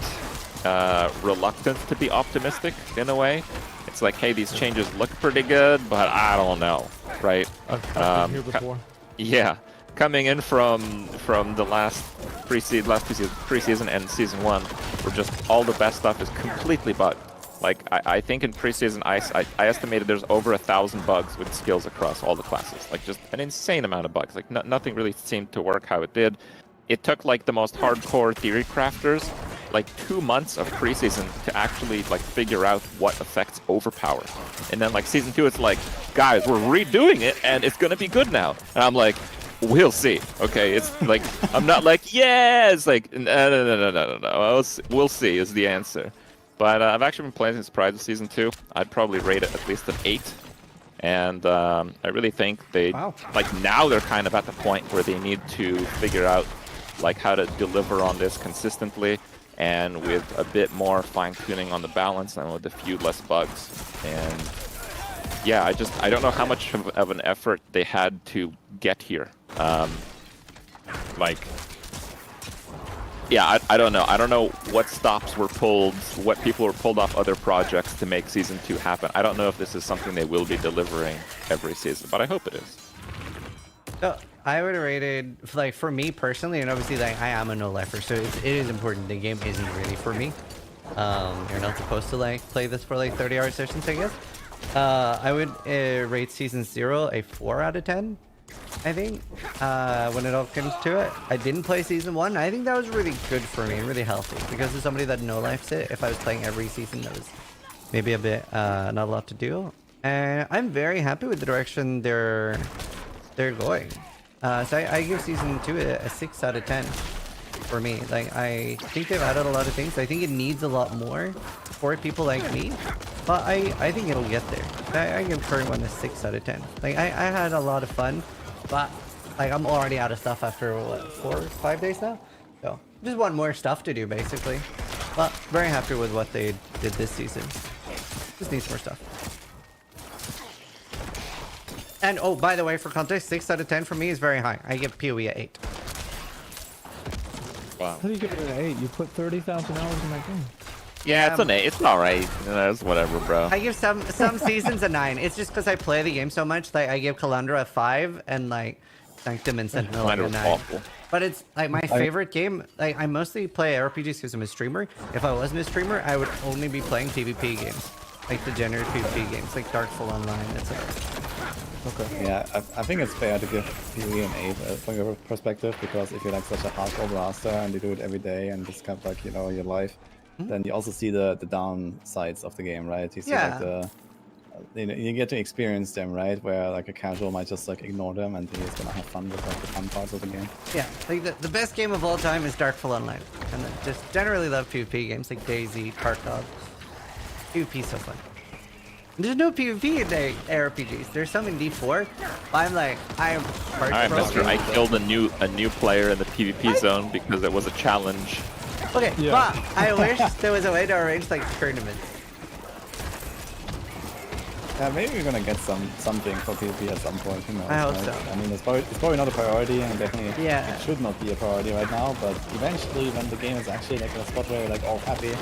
reluctant to be optimistic in a way. It's like, hey, these changes look pretty good, but I don't know, right?
I've been here before.
Yeah, coming in from the last preseason and season 1, where just all the best stuff is completely bugged. Like I think in preseason I estimated there's over 1,000 bugs with skills across all the classes. Like just an insane amount of bugs. Like nothing really seemed to work how it did. It took like the most hardcore theory crafters like 2 months of preseason to actually like figure out what effects overpower. And then like season 2, it's like, guys, we're redoing it and it's gonna be good now. And I'm like, we'll see. Okay, it's like I'm not like, yeah. It's like no. We'll see is the answer. But I've actually been playing since prior to Season 2. I'd probably rate it at least an 8. And I really think they,
Wow.
like now they're kind of at the point where they need to figure out like how to deliver on this consistently and with a bit more fine-tuning on the balance and with a few less bugs. And yeah, I don't know how much of an effort they had to get here. Yeah, I don't know. I don't know what stops were pulled, what people were pulled off other projects to make Season 2 happen. I don't know if this is something they will be delivering every season, but I hope it is.
So I would have rated, like, for me personally, and obviously, like, I am a no-lifer, so it is important. The game isn't really for me. You're not supposed to, like, play this for, like, 30-hour sessions, I guess. I would rate Season 0 a 4 out of 10. I think when it all comes to it, I didn't play Season 1. I think that was really good for me, really healthy, because as somebody that no-lifes it, if I was playing every season, that was maybe a bit not a lot to do. And I'm very happy with the direction they're going. So I give Season 2 a 6 out of 10 for me. Like, I think they've added a lot of things. I think it needs a lot more for people like me, but I think it'll get there. I give current one a 6 out of 10. Like, I had a lot of fun, but like I'm already out of stuff after what, 4 or 5 days now. So just want more stuff to do basically. But very happy with what they did this season. Just needs more stuff. And oh, by the way, for context, 6 out of 10 for me is very high. I give PoE a 8.
Wow.
How do you give it an 8? You put 30,000 hours in that game.
Yeah, it's an 8. It's alright. It's whatever, bro.
I give some seasons a 9. It's just because I play the game so much. Like I give Kalandra a 5 and like Sanctum and Sentinel like a
Mine was
9.
awful.
But it's like my favorite game. Like I mostly play RPGs because I'm a streamer. If I wasn't a streamer, I would only be playing PvP games, like degenerate PvP games, like Darkfall Online, etc.
Okay.
Yeah, I think it's fair to give PoE an 8 from your perspective, because if you're like such a hardcore blaster and you do it every day and it's kind of like, you know, your life, then you also see the downsides of the game, right? You see like the, you know, you get to experience them, right? Where like a casual might just like ignore them and he's gonna have fun with like the fun parts of the game.
Yeah, like the best game of all time is Darkfall Online, and I just generally love PvP games like DayZ, Tarkov. PvP so fun. There's no PvP in the RPGs. There's some in D4. But I am
Alright, mister, I killed a new player in the PvP zone because it was a challenge.
Okay,
Yeah.
but I wish there was a way to arrange like tournaments.
Yeah, maybe we're gonna get something for PvP at some point. Who knows?
I hope
right?
so.
I mean, it's probably not a priority, and definitely
Yeah.
it should not be a priority right now. But eventually, when the game is actually like in a spot where you're like all happy,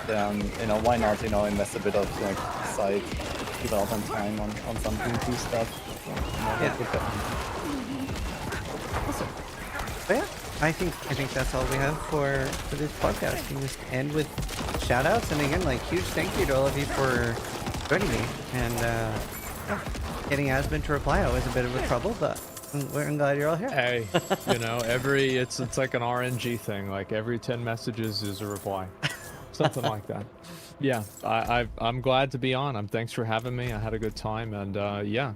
then you know why not? You know, invest a bit of like side development time on some PvP stuff. So, you know, that
Yeah.
would definitely-
But yeah, I think that's all we have for this podcast. We can just end with shout outs, and again, like huge thank you to all of you for joining me. And yeah, getting Asmund to reply was a bit of a trouble, but I'm glad you're all here.
Hey, you know, it's like an RNG thing. Like every 10 messages is a reply, something like that. Yeah, I'm glad to be on. Thanks for having me. I had a good time, and yeah,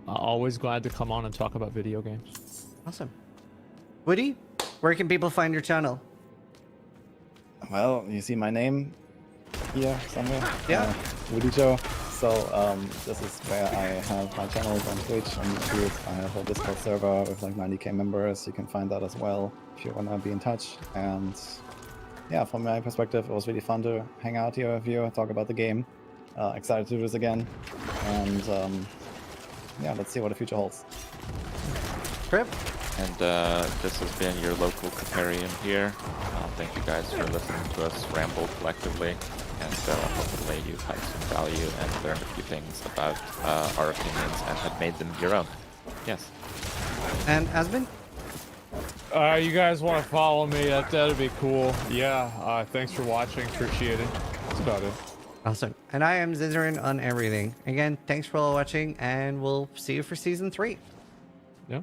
always glad to come on and talk about video games.
Awesome. Woody, where can people find your channel?
Well, you see my name here somewhere.
Yeah.
Woody Joe. So this is where I have my channels on Twitch and YouTube. I have a Discord server with like 90k members. You can find that as well if you wanna be in touch. And yeah, from my perspective, it was really fun to hang out here with you, talk about the game. Excited to do this again. And yeah, let's see what the future holds.
Trip?
And this has been your local Caparian here. Thank you guys for listening to us ramble collectively. And hopefully you've had some value and learned a few things about our opinions and have made them your own. Yes.
And Asmund?
You guys want to follow me? That'd be cool. Yeah. Thanks for watching. Appreciate it. That's about it.
Awesome. And I am Zizarin on everything. Again, thanks for all watching, and we'll see you for season 3.
Yeah.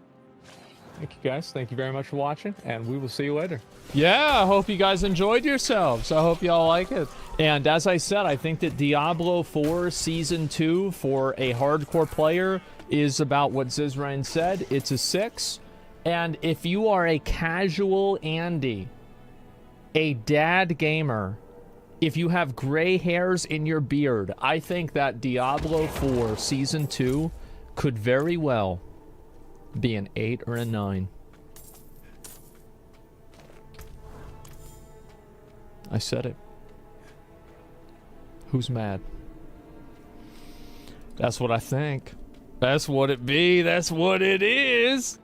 Thank you guys. Thank you very much for watching, and we will see you later. Yeah, I hope you guys enjoyed yourselves. I hope y'all like it. And as I said, I think that Diablo 4 Season 2 for a hardcore player is about what Zizrain said. It's a 6. And if you are a casual Andy, a dad gamer, if you have gray hairs in your beard, I think that Diablo 4 Season 2 could very well be an 8 or a 9. I said it. Who's mad? That's what I think. That's what it be. That's what it is.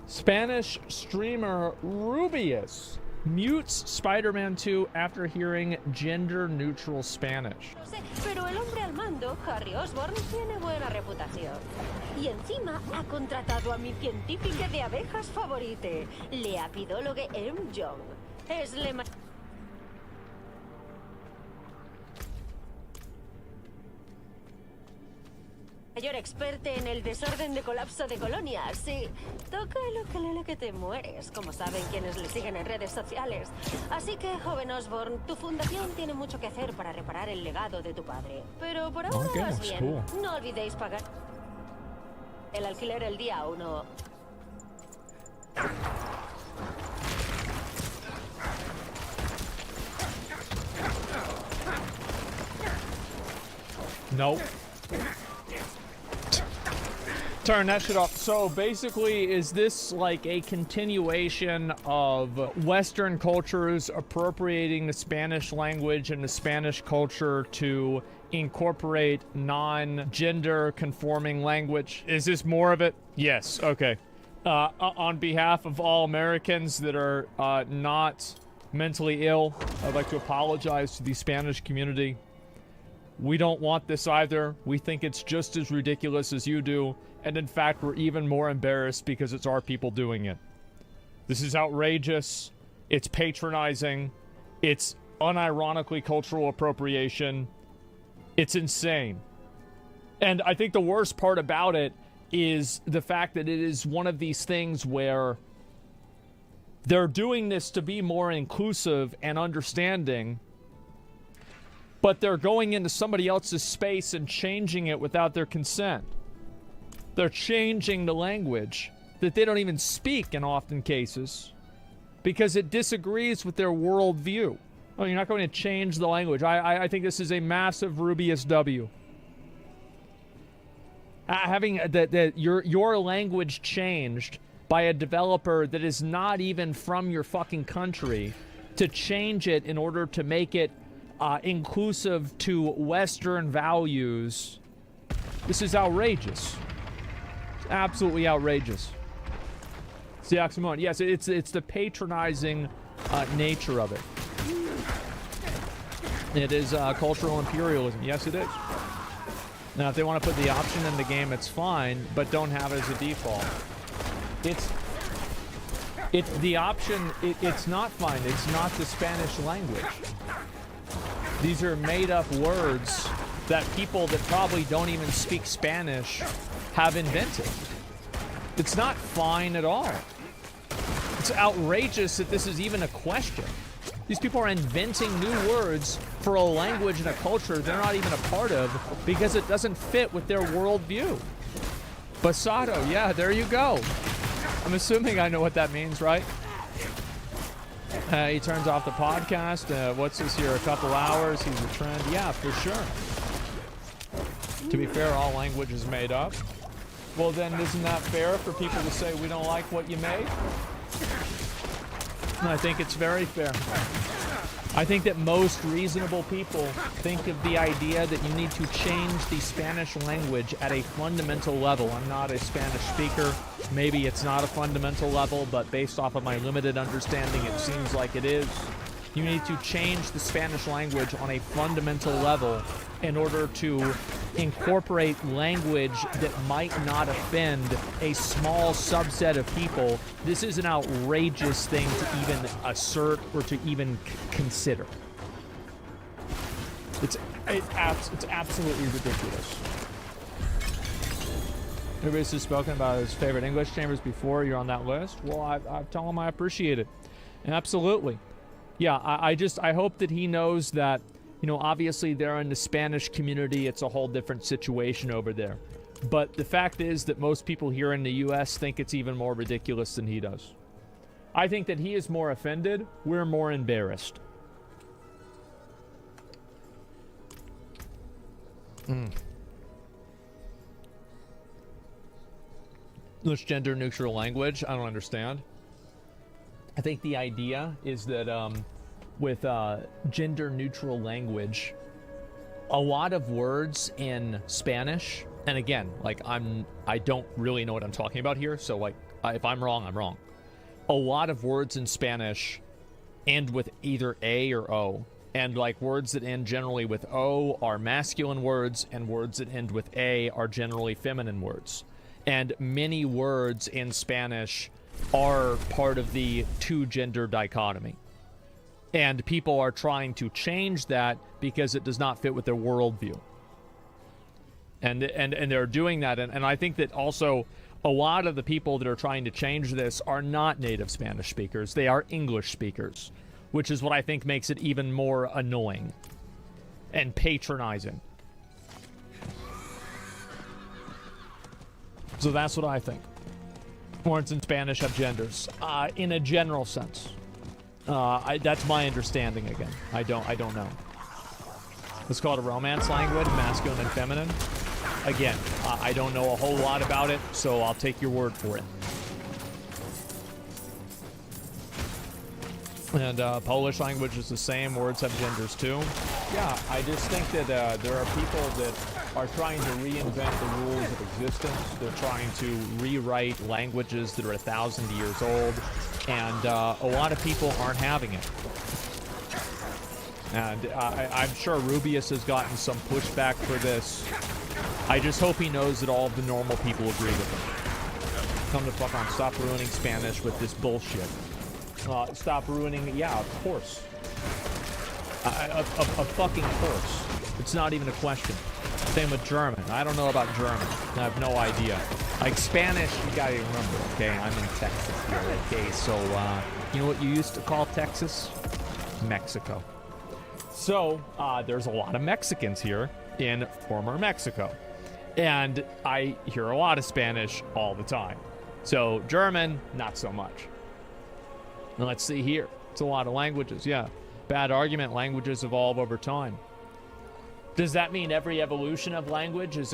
Spanish streamer Rubius mutes Spider-Man 2 after hearing gender-neutral Spanish.
No sé, pero el hombre al mando, Harry Osborn, tiene buena reputación. Y encima ha contratado a mi científica de abejas favorite, la apidóloga M. Young. Es la mayor experta en el desorden de colapso de colonias. Sí, toca el ukelele que te mueres, como saben quienes le siguen en redes sociales. Así que, joven Osborn, tu fundación tiene mucho que hacer para reparar el legado de tu padre. Pero por ahora
Okay,
vas
looks
bien.
cool.
No olvidéis pagar el alquiler el día 1.
Nope. Turn that shit off. So basically, is this like a continuation of Western cultures appropriating the Spanish language and the Spanish culture to incorporate non-gender conforming language? Is this more of it? Yes. Okay. On behalf of all Americans that are not mentally ill, I'd like to apologize to the Spanish community. We don't want this either. We think it's just as ridiculous as you do. And in fact, we're even more embarrassed because it's our people doing it. This is outrageous. It's patronizing. It's unironically cultural appropriation. It's insane. And I think the worst part about it is the fact that it is one of these things where they're doing this to be more inclusive and understanding, but they're going into somebody else's space and changing it without their consent. They're changing the language that they don't even speak in often cases because it disagrees with their worldview. Oh, you're not going to change the language. I think this is a massive Rubius W. Having your language changed by a developer that is not even from your fucking country, to change it in order to make it inclusive to Western values. This is outrageous. It's absolutely outrageous. It's the oxymoron. Yes, it's the patronizing nature of it. It is cultural imperialism. Yes, it is. Now, if they want to put the option in the game, it's fine, but don't have it as a default. It's the option. It's not fine. It's not the Spanish language. These are made-up words that people that probably don't even speak Spanish have invented. It's not fine at all. It's outrageous that this is even a question. These people are inventing new words for a language and a culture they're not even a part of because it doesn't fit with their worldview. Basado, yeah, there you go. I'm assuming I know what that means, right? He turns off the podcast. What's this here? A couple hours. He's a trend. Yeah, for sure. To be fair, all language is made up. Well, then isn't that fair for people to say we don't like what you made? I think it's very fair. I think that most reasonable people think of the idea that you need to change the Spanish language at a fundamental level. I'm not a Spanish speaker. Maybe it's not a fundamental level, but based off of my limited understanding, it seems like it is. You need to change the Spanish language on a fundamental level in order to incorporate language that might not offend a small subset of people. This is an outrageous thing to even assert or to even consider. It's absolutely ridiculous. Everybody's just spoken about his favorite English chambers before. You're on that list. Well, I tell him I appreciate it. Absolutely. Yeah, I hope that he knows that, you know, obviously they're in the Spanish community. It's a whole different situation over there. But the fact is that most people here in the US think it's even more ridiculous than he does. I think that he is more offended. We're more embarrassed. This gender neutral language, I don't understand. I think the idea is that with gender neutral language, a lot of words in Spanish, and again, like I don't really know what I'm talking about here, so like if I'm wrong, I'm wrong. A lot of words in Spanish end with either A or O. And like words that end generally with O are masculine words, and words that end with A are generally feminine words. And many words in Spanish are part of the two-gender dichotomy. And people are trying to change that because it does not fit with their worldview. And they're doing that. And I think that also a lot of the people that are trying to change this are not native Spanish speakers. They are English speakers, which is what I think makes it even more annoying and patronizing. So that's what I think. Words in Spanish have genders, in a general sense. That's my understanding. Again, I don't know. Let's call it a romance language, masculine and feminine. Again, I don't know a whole lot about it, so I'll take your word for it. And Polish language is the same. Words have genders too. Yeah, I just think that there are people that are trying to reinvent the rules of existence. They're trying to rewrite languages that are 1,000 years old. And a lot of people aren't having it. And I'm sure Rubius has gotten some pushback for this. I just hope he knows that all of the normal people agree with him. Come the fuck on, stop ruining Spanish with this bullshit. Stop ruining, yeah, of course. A fucking course. It's not even a question. Same with German. I don't know about German. I have no idea. Like Spanish, you gotta remember, okay? I'm in Texas here, okay? So, you know what you used to call Texas? Mexico. So, there's a lot of Mexicans here in former Mexico. And I hear a lot of Spanish all the time. So, German, not so much. And let's see here. It's a lot of languages, yeah. Bad argument, languages evolve over time. Does that mean every evolution of language is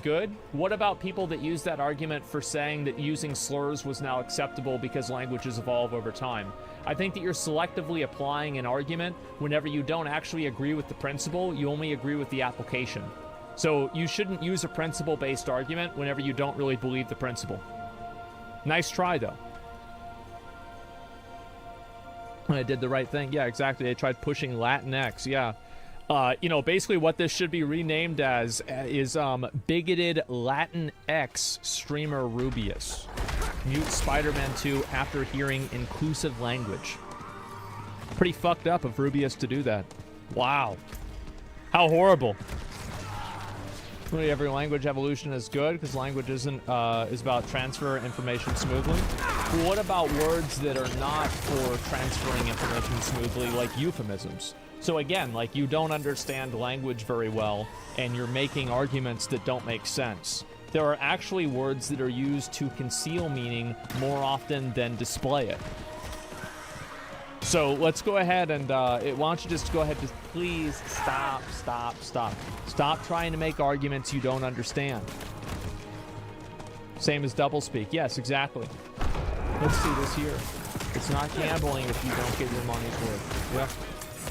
good? What about people that use that argument for saying that using slurs was now acceptable because languages evolve over time? I think that you're selectively applying an argument whenever you don't actually agree with the principle, you only agree with the application. So you shouldn't use a principle-based argument whenever you don't really believe the principle. Nice try, though. I did the right thing. Yeah, exactly. They tried pushing Latinx. Yeah. You know, basically what this should be renamed as is bigoted Latinx streamer Rubius. Mute Spider-Man 2 after hearing inclusive language. Pretty fucked up of Rubius to do that. Wow. How horrible. Really, every language evolution is good because language is about transfer information smoothly. Well, what about words that are not for transferring information smoothly, like euphemisms? So again, like you don't understand language very well and you're making arguments that don't make sense. There are actually words that are used to conceal meaning more often than display it. So let's go ahead and why don't you just go ahead and please stop. Stop trying to make arguments you don't understand. Same as doublespeak. Yes, exactly. Let's see this here. It's not gambling if you don't get your money's worth. Yep.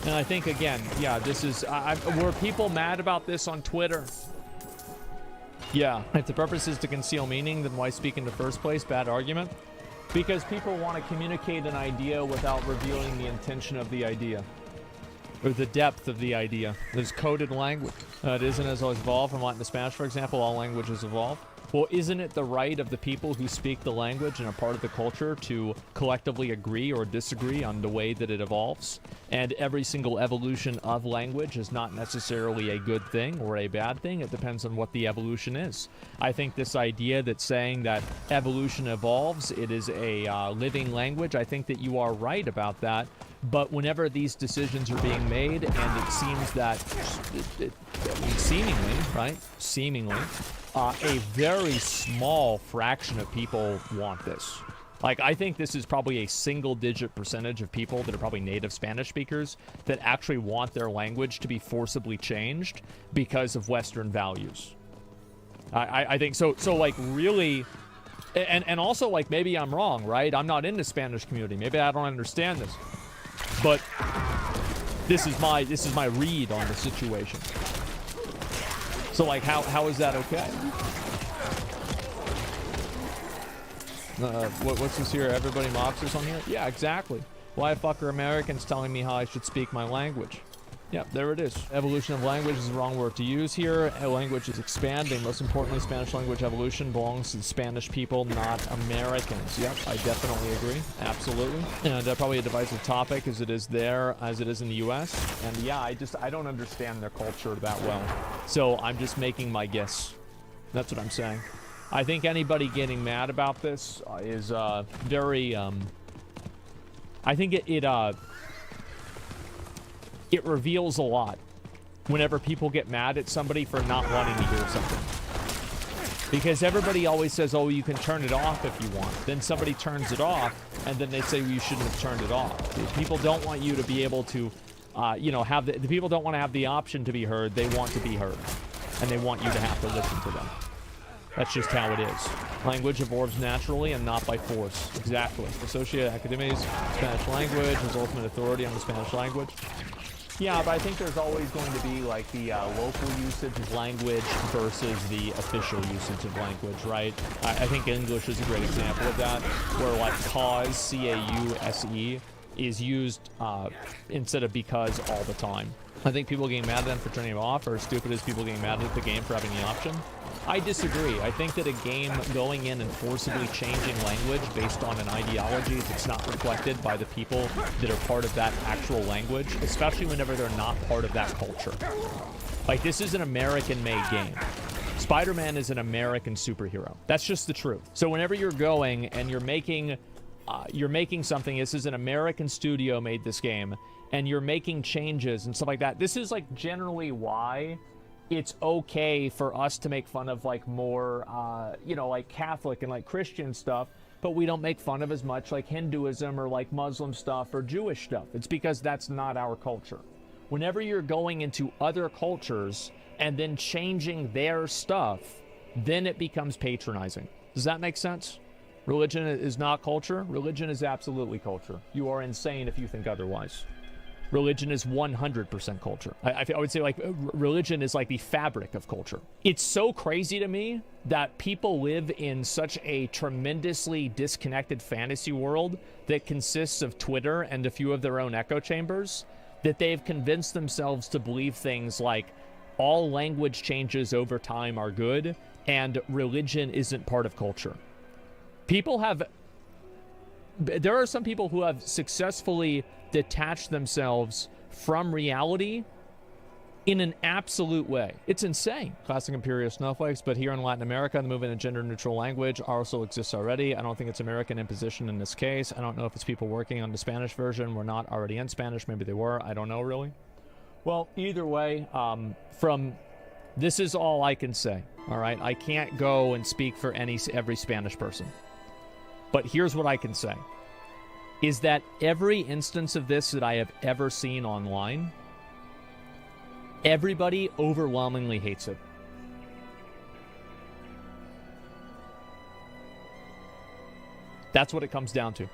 And I think, again, yeah, this is... were people mad about this on Twitter? Yeah. If the purpose is to conceal meaning, then why speak in the first place? Bad argument. Because people want to communicate an idea without revealing the intention of the idea. Or the depth of the idea. There's coded language. It isn't as evolved from Latin to Spanish, for example. All languages evolve. Well, isn't it the right of the people who speak the language and are part of the culture to collectively agree or disagree on the way that it evolves? And every single evolution of language is not necessarily a good thing or a bad thing. It depends on what the evolution is. I think this idea that saying that evolution evolves, it is a living language, I think that you are right about that. But whenever these decisions are being made, and it seems that, seemingly, right? Seemingly, a very small fraction of people want this. Like, I think this is probably a single-digit percentage of people that are probably native Spanish speakers that actually want their language to be forcibly changed because of Western values. I think so. So, like, really, and also, like, maybe I'm wrong, right? I'm not in the Spanish community. Maybe I don't understand this, but this is my read on the situation. So, like, how is that okay? What's this here? Everybody mocks us on here? Yeah, exactly. Why the fuck are Americans telling me how I should speak my language? Yep, there it is. Evolution of language is the wrong word to use here. Language is expanding. Most importantly, Spanish language evolution belongs to the Spanish people, not Americans. Yep, I definitely agree. Absolutely. And probably a divisive topic as it is there, as it is in the US. And yeah, I don't understand their culture that well. So I'm just making my guess. That's what I'm saying. I think anybody getting mad about this is very... I think it reveals a lot whenever people get mad at somebody for not wanting to hear something. Because everybody always says, oh, you can turn it off if you want. Then somebody turns it off, and then they say, well, you shouldn't have turned it off. People don't want you to be able to, have the people don't want to have the option to be heard. They want to be heard. And they want you to have to listen to them. That's just how it is. Language evolves naturally and not by force. Exactly. Associated Academies, Spanish language, has ultimate authority on the Spanish language. Yeah, but I think there's always going to be, like, the local usage of language versus the official usage of language, right? I think English is a great example of that, where, like, cause, C-A-U-S-E, is used instead of because all the time. I think people getting mad at them for turning it off are as stupid as people getting mad at the game for having the option. I disagree. I think that a game going in and forcibly changing language based on an ideology that's not reflected by the people that are part of that actual language, especially whenever they're not part of that culture. Like, this is an American-made game. Spider-Man is an American superhero. That's just the truth. So whenever you're going and you're making something, this is an American studio made this game, and you're making changes and stuff like that. This is, like, generally why it's okay for us to make fun of, like, more, like Catholic and, like, Christian stuff, but we don't make fun of as much, like, Hinduism or, like, Muslim stuff or Jewish stuff. It's because that's not our culture. Whenever you're going into other cultures and then changing their stuff, then it becomes patronizing. Does that make sense? Religion is not culture. Religion is absolutely culture. You are insane if you think otherwise. Religion is 100% culture. I would say, like, religion is like the fabric of culture. It's so crazy to me that people live in such a tremendously disconnected fantasy world that consists of Twitter and a few of their own echo chambers, that they've convinced themselves to believe things like all language changes over time are good and religion isn't part of culture. There are some people who have successfully detached themselves from reality in an absolute way. It's insane. Classic Imperial snowflakes, but here in Latin America, the movement of gender-neutral language also exists already. I don't think it's American imposition in this case. I don't know if it's people working on the Spanish version were not already in Spanish. Maybe they were. I don't know, really. Well, either way, this is all I can say, all right? I can't go and speak for every Spanish person. But here's what I can say, is that every instance of this that I have ever seen online, everybody overwhelmingly hates it. That's what it comes down to.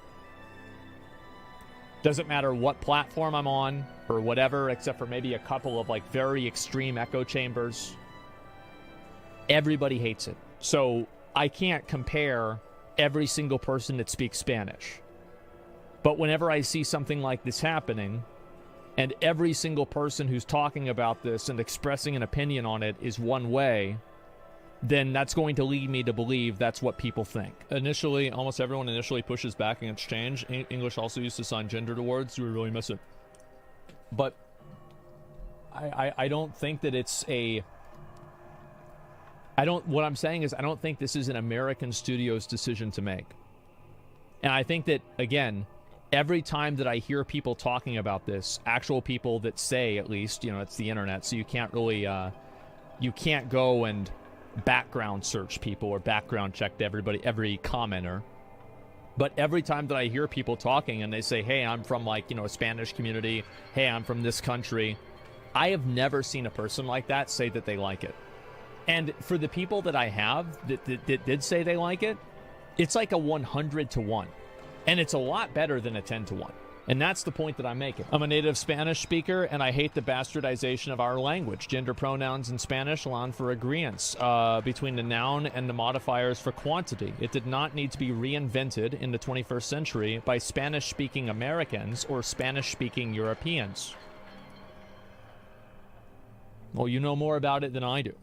Doesn't matter what platform I'm on or whatever, except for maybe a couple of, like, very extreme echo chambers. Everybody hates it. So I can't compare every single person that speaks Spanish. But whenever I see something like this happening, and every single person who's talking about this and expressing an opinion on it is one way, then that's going to lead me to believe that's what people think. Initially, almost everyone initially pushes back against change. English also used to assign gendered awards. You would really miss it. But I don't think that it's a... what I'm saying is I don't think this is an American studio's decision to make. And I think that, again, every time that I hear people talking about this, actual people that say, at least, it's the internet, so you can't really, you can't go and background searched people or background checked everybody, every commenter. But every time that I hear people talking and they say, hey, I'm from like, a Spanish community, hey, I'm from this country, I have never seen a person like that say that they like it. And for the people that I have that did say they like it, it's like a 100 to 1. And it's a lot better than a 10 to 1. And that's the point that I'm making. I'm a native Spanish speaker, and I hate the bastardization of our language. Gender pronouns in Spanish allow for agreeance between the noun and the modifiers for quantity. It did not need to be reinvented in the 21st century by Spanish-speaking Americans or Spanish-speaking Europeans. Well, you know more about it than I do.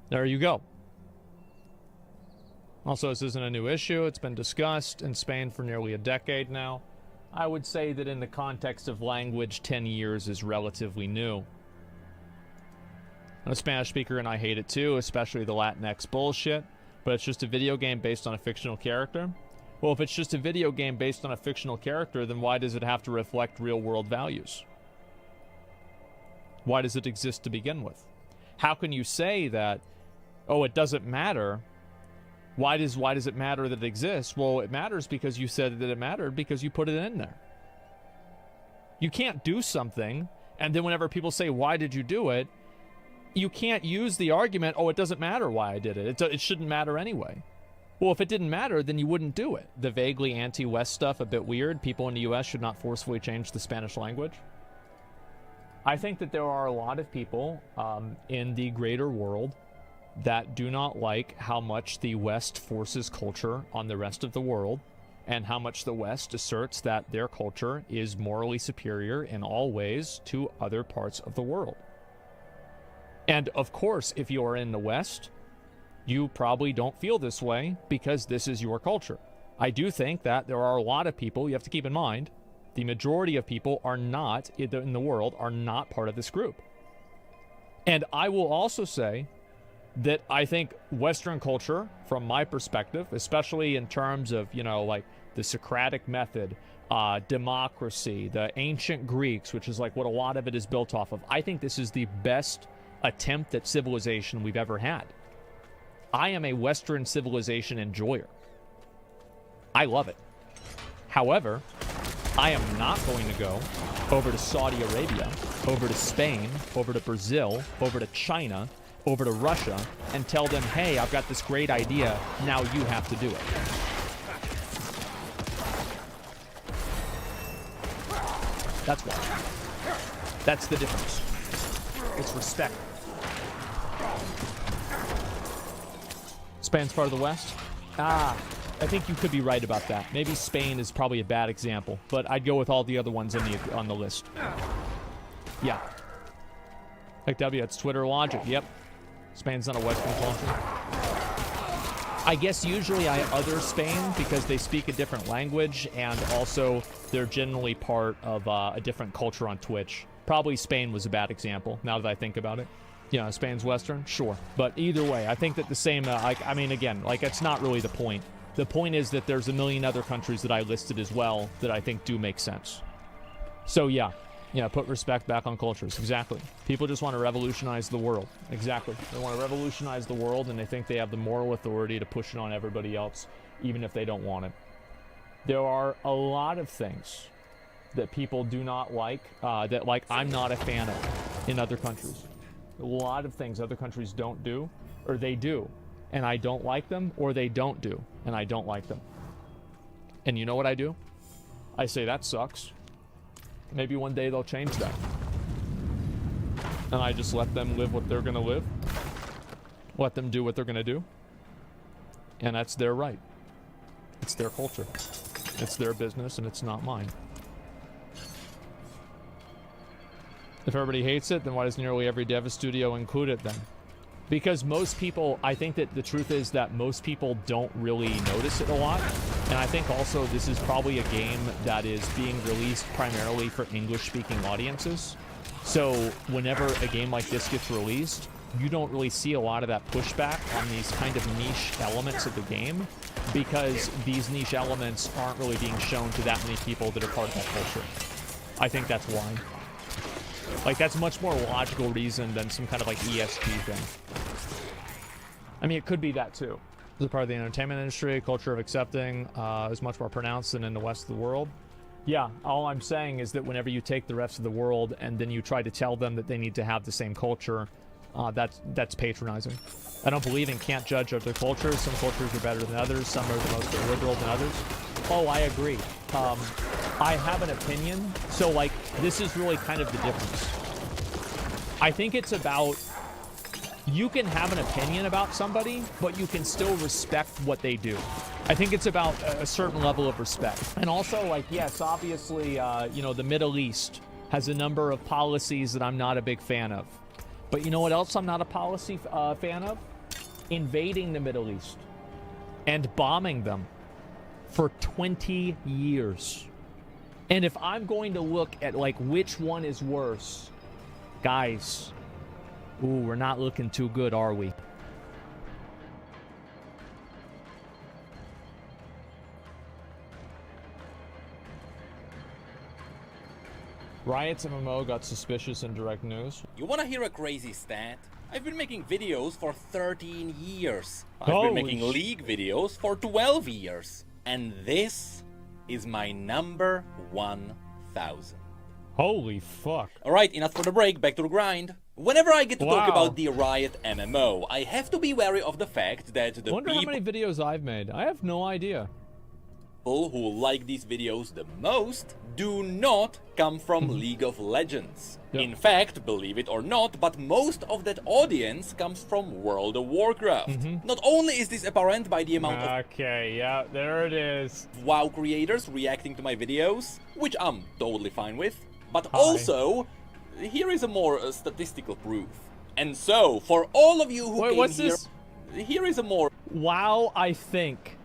There you go. Also, this isn't a new issue. It's been discussed in Spain for nearly a decade now. I would say that in the context of language, 10 years is relatively new. I'm a Spanish speaker and I hate it too, especially the Latinx bullshit. But it's just a video game based on a fictional character? Well, if it's just a video game based on a fictional character, then why does it have to reflect real-world values? Why does it exist to begin with? How can you say that, oh, it doesn't matter? Why does it matter that it exists? Well, it matters because you said that it mattered because you put it in there. You can't do something, and then whenever people say, why did you do it? You can't use the argument, oh, it doesn't matter why I did it. It shouldn't matter anyway. Well, if it didn't matter, then you wouldn't do it. The vaguely anti-West stuff, a bit weird. People in the U.S. should not forcefully change the Spanish language. I think that there are a lot of people in the greater world that do not like how much the West forces culture on the rest of the world and how much the West asserts that their culture is morally superior in all ways to other parts of the world. And of course, if you are in the West, you probably don't feel this way because this is your culture. I do think that there are a lot of people, you have to keep in mind, the majority of people are not, in the world, are not part of this group. And I will also say that I think Western culture, from my perspective, especially in terms of, like the Socratic method, democracy, the ancient Greeks, which is like what a lot of it is built off of, I think this is the best attempt at civilization we've ever had. I am a Western civilization enjoyer. I love it. However, I am not going to go over to Saudi Arabia, over to Spain, over to Brazil, over to China, over to Russia, and tell them, hey, I've got this great idea, now you have to do it. That's why. That's the difference. It's respect. Spain's part of the West? I think you could be right about that. Maybe Spain is probably a bad example, but I'd go with all the other ones on the list. Yeah. Like W, it's Twitter logic. Yep. Spain's not a Western culture. I guess usually I other Spain because they speak a different language and also they're generally part of a different culture on Twitch. Probably Spain was a bad example now that I think about it. Spain's Western? Sure. But either way, I think that the same, again, it's not really the point. The point is that there's a million other countries that I listed as well that I think do make sense. So yeah, put respect back on cultures. Exactly. People just want to revolutionize the world. Exactly. They want to revolutionize the world and they think they have the moral authority to push it on everybody else, even if they don't want it. There are a lot of things that people do not like, that I'm not a fan of in other countries. A lot of things other countries don't do, or they do, and I don't like them, or they don't do, and I don't like them. And you know what I do? I say, that sucks. Maybe one day they'll change that. And I just let them live what they're going to live. Let them do what they're going to do. And that's their right. It's their culture. It's their business, and it's not mine. If everybody hates it, then why does nearly every dev studio include it then? Because most people, I think that the truth is that most people don't really notice it a lot. And I think also this is probably a game that is being released primarily for English-speaking audiences. So whenever a game like this gets released, you don't really see a lot of that pushback on these kind of niche elements of the game because these niche elements aren't really being shown to that many people that are part of that culture. I think that's why. That's a much more logical reason than some kind of ESG thing. I mean, it could be that too. As a part of the entertainment industry, culture of accepting is much more pronounced than in the rest of the world. Yeah, all I'm saying is that whenever you take the rest of the world and then you try to tell them that they need to have the same culture, that's patronizing. I don't believe in can't judge other cultures. Some cultures are better than others. Some are the most liberal than others. Oh, I agree. I have an opinion. So, like, this is really kind of the difference. I think it's about, you can have an opinion about somebody, but you can still respect what they do. I think it's about a certain level of respect. And also, like, yes, obviously, you know, the Middle East has a number of policies that I'm not a big fan of. But you know what else I'm not a policy fan of? Invading the Middle East and bombing them for 20 years. And if I'm going to look at, like, which one is worse, guys, ooh, we're not looking too good, are we? Riot's MMO got suspicious in direct news.
You wanna hear a crazy stat? I've been making videos for 13 years. I've
Holy
been making League videos for 12 years. And this is my number 1,000.
Holy fuck.
Alright, enough for the break, back to the grind. Whenever I get to talk
Wow.
about the Riot MMO, I have to be wary of the fact that the
I wonder how
people
many videos I've made. I have no idea.
who like these videos the most do not come from League of Legends.
Yep.
In fact, believe it or not, but most of that audience comes from World of Warcraft. Not only is this apparent by the amount of
Okay, yeah, there it is.
WoW creators reacting to my videos, which I'm totally fine with, but also, here is a more statistical proof. And so, for all of you who
Wait,
came
what's
here,
this?
here is a more
Wow, I think.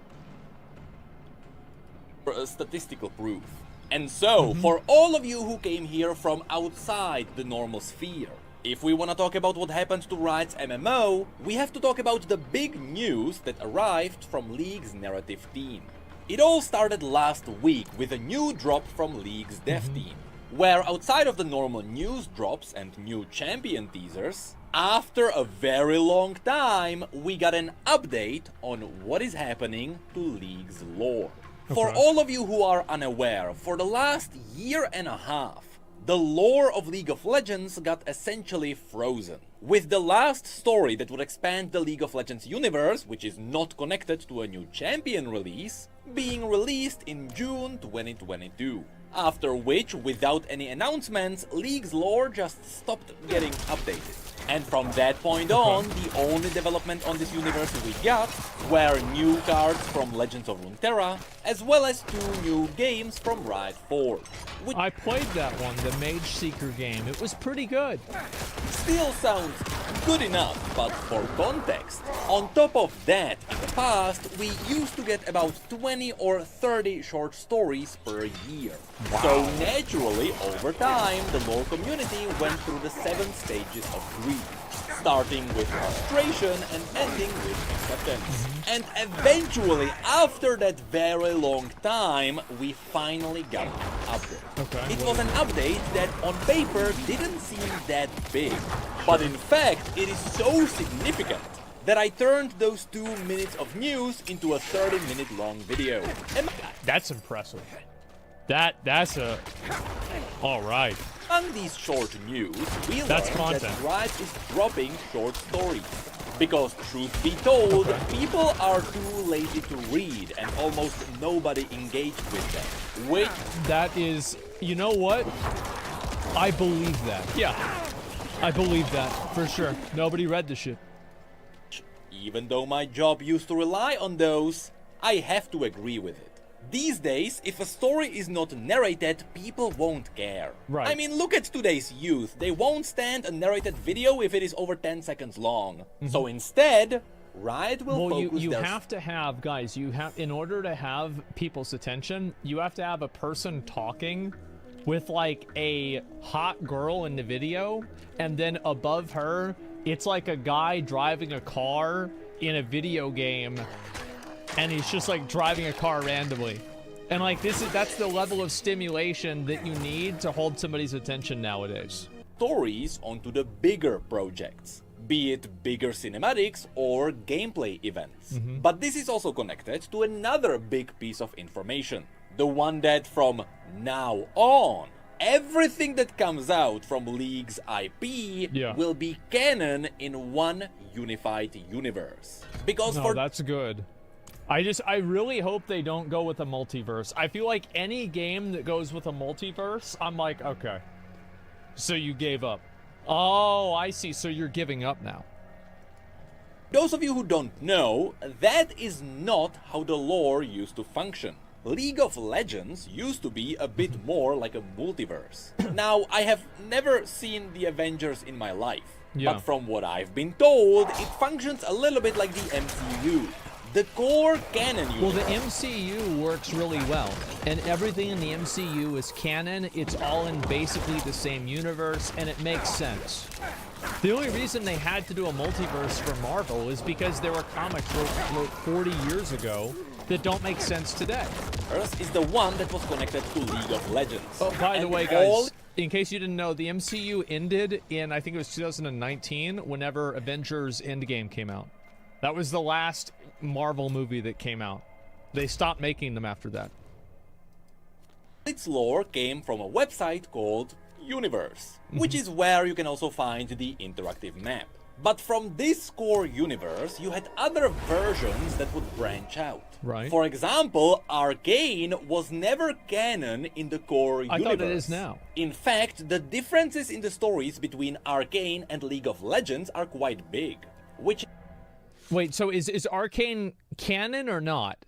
statistical proof. And so, for all of you who came here from outside the normal sphere, if we want to talk about what happened to Riot's MMO, we have to talk about the big news that arrived from League's narrative team. It all started last week with a new drop from League's dev team, where outside of the normal news drops and new champion teasers, after a very long time, we got an update on what is happening to League's lore. For all of you who are unaware, for the last year and a half, the lore of League of Legends got essentially frozen. With the last story that would expand the League of Legends universe, which is not connected to a new champion release, being released in June 2022. After which, without any announcements, League's lore just stopped getting updated. And from that point on, the only development on this universe we got were new cards from Legends of Runeterra, as well as 2 new games from Riot Forge. Which
I played that one, the Mage Seeker game. It was pretty good.
still sounds good enough, but for context, on top of that, in the past, we used to get about 20 or 30 short stories per year. So naturally, over time, the lore community went through the 7 stages of grief, starting with frustration and ending with acceptance. And eventually, after that very long time, we finally got an update.
Okay.
It was an update that on paper didn't seem that big, but in fact it is so significant that I turned those 2 minutes of news into a 30-minute long video.
That's impressive. That's a... Alright.
Among these short news, we
That's
learned that
content.
Riot is dropping short stories. Because truth be told, people are too lazy to read and almost nobody engaged with them. Which
That is... You know what? I believe that. Yeah. I believe that, for sure. Nobody read the shit.
even though my job used to rely on those, I have to agree with it. These days, if a story is not narrated, people won't care.
Right.
I mean, look at today's youth. They won't stand a narrated video if it is over 10 seconds long. So instead, Riot will
Well,
focus
you
their...
have to have, guys, you have, in order to have people's attention, you have to have a person talking with like a hot girl in the video, and then above her, it's like a guy driving a car in a video game, and he's just like driving a car randomly. And like that's the level of stimulation that you need to hold somebody's attention nowadays.
stories onto the bigger projects. be it bigger cinematics or gameplay events. But this is also connected to another big piece of information. The one that from now on, everything that comes out from League's IP will be canon in one unified universe. Because
No, that's good. I really hope they don't go with a multiverse. I feel like any game that goes with a multiverse, I'm like, okay. So you gave up. Oh, I see. So you're giving up now.
those of you who don't know, that is not how the lore used to function. League of Legends used to be a bit more like a multiverse. Now, I have never seen the Avengers in my life, but from what I've been told, it functions a little bit like the MCU. The core canon universe.
Well, the MCU works really well, and everything in the MCU is canon. It's all in basically the same universe, and it makes sense. The only reason they had to do a multiverse for Marvel is because there were comics wrote 40 years ago that don't make sense today.
Earth is the one that was connected to League of Legends.
Oh, by the
And
way,
all-
guys, in case you didn't know, the MCU ended in, I think it was 2019, whenever Avengers Endgame came out. That was the last Marvel movie that came out. They stopped making them after that.
its lore came from a website called Universe, which is where you can also find the interactive map. But from this core universe, you had other versions that would branch out.
Right.
For example, Arcane was never canon in the core
I
universe.
thought it is now.
In fact, the differences in the stories between Arcane and League of Legends are quite big, which
Wait, so is Arcane canon or not?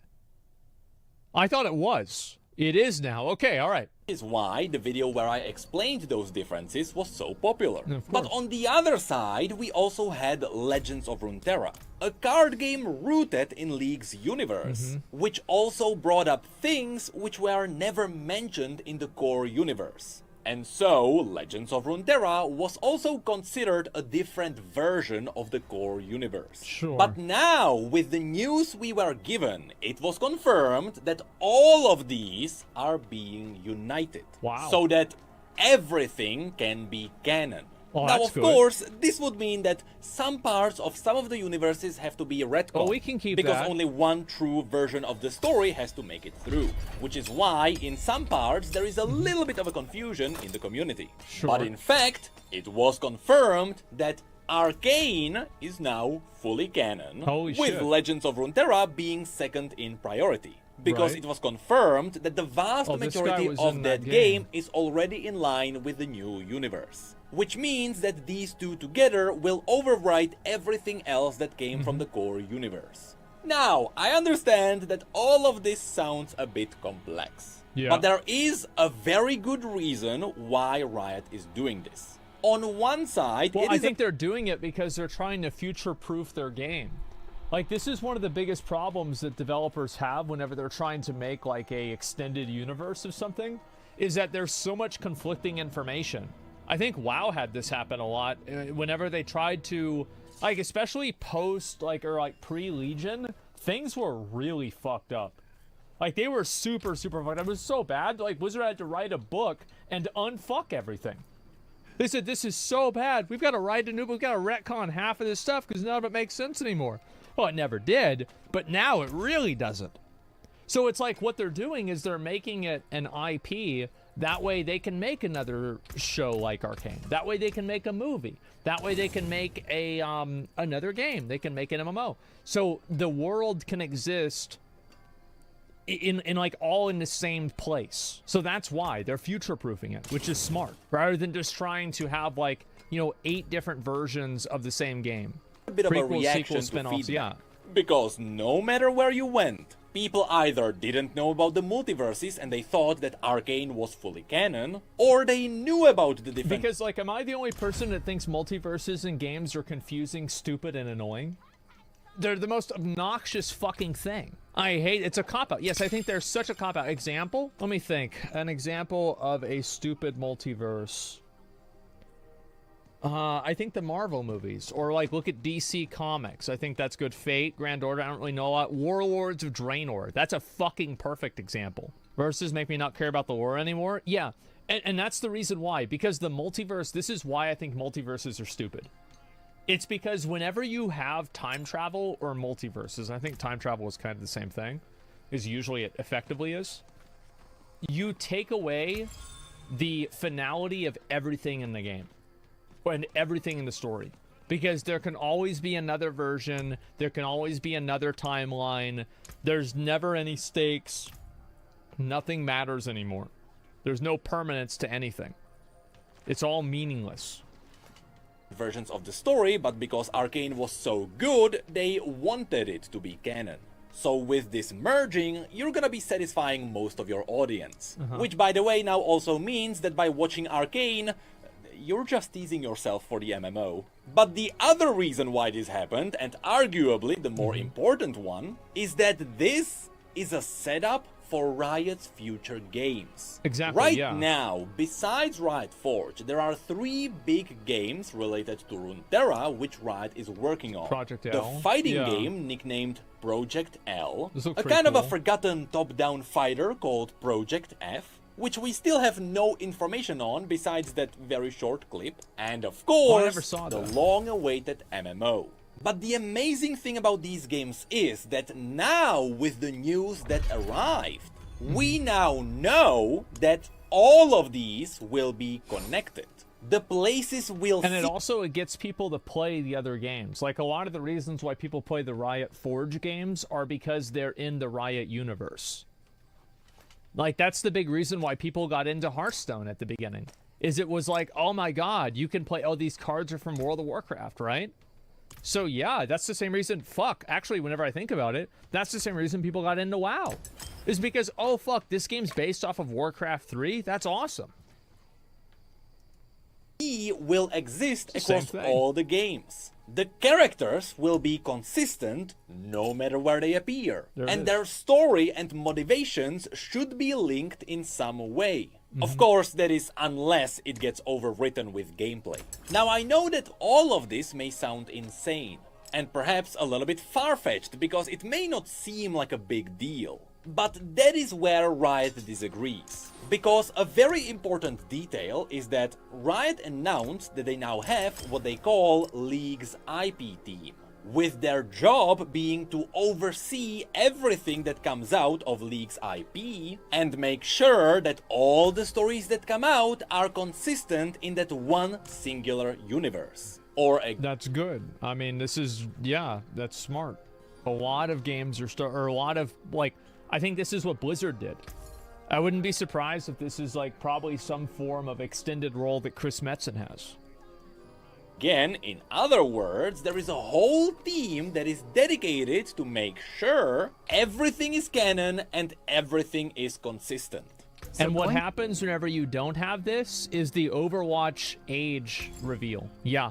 I thought it was. It is now. Okay, all right.
is why the video where I explained those differences was so popular.
Of
But
course.
on the other side, we also had Legends of Runeterra, a card game rooted in League's universe, which also brought up things which were never mentioned in the core universe. And so, Legends of Runeterra was also considered a different version of the core universe.
Sure.
But now, with the news we were given, it was confirmed that all of these are being united.
Wow.
So that everything can be canon.
Oh,
Now,
that's
of
good.
course, this would mean that some parts of some of the universes have to be retconned.
Oh, we can keep
because
that.
only one true version of the story has to make it through. Which is why, in some parts, there is a little bit of a confusion in the community.
Sure.
But in fact, it was confirmed that Arcane is now fully canon,
Holy
with
shit.
Legends of Runeterra being second in priority. Because
Right.
it was confirmed that the vast
Oh, this guy
majority
was
of
in
that
that
game
game.
is already in line with the new universe. Which means that these two together will overwrite everything else that came from the core universe. Now, I understand that all of this sounds a bit complex.
Yeah.
But there is a very good reason why Riot is doing this. On one side,
Well,
it
I
is
think they're doing it because they're trying to future-proof their game. Like, this is one of the biggest problems that developers have whenever they're trying to make, like, a extended universe of something, is that there's so much conflicting information. I think WoW had this happen a lot whenever they tried to, like, especially post, like, or, like, pre-Legion, things were really fucked up. Like, they were super, super fucked up. It was so bad, like, Blizzard had to write a book and unfuck everything. They said, this is so bad. We've got to write a new book. We've got to retcon half of this stuff because none of it makes sense anymore. Well, it never did, but now it really doesn't. So it's like what they're doing is they're making it an IP. That way they can make another show like Arcane. That way they can make a movie. That way they can make a another game. They can make an MMO. So the world can exist in like all in the same place. So that's why they're future proofing it, which is smart, rather than just trying to have, like, you know, 8 different versions of the same game.
a bit of a
Prequels,
reaction
sequels,
to
spin-offs,
feedback.
yeah.
Because no matter where you went, people either didn't know about the multiverses and they thought that Arcane was fully canon, or they knew about the different.
Because, like, am I the only person that thinks multiverses in games are confusing, stupid, and annoying? They're the most obnoxious fucking thing. I hate it's a cop-out. Yes, I think they're such a cop-out. Example? Let me think. An example of a stupid multiverse. I think the Marvel movies, or like look at DC Comics. I think that's good. Fate, Grand Order. I don't really know a lot. Warlords of Draenor. That's a fucking perfect example. Versus make me not care about the war anymore. Yeah, and that's the reason why. Because the multiverse. This is why I think multiverses are stupid. It's because whenever you have time travel or multiverses, I think time travel is kind of the same thing, is usually it effectively is. You take away the finality of everything in the game and everything in the story, because there can always be another version, there can always be another timeline, there's never any stakes, nothing matters anymore. There's no permanence to anything. It's all meaningless.
Versions of the story, but because Arcane was so good, they wanted it to be canon. So with this merging, you're gonna be satisfying most of your audience. Which, by the way, now also means that by watching Arcane, you're just teasing yourself for the MMO. But the other reason why this happened, and arguably the more important one, is that this is a setup for Riot's future games.
Exactly,
Right
yeah.
now, besides Riot Forge, there are 3 big games related to Runeterra which Riot is working on.
Project
The
L,
fighting
yeah.
game nicknamed Project L,
This looks
a
pretty
kind of a
cool.
forgotten top-down fighter called Project F, which we still have no information on besides that very short clip, and of course,
never saw
the
that.
long-awaited MMO. But the amazing thing about these games is that now, with the news that arrived, we now know that all of these will be connected. The places will
And it gets people to play the other games. Like, a lot of the reasons why people play the Riot Forge games are because they're in the Riot universe. Like, that's the big reason why people got into Hearthstone at the beginning. Is it was like, oh my god, you can play, oh, these cards are from World of Warcraft, right? So yeah, that's the same reason, actually, whenever I think about it, that's the same reason people got into WoW. Is because, oh fuck, this game's based off of Warcraft 3? That's awesome.
will exist
Same
across
thing.
all the games. The characters will be consistent no matter where they appear.
There it
And
is.
their story and motivations should be linked in some way.
Mm-hmm.
Of course, that is unless it gets overwritten with gameplay. Now, I know that all of this may sound insane, and perhaps a little bit far-fetched because it may not seem like a big deal. But that is where Riot disagrees. Because a very important detail is that Riot announced that they now have what they call League's IP team, with their job being to oversee everything that comes out of League's IP and make sure that all the stories that come out are consistent in that one singular universe. Or
That's good. I mean, this is, yeah, that's smart. A lot of games are a lot of, like, I think this is what Blizzard did. I wouldn't be surprised if this is, like, probably some form of extended role that Chris Metzen has.
Again, in other words, there is a whole team that is dedicated to make sure everything is canon and everything is consistent.
And what happens whenever you don't have this is the Overwatch age reveal. Yeah.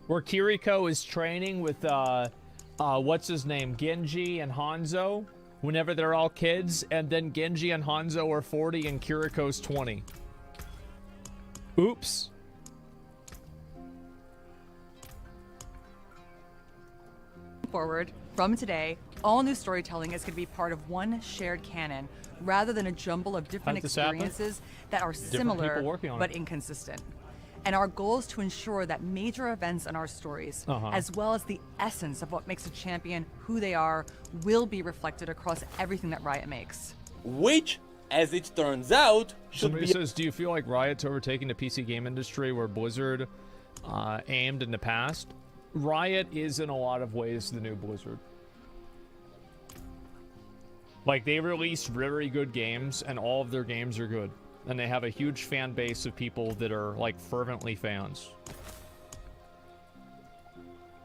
Where Kiriko is training with, what's his name? Genji and Hanzo. Whenever they're all kids, and then Genji and Hanzo are 40 and Kiriko's 20. Oops.
Forward, from today, all new storytelling is going to be part of one shared canon, rather than a jumble of different
How did this happen?
experiences that are
people
similar
working on
but
it.
inconsistent. And our goal is to ensure that major events in our stories, as well as the essence of what makes a champion who they are, will be reflected across everything that Riot makes.
Which, as it turns out, should
Somebody
be
says, do you feel like Riot's overtaking the PC game industry where Blizzard aimed in the past? Riot is in a lot of ways the new Blizzard. Like, they release very good games, and all of their games are good. And they have a huge fan base of people that are, like, fervently fans.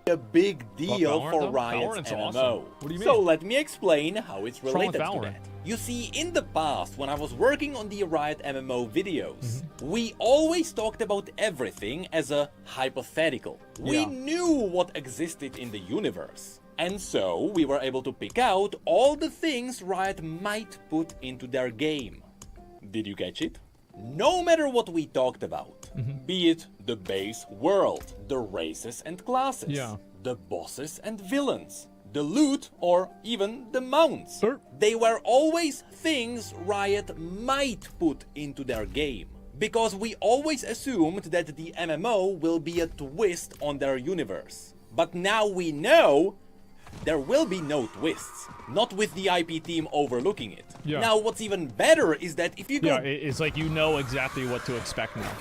a big deal
Valorant,
for
though?
Riot's
Valorant's
MMO.
awesome. What do you
So
mean?
let me explain how it's
What's wrong with
related to
Valorant?
that. You see, in the past, when I was working on the Riot MMO videos,
Mm-hmm.
we always talked about everything as a hypothetical. We
Yeah.
knew what existed in the universe. And so we were able to pick out all the things Riot might put into their game. Did you catch it? No matter what we talked about, be it the base world, the races and classes,
Yeah.
the bosses and villains, the loot, or even the mounts,
Sure.
they were always things Riot might put into their game. because we always assumed that the MMO will be a twist on their universe. But now we know there will be no twists, not with the IP team overlooking it.
Yeah.
Now, what's even better is that if you go
Yeah, it's like you know exactly what to expect now.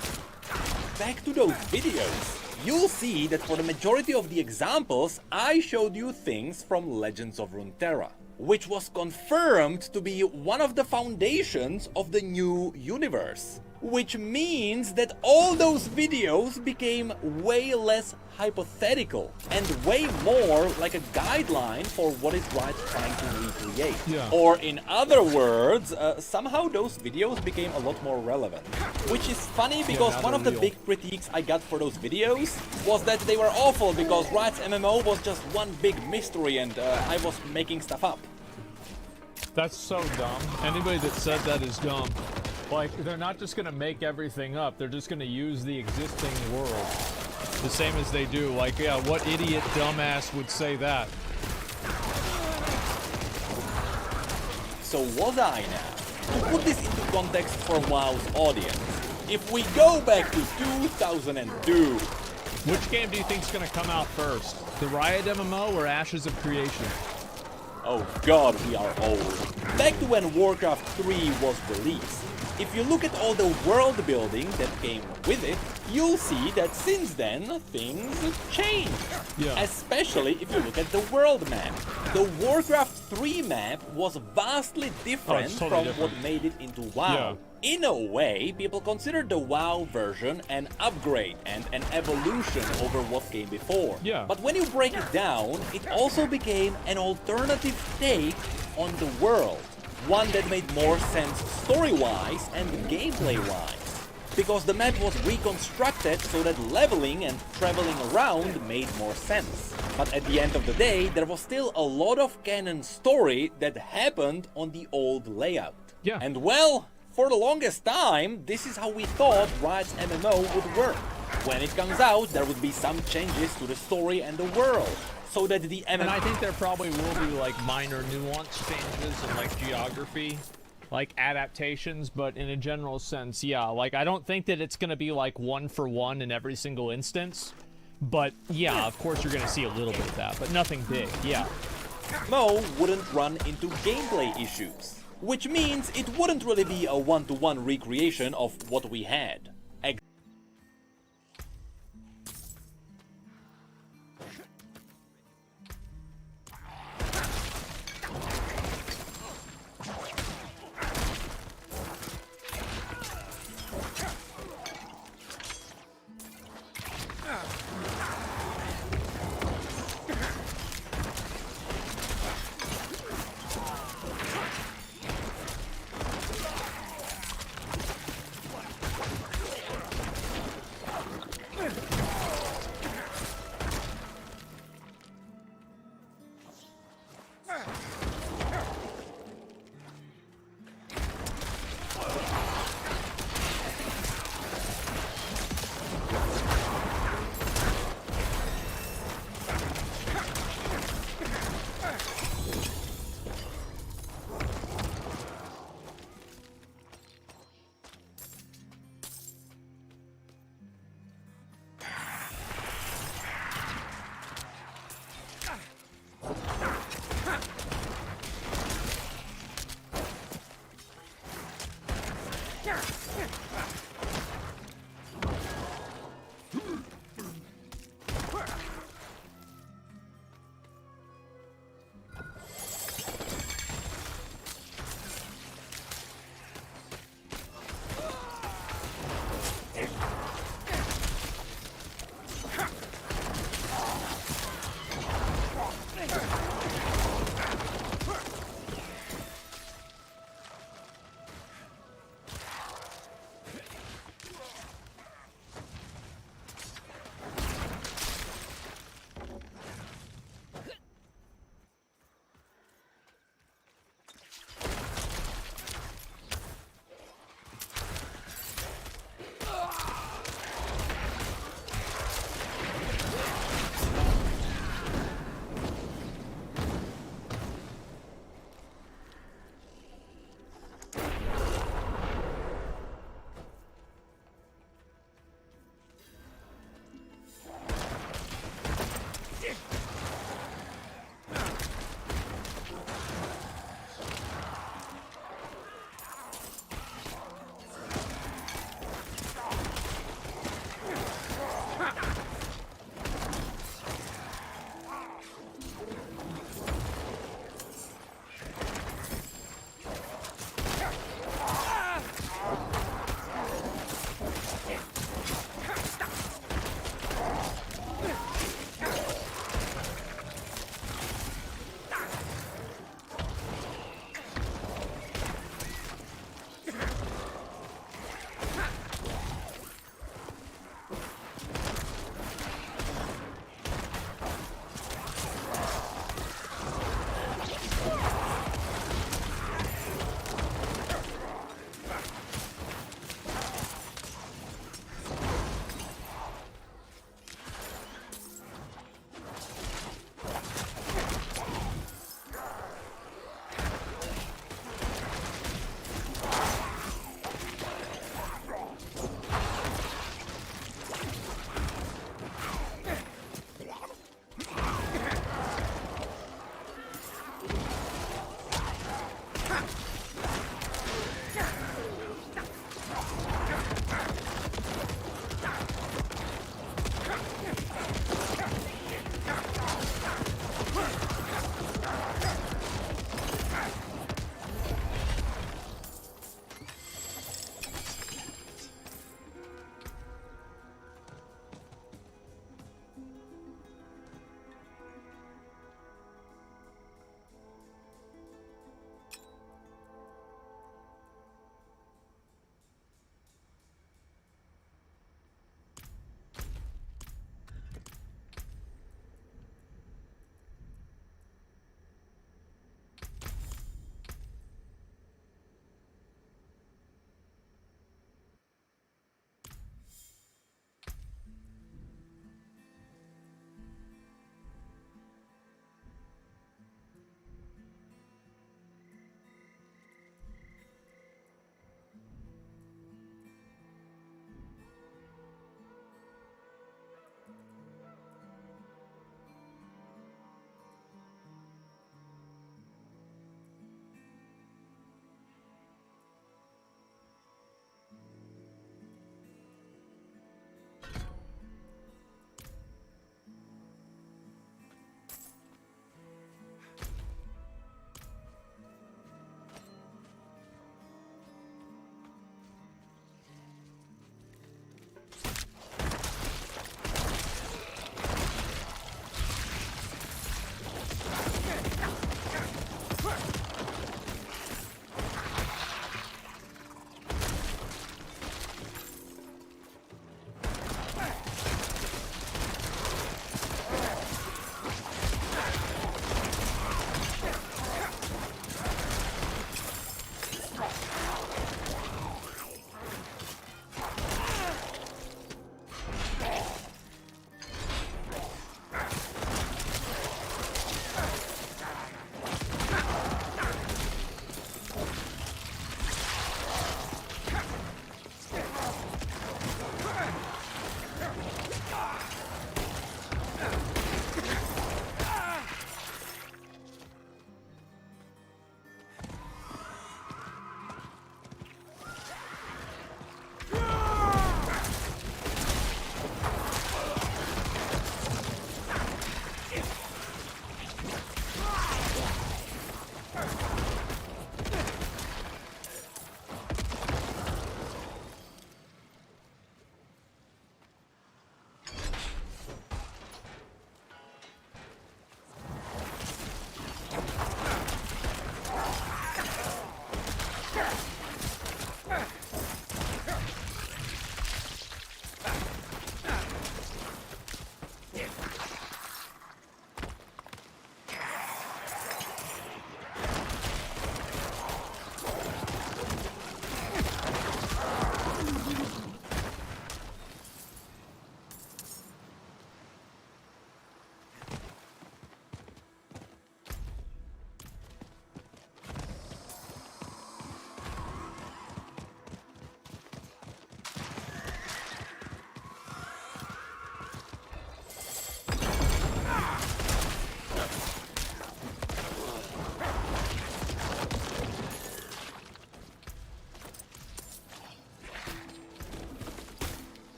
back to those videos, you'll see that for the majority of the examples, I showed you things from Legends of Runeterra, which was confirmed to be one of the foundations of the new universe. Which means that all those videos became way less hypothetical and way more like a guideline for what is Riot trying to recreate.
Yeah.
Or in other words, somehow those videos became a lot more relevant. Which is funny because
now
one of
they're
the
real.
big critiques I got for those videos was that they were awful because Riot's MMO was just one big mystery and I was making stuff up.
That's so dumb. Anybody that said that is dumb. Like, they're not just gonna make everything up, they're just gonna use the existing world. The same as they do. Like, yeah, what idiot dumbass would say that?
So was I now? To put this into context for WoW's audience, if we go back to 2002,
Which game do you think's gonna come out first? The Riot MMO or Ashes of Creation?
oh god, we are old. Back to when Warcraft 3 was released. If you look at all the world building that came with it, you'll see that since then, things changed.
Yeah.
Especially if you look at the world map. The Warcraft 3 map was vastly different
totally
from
different.
what made it into WoW.
Yeah.
In a way, people considered the WoW version an upgrade and an evolution over what came before.
Yeah.
But when you break it down, it also became an alternative take on the world. One that made more sense story-wise and gameplay-wise. Because the map was reconstructed so that leveling and traveling around made more sense. But at the end of the day, there was still a lot of canon story that happened on the old layout.
Yeah.
And well, for the longest time, this is how we thought Riot's MMO would work. When it comes out, there would be some changes to the story and the world. So that the MMO...
And I think there probably will be like minor nuance changes in like geography, like adaptations, but in a general sense, yeah, like I don't think that it's gonna be like one for one in every single instance. But yeah, of course you're gonna see a little bit of that, but nothing big, yeah.
MMO wouldn't run into gameplay issues. Which means it wouldn't really be a one-to-one recreation of what we had.